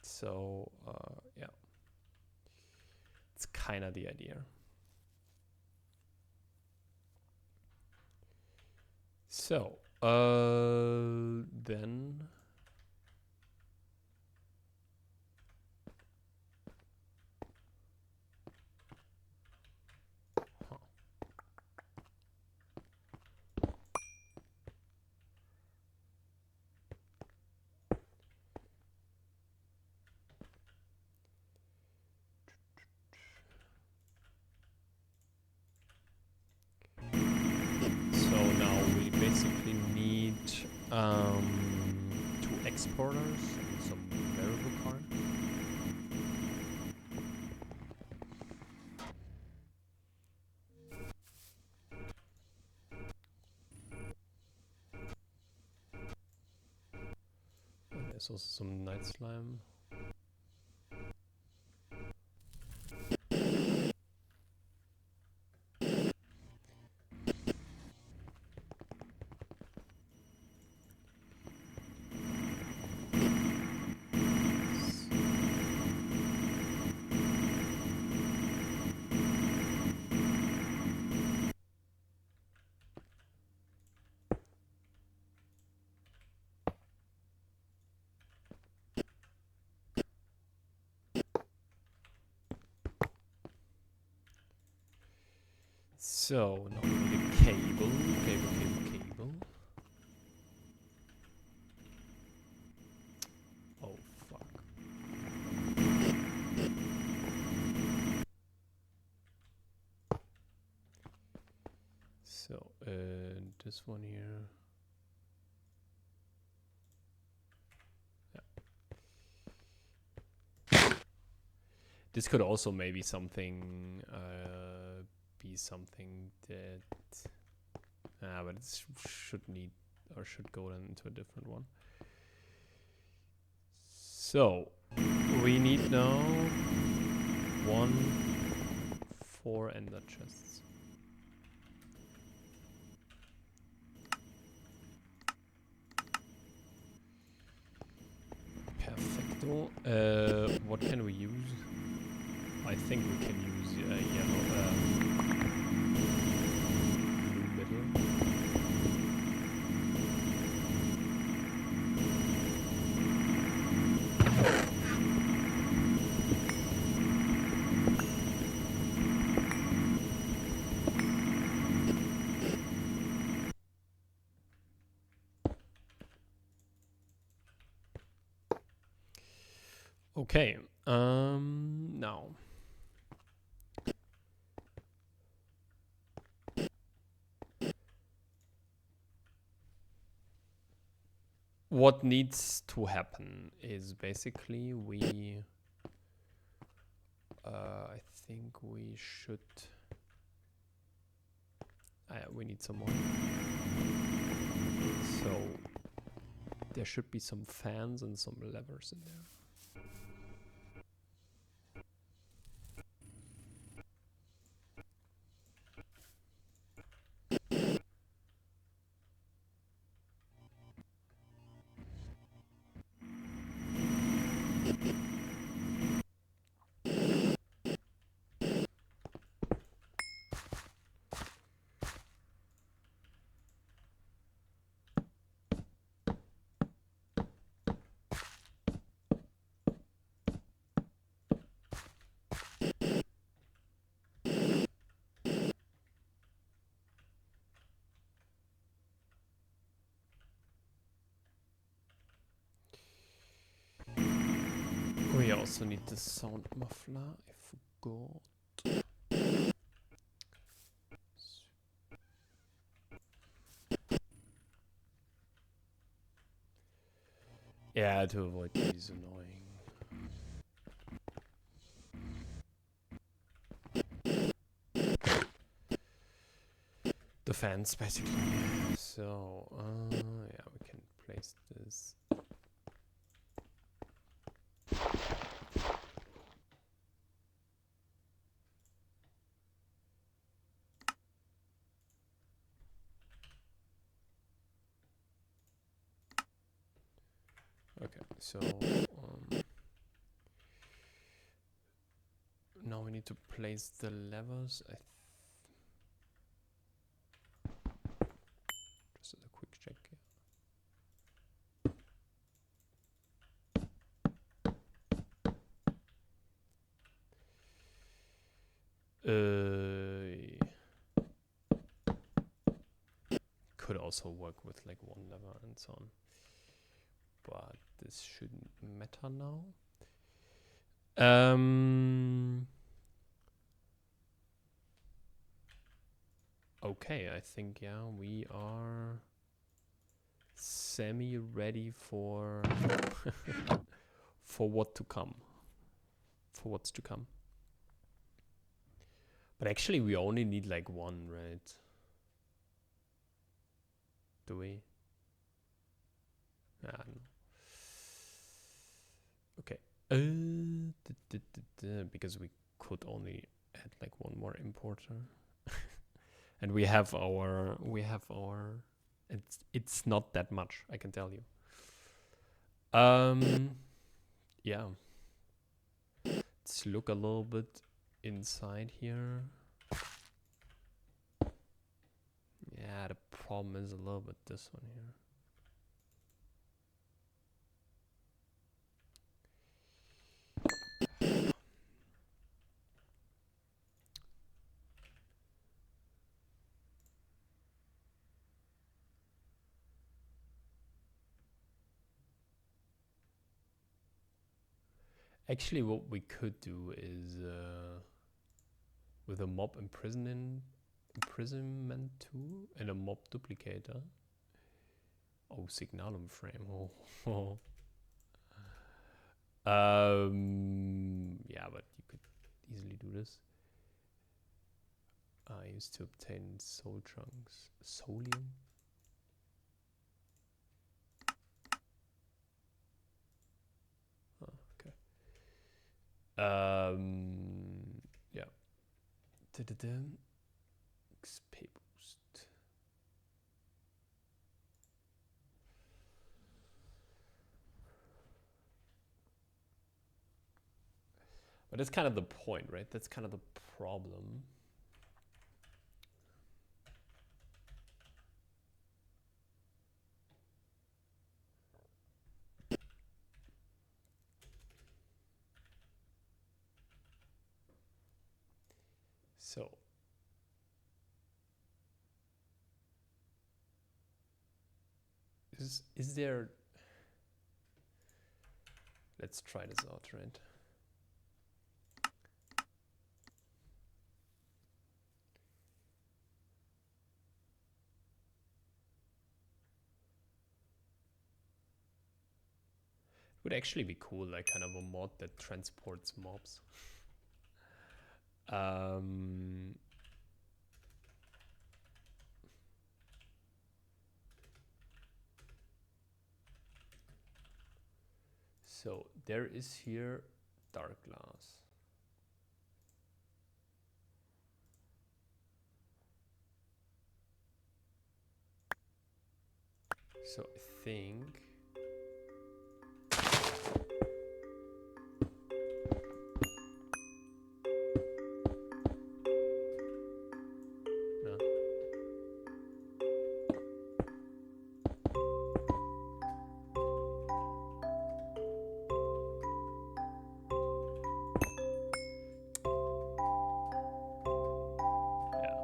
So yeah, it's kind of the idea. So then basically need 2 exporters and some variable cards. And there's also some night slime. So now we need a cable. So this one here. This could also maybe something be something that but it should need or should go then into a different one. So we need now 4 ender chests. Perfecto. What can we use? I think we can use yellow blue middle. Okay. Now. What needs to happen is basically I think we should. We need some more. So there should be some fans and some levers in there. We also need the sound muffler. I forgot. Yeah, to avoid these annoying. The fans, basically. So, yeah, we can place this. Okay, so now we need to place the levers. Just a quick check here. Could also work with like one lever and so on, but this shouldn't matter now. Okay, I think yeah, we are semi-ready for for what to come. For what's to come. But actually we only need like one, right? Do we? I don't know. Okay. Because we could only add like one more importer. And we have our it's not that much, I can tell you. Yeah. Let's look a little bit inside here. Yeah, the problem is a little bit this one here. Actually, what we could do is with a mob imprisoning imprisonment 2 and a mob duplicator. Oh, signalum frame. Oh. Yeah, but you could easily do this. I used to obtain soul chunks. Solium? Oh, okay. Yeah. XP boost. But that's kind of the point, right? That's kind of the problem. So is there, let's try this out, right? Would actually be cool, like kind of a mod that transports mobs. So there is here dark glass. So I think no. Yeah.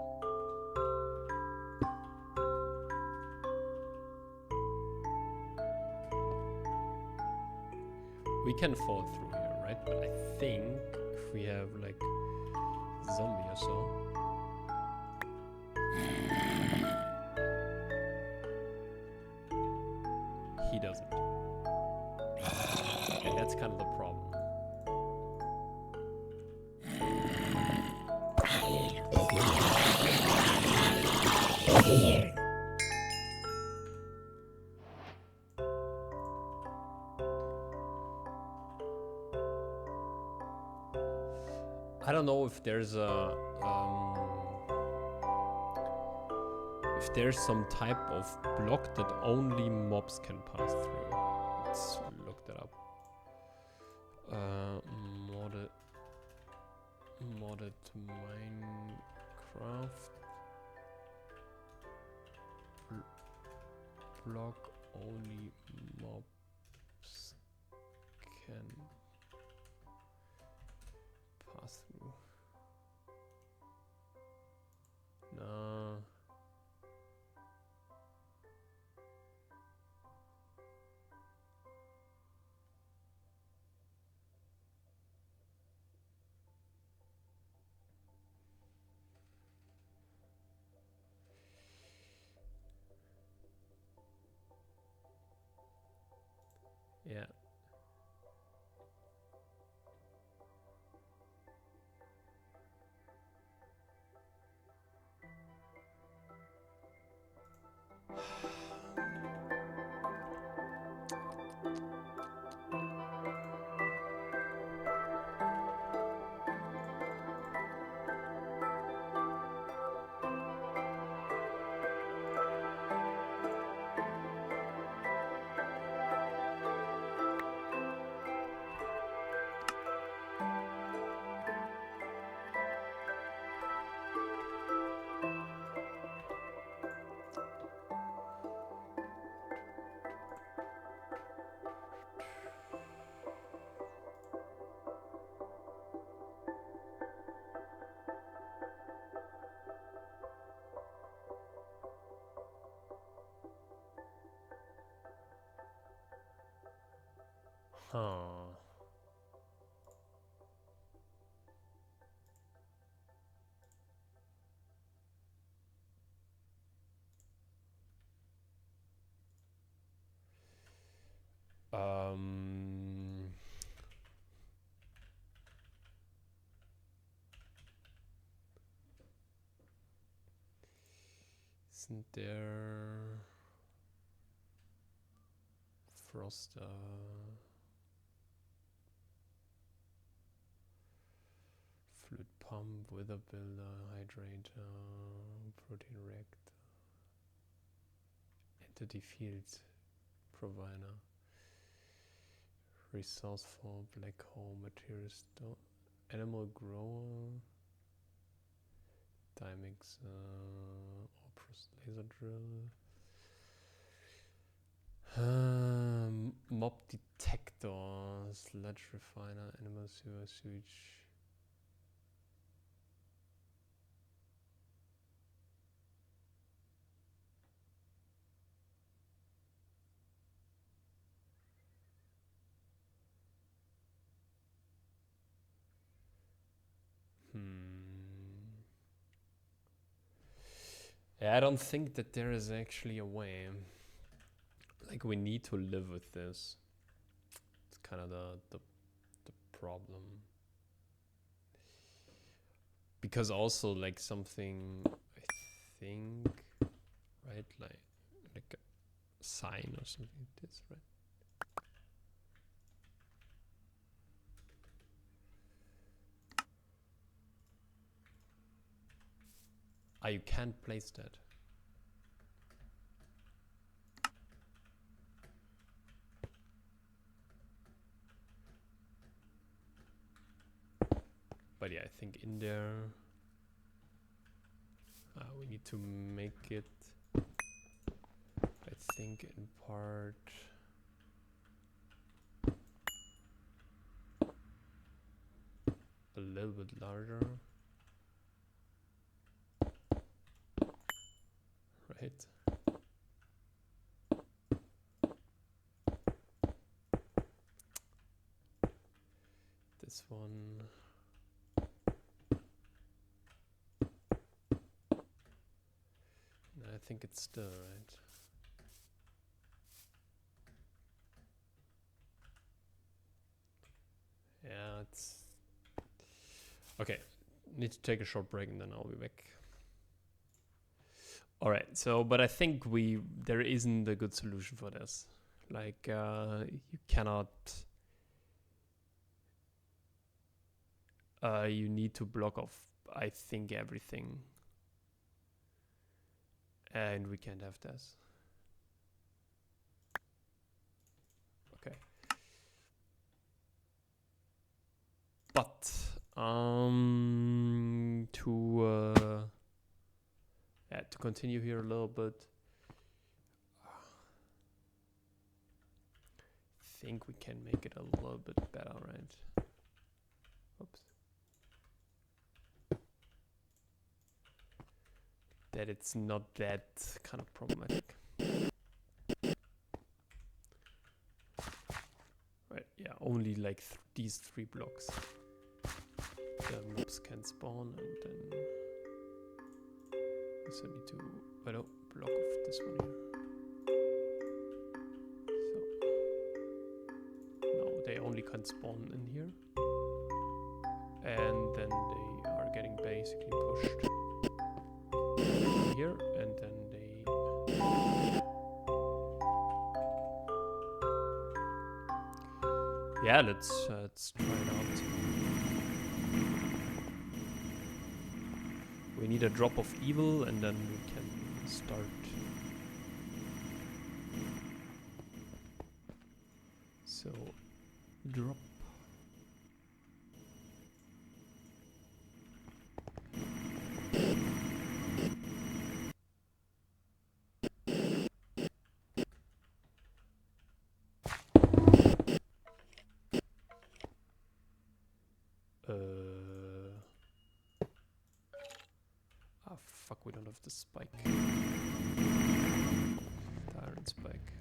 We can fall through here, right? But I think if we have like zombie or so. He doesn't. And that's kind of the problem. I don't know if there's a if there's some type of block that only mobs can pass through. Let's look that up. Modded Minecraft block only mobs can pass through. No. Yeah. Huh. Um, isn't there Froster? Fluid pump, wither builder, hydrator, protein reactor, entity field provider, resourceful, black hole, material store, animal grower, Dimix, Oprus laser drill, mob detector, sludge refiner, animal sewer sewage. Yeah, I don't think that there is actually a way. Like, we need to live with this. It's kind of the problem. Because also, like, something, I think, right? Like a sign or something like this, right? Ah, you can't place that. But yeah, I think in there, we need to make it, I think, in part. A little bit larger. Right? This one. I think it's still right. Yeah, it's okay. Need to take a short break and then I'll be back. All right. So, but I think there isn't a good solution for this. Like, you cannot. You need to block off, I think, everything, and we can't have this. Okay. But to continue here a little bit, I think we can make it a little bit better, right? Oops. That it's not that kind of problematic. Right, yeah, only like these 3 blocks. The mobs can spawn, and then we also need to block off this one here. So now they only can spawn in here, and then they are getting basically pushed here, and then they yeah, let's try it out. We need a drop of evil, and then we can start. So, drop. Fuck, we don't have the spike. The iron spike.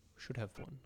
We should have one.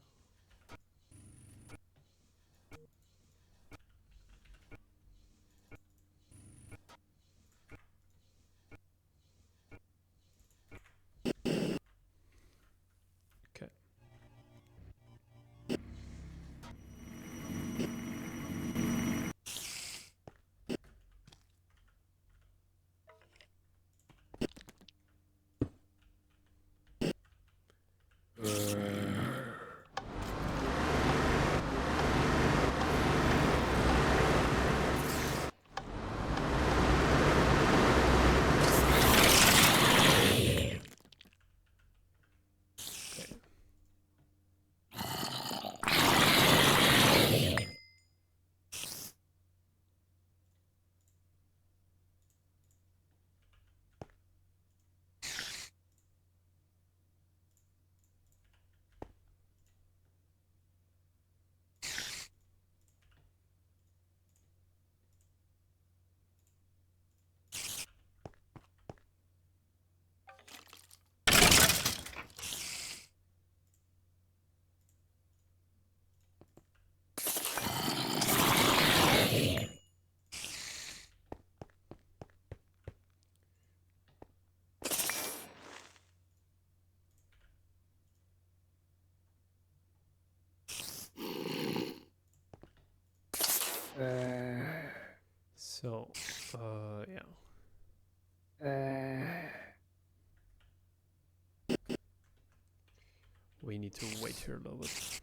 we need to wait here a little bit.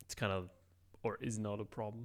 It's kind of, or is not a problem.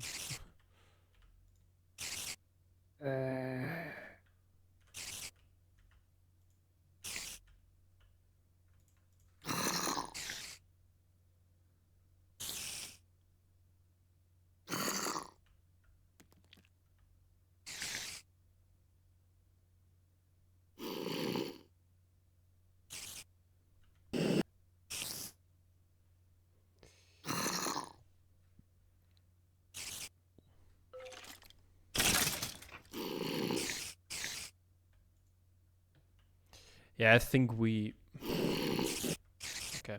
Yeah, I think we... Okay.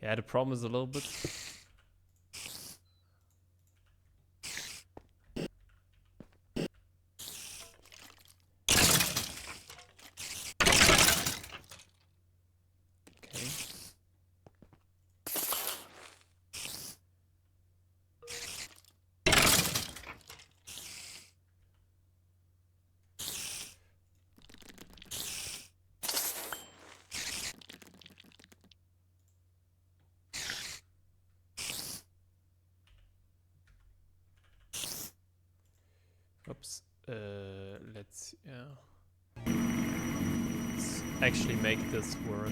Yeah, the problem is a little bit... Oops. Let's actually make this work.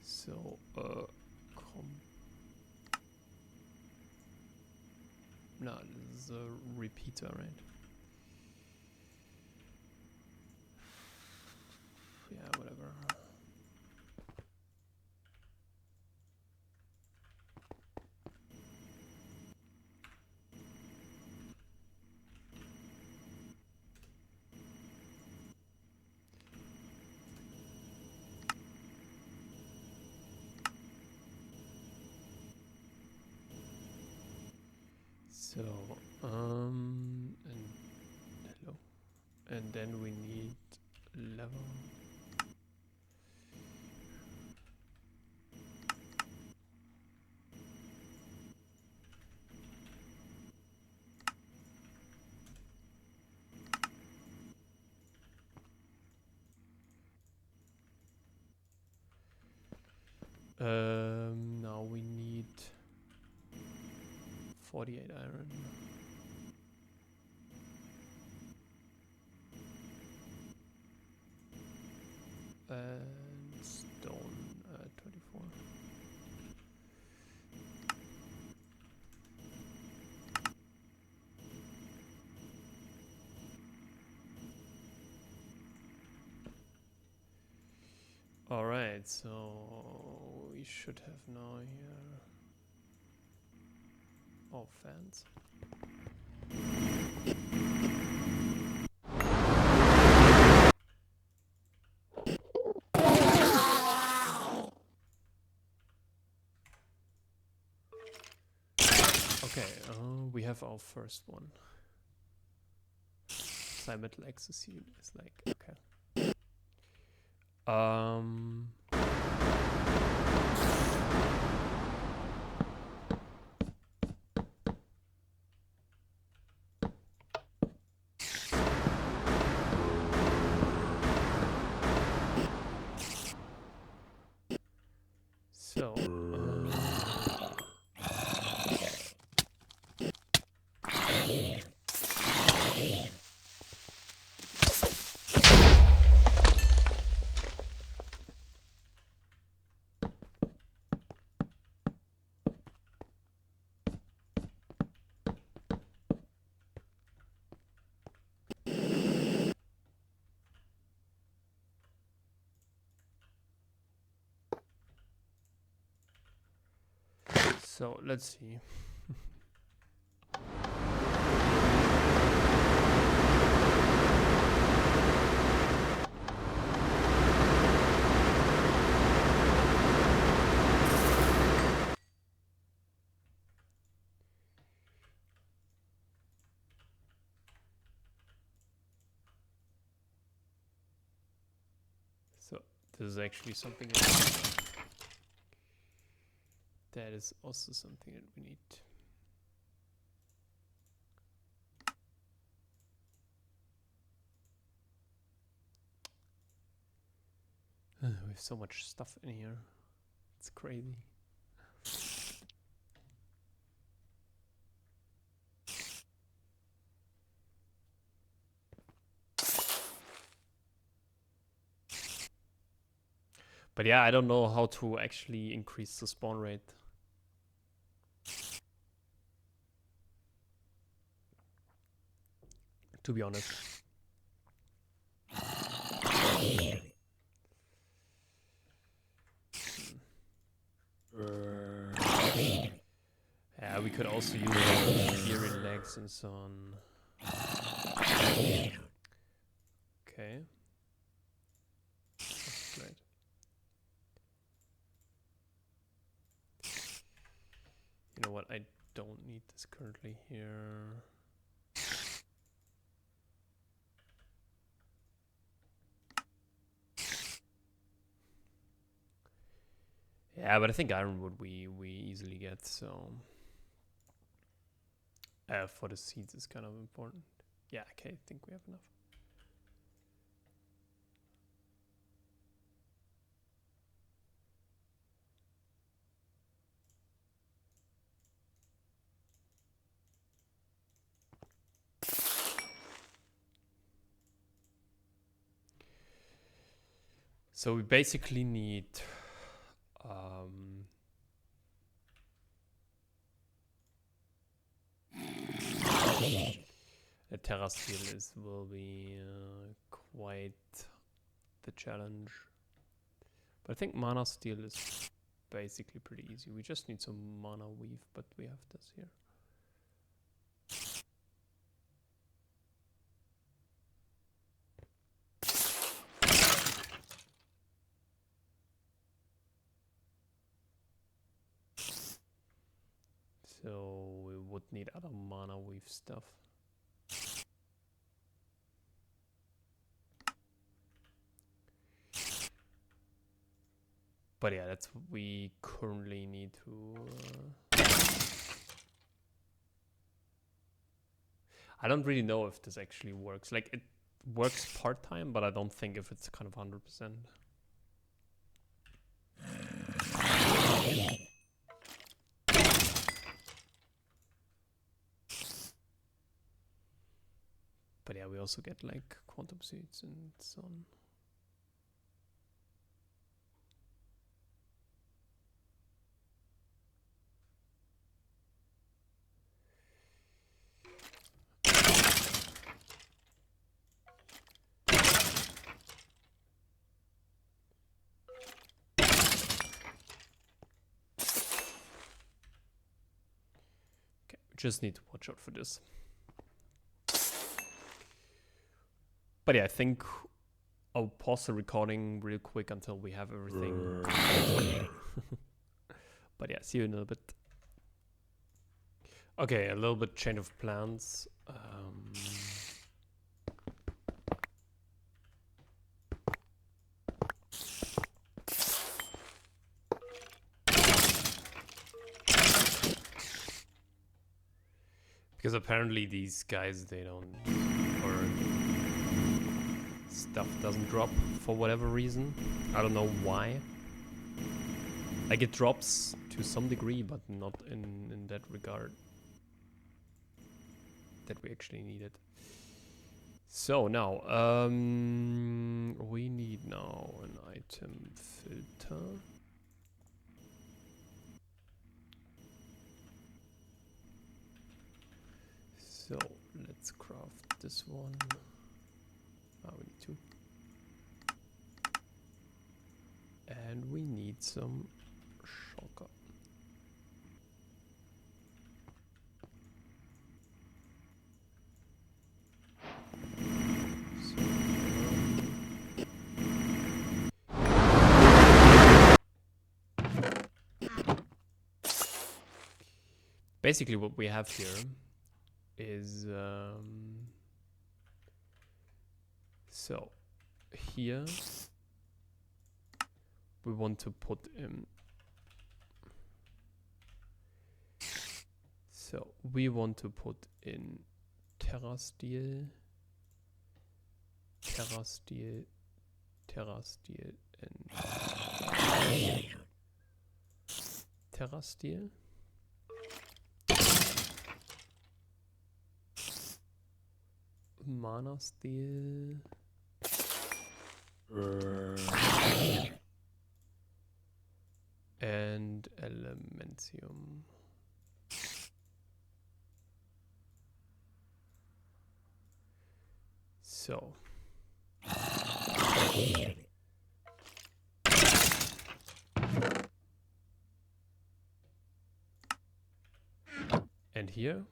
So, no, this is a repeater, right? Yeah, whatever. So, and hello, and then we need level. Now we need 48 iron. And stone 24. Alright, so we should have now here all fans. Okay, we have our first one. Cymetal exosuit is like, okay. So, so let's see. This is actually something that is also something that we need. We have so much stuff in here. It's crazy. But yeah, I don't know how to actually increase the spawn rate. To be honest. Yeah, we could also use hearing legs and so on. Okay. That's great. You know what? I don't need this currently here. Yeah, but I think ironwood we easily get, so for the seeds is kind of important. Yeah, okay, I think we have enough. So we basically need a terra steel will be quite the challenge. But I think mana steel is basically pretty easy. We just need some mana weave, but we have this here. So we would need other mana weave stuff. But yeah, that's what we currently need to... I don't really know if this actually works. Like, it works part-time, but I don't think if it's kind of 100%. But yeah, we also get like quantum seeds and so on. Okay, we just need to watch out for this. But yeah, I think I'll pause the recording real quick until we have everything. But yeah, see you in a little bit. Okay, a little bit change of plans. Because apparently these guys, they don't, or stuff doesn't drop for whatever reason. I don't know why. Like, it drops to some degree, but not in that regard that we actually need it. So now, we need now an item filter. So let's craft this one. We need two. And we need some shulker. Basically what we have here is so here we want to put in. So we want to put in TerraSteel, TerraSteel, TerraSteel, and TerraSteel. ManaSteel. And Elementium. So. And here,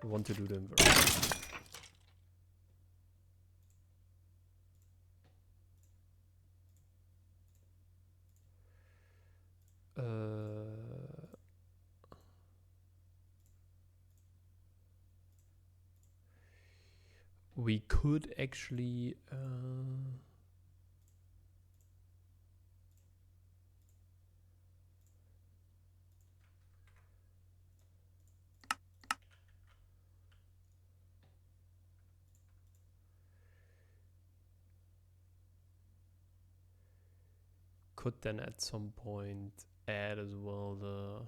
we want to do the inverse. We could actually then at some point add as well the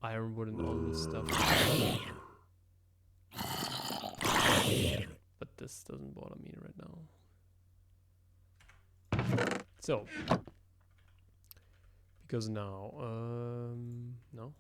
ironwood and all this stuff. But this doesn't bother me right now. So, because now, no.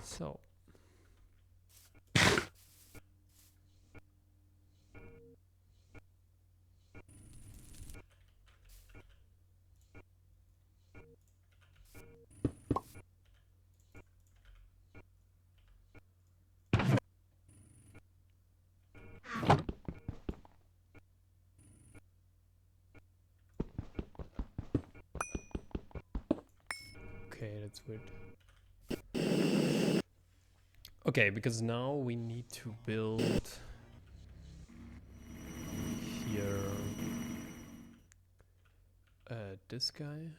So, okay, that's weird. Okay, because now we need to build here this guy.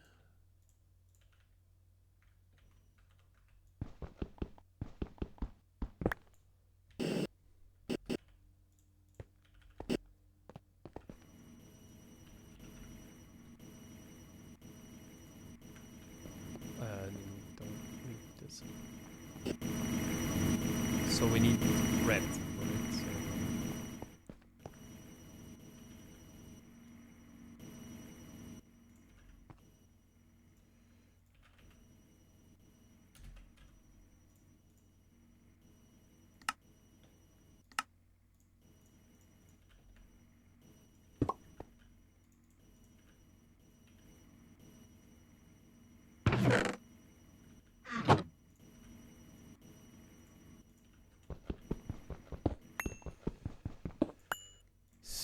Don't need this. So we need red, right?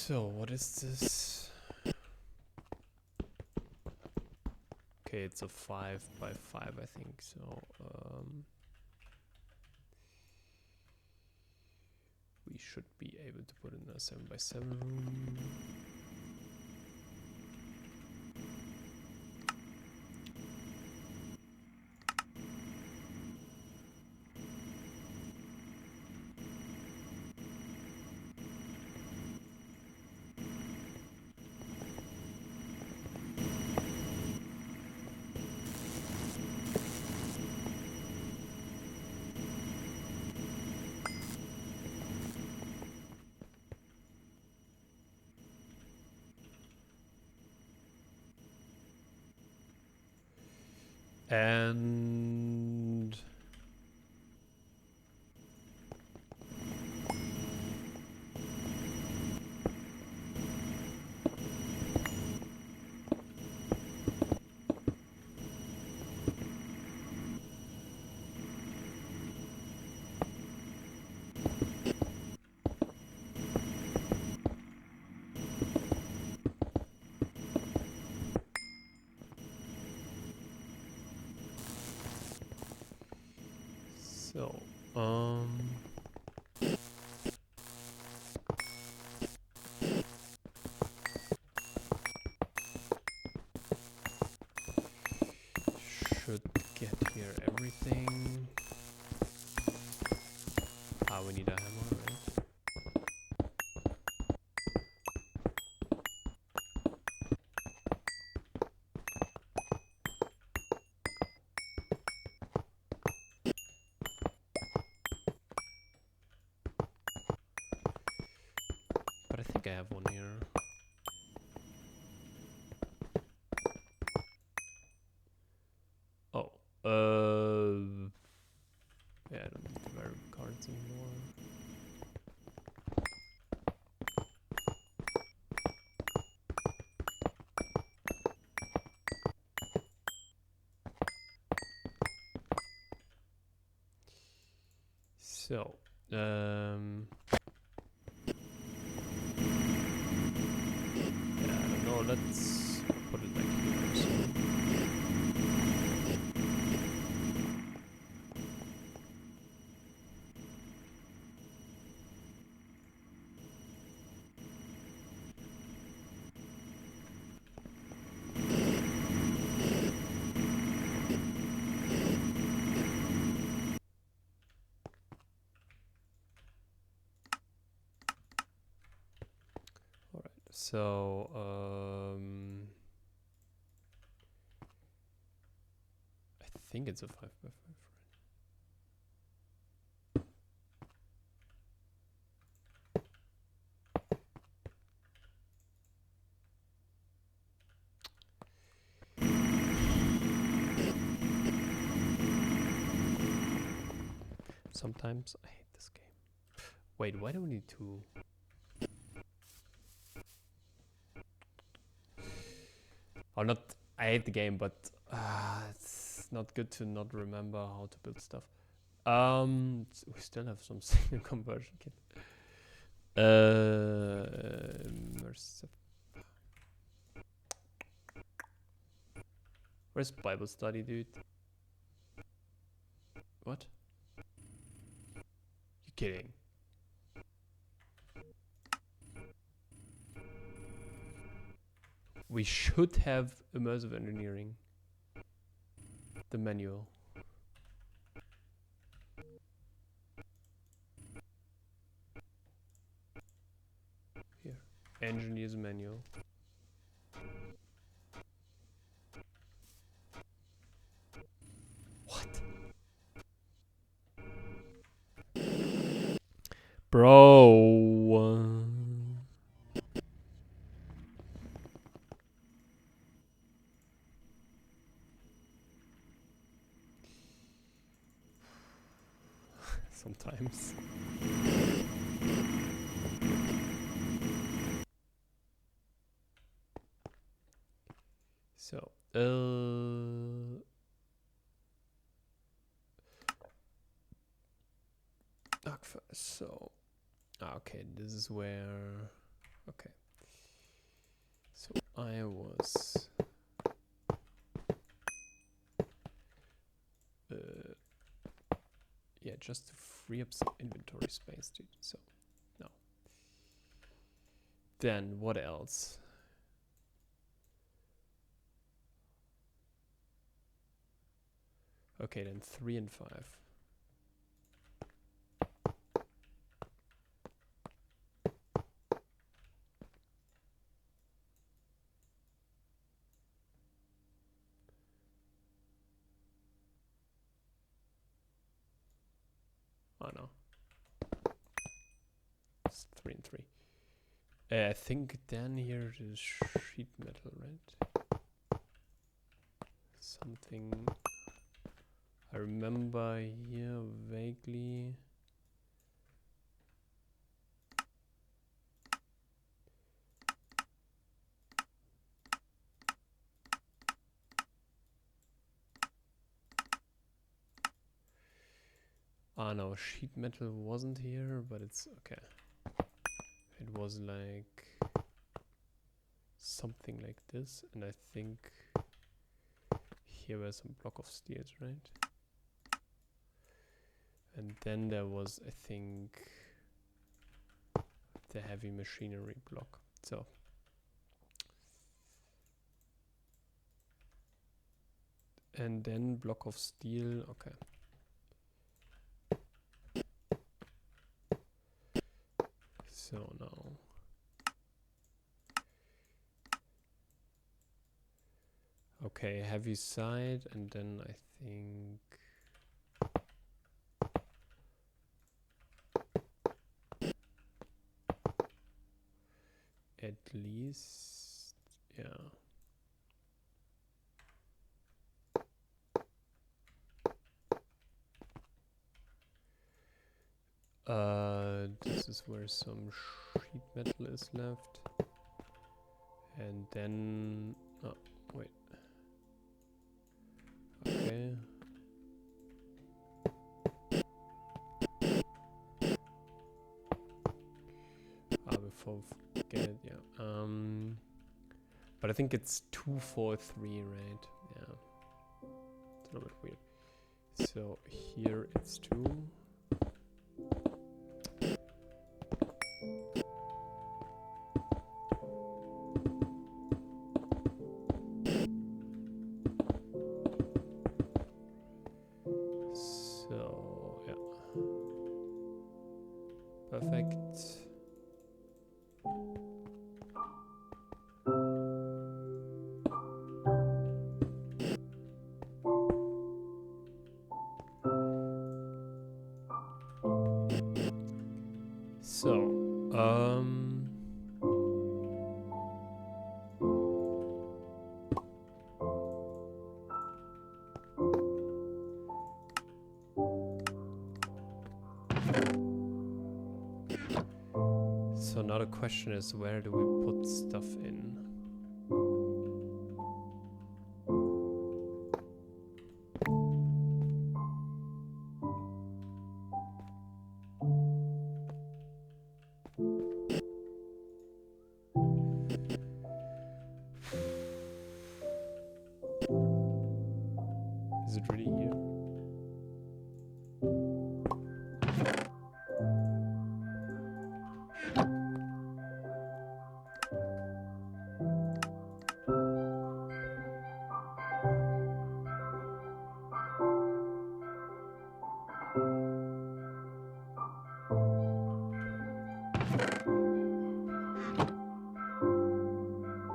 So So what is this? Okay, it's a 5 by 5, I think. So we should be able to put in a 7 by 7 room. And We need a hammer, right? But I think I have one here. Oh, yeah, I don't need to wear cards anymore. So, yeah, I don't know, let's put it like here or so. Alright, so, I think it's a 5x5, right? Sometimes I hate this game. Wait, why do we need two? Or not, I hate the game, but it's not good to not remember how to build stuff. We still have some signal conversion kit. Where's Bible study, dude? What? You kidding? We should have immersive engineering. The manual. Here. Engineer's manual. What? Bro. Sometimes. So, so, okay, this is where, okay. So I was, yeah, just to free up some inventory space, dude. So, no. Then what else? Okay, then 3 and 5. Oh no. It's 3 and 3. I think then here is sheet metal, right? Something I remember here vaguely. Ah no, sheet metal wasn't here, but it's okay. It was like something like this, and I think here were some block of steels, right? And then there was, I think, the heavy machinery block. So and then block of steel, okay. So now. Okay, heavy side, and then I think at least, yeah. This is where some sheet metal is left. And then, oh, wait. Okay. Before we forget it, yeah. But I think it's 2, 4, 3, right? Yeah. It's a little bit weird. So here it's 2. So, yeah. Perfect. So, so now the question is, where do we put stuff in? Is it really here?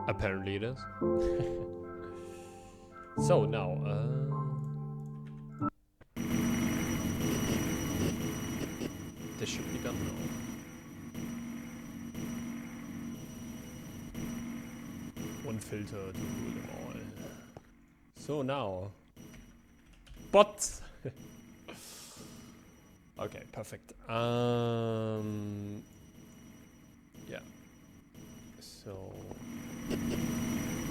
Apparently it is. So now, this should be done now. One filter to rule them all. So now, but okay, perfect. Yeah. So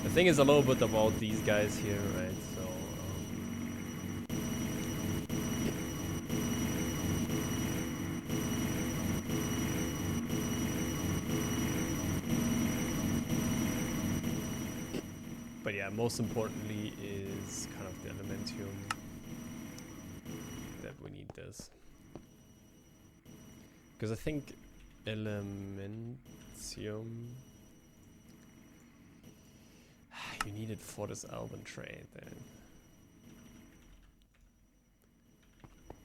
the thing is a little bit about these guys here, right? So but yeah, most importantly is kind of the Elementium that we need this. Because I think Elementium, you need it for this album trade then.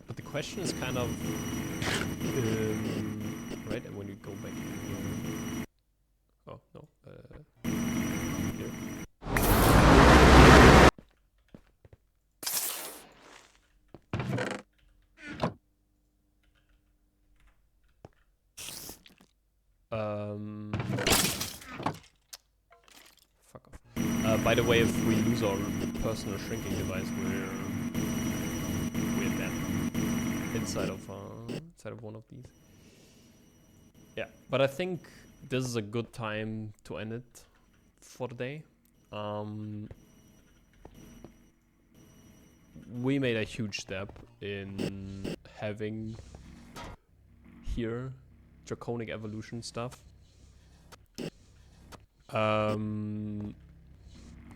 But the question is kind of, right, and when you go back here, oh no, here. Fuck off. By the way, if we lose our personal shrinking device, we're dead inside of one of these. Yeah, but I think this is a good time to end it for the day. We made a huge step in having here draconic evolution stuff.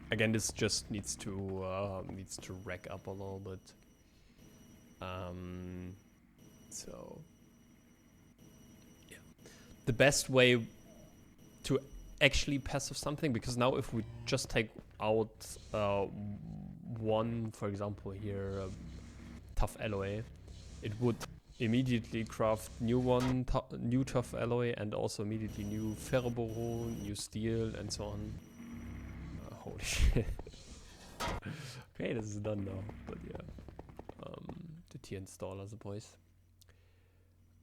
Again, this just needs to rack up a little bit. So yeah, the best way to actually passive something, because now if we just take out one, for example here, tough alloy, it would immediately craft new new tough alloy, and also immediately new ferroboro, new steel, and so on. Holy shit. Okay, this is done now, but yeah. The tier installers, boys.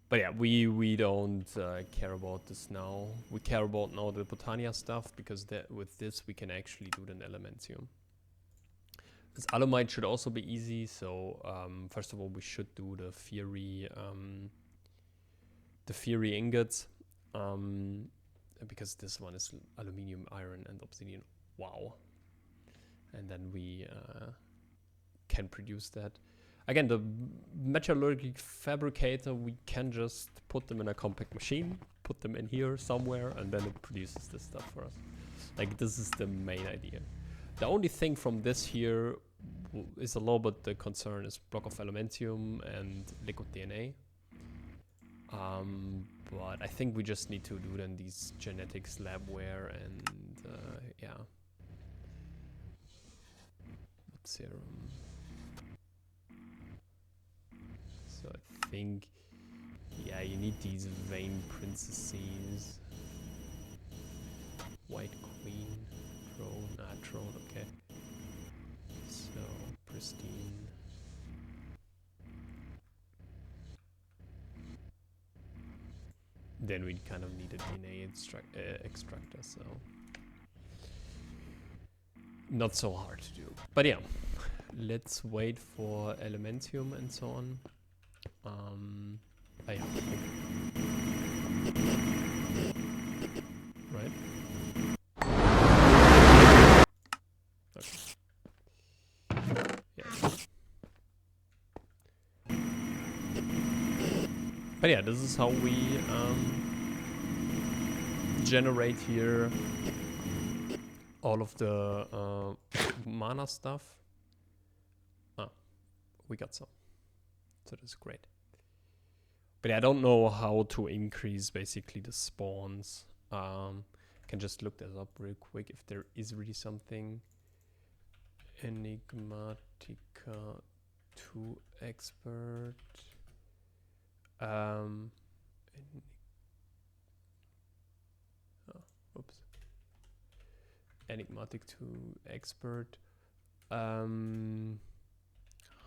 But yeah, we don't care about this now. We care about now the Botania stuff, because with this we can actually do the Elementium. This Alumite should also be easy, so first of all we should do the Fury ingots, because this one is aluminium, iron, and obsidian. Wow. And then we can produce that. Again, the metallurgic fabricator, we can just put them in a compact machine, put them in here somewhere, and then it produces this stuff for us. Like, this is the main idea. The only thing from this here is a little bit the concern is block of elementium and liquid DNA. But I think we just need to do then these genetics labware and yeah. Serum. So I think, yeah, you need these vein princesses. White queen, throne, okay. So pristine. Then we kind of need a DNA extractor, so not so hard to do. But yeah, let's wait for elementium and so on. Yeah. Right. Okay. Yeah. But yeah, this is how we generate here all of the mana stuff. We got some, so that's great. But yeah, I don't know how to increase basically the spawns. Can just look this up real quick if there is really something. Enigmatica 2 expert. Oops. Enigmatic 2 expert.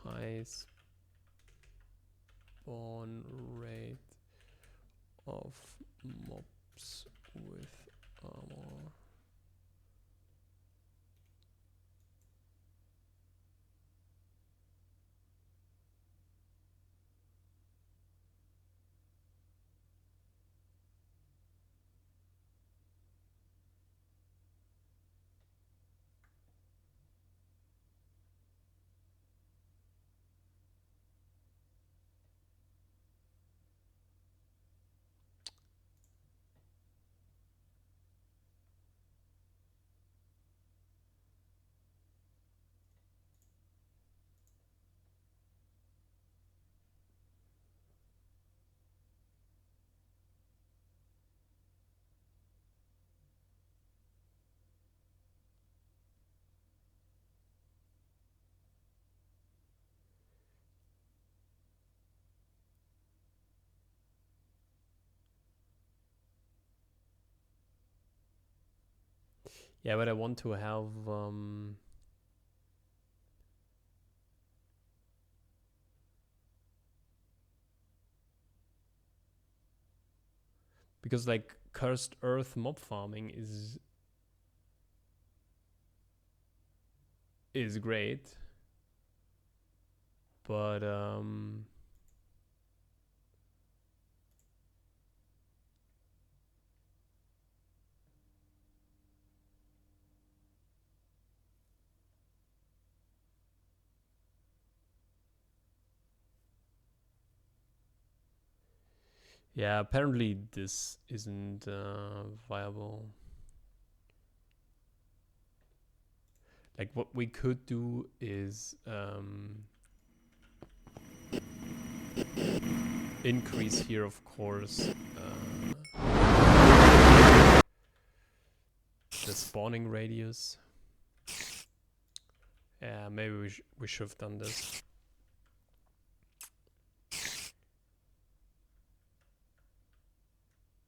High spawn rate of mobs with armor. Yeah, but I want to have because like cursed earth mob farming is great, but yeah, apparently this isn't viable. Like what we could do is increase here, of course, the spawning radius. Yeah, maybe we should have done this.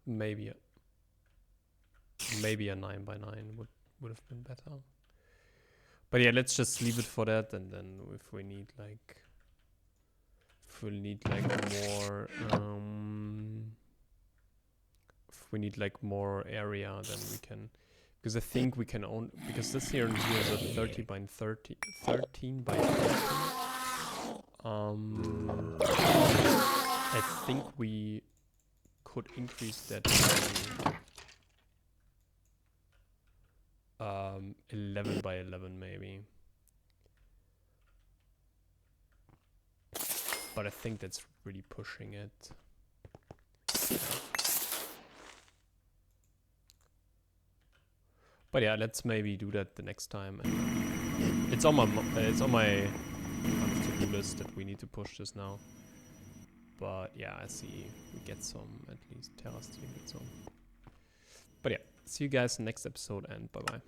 maybe a 9 by 9 would have been better. But yeah, let's just leave it for that, and then if we need like more if we need like more area, then we can, because I think we can own, because this here and here is a 13 by 30. I think we could increase that to 11 by 11 maybe. But I think that's really pushing it. But yeah, let's maybe do that the next time. And it's on my to-do list that we need to push this now. But yeah, I see we get some, at least terra steel get some. But yeah, see you guys in the next episode, and bye bye.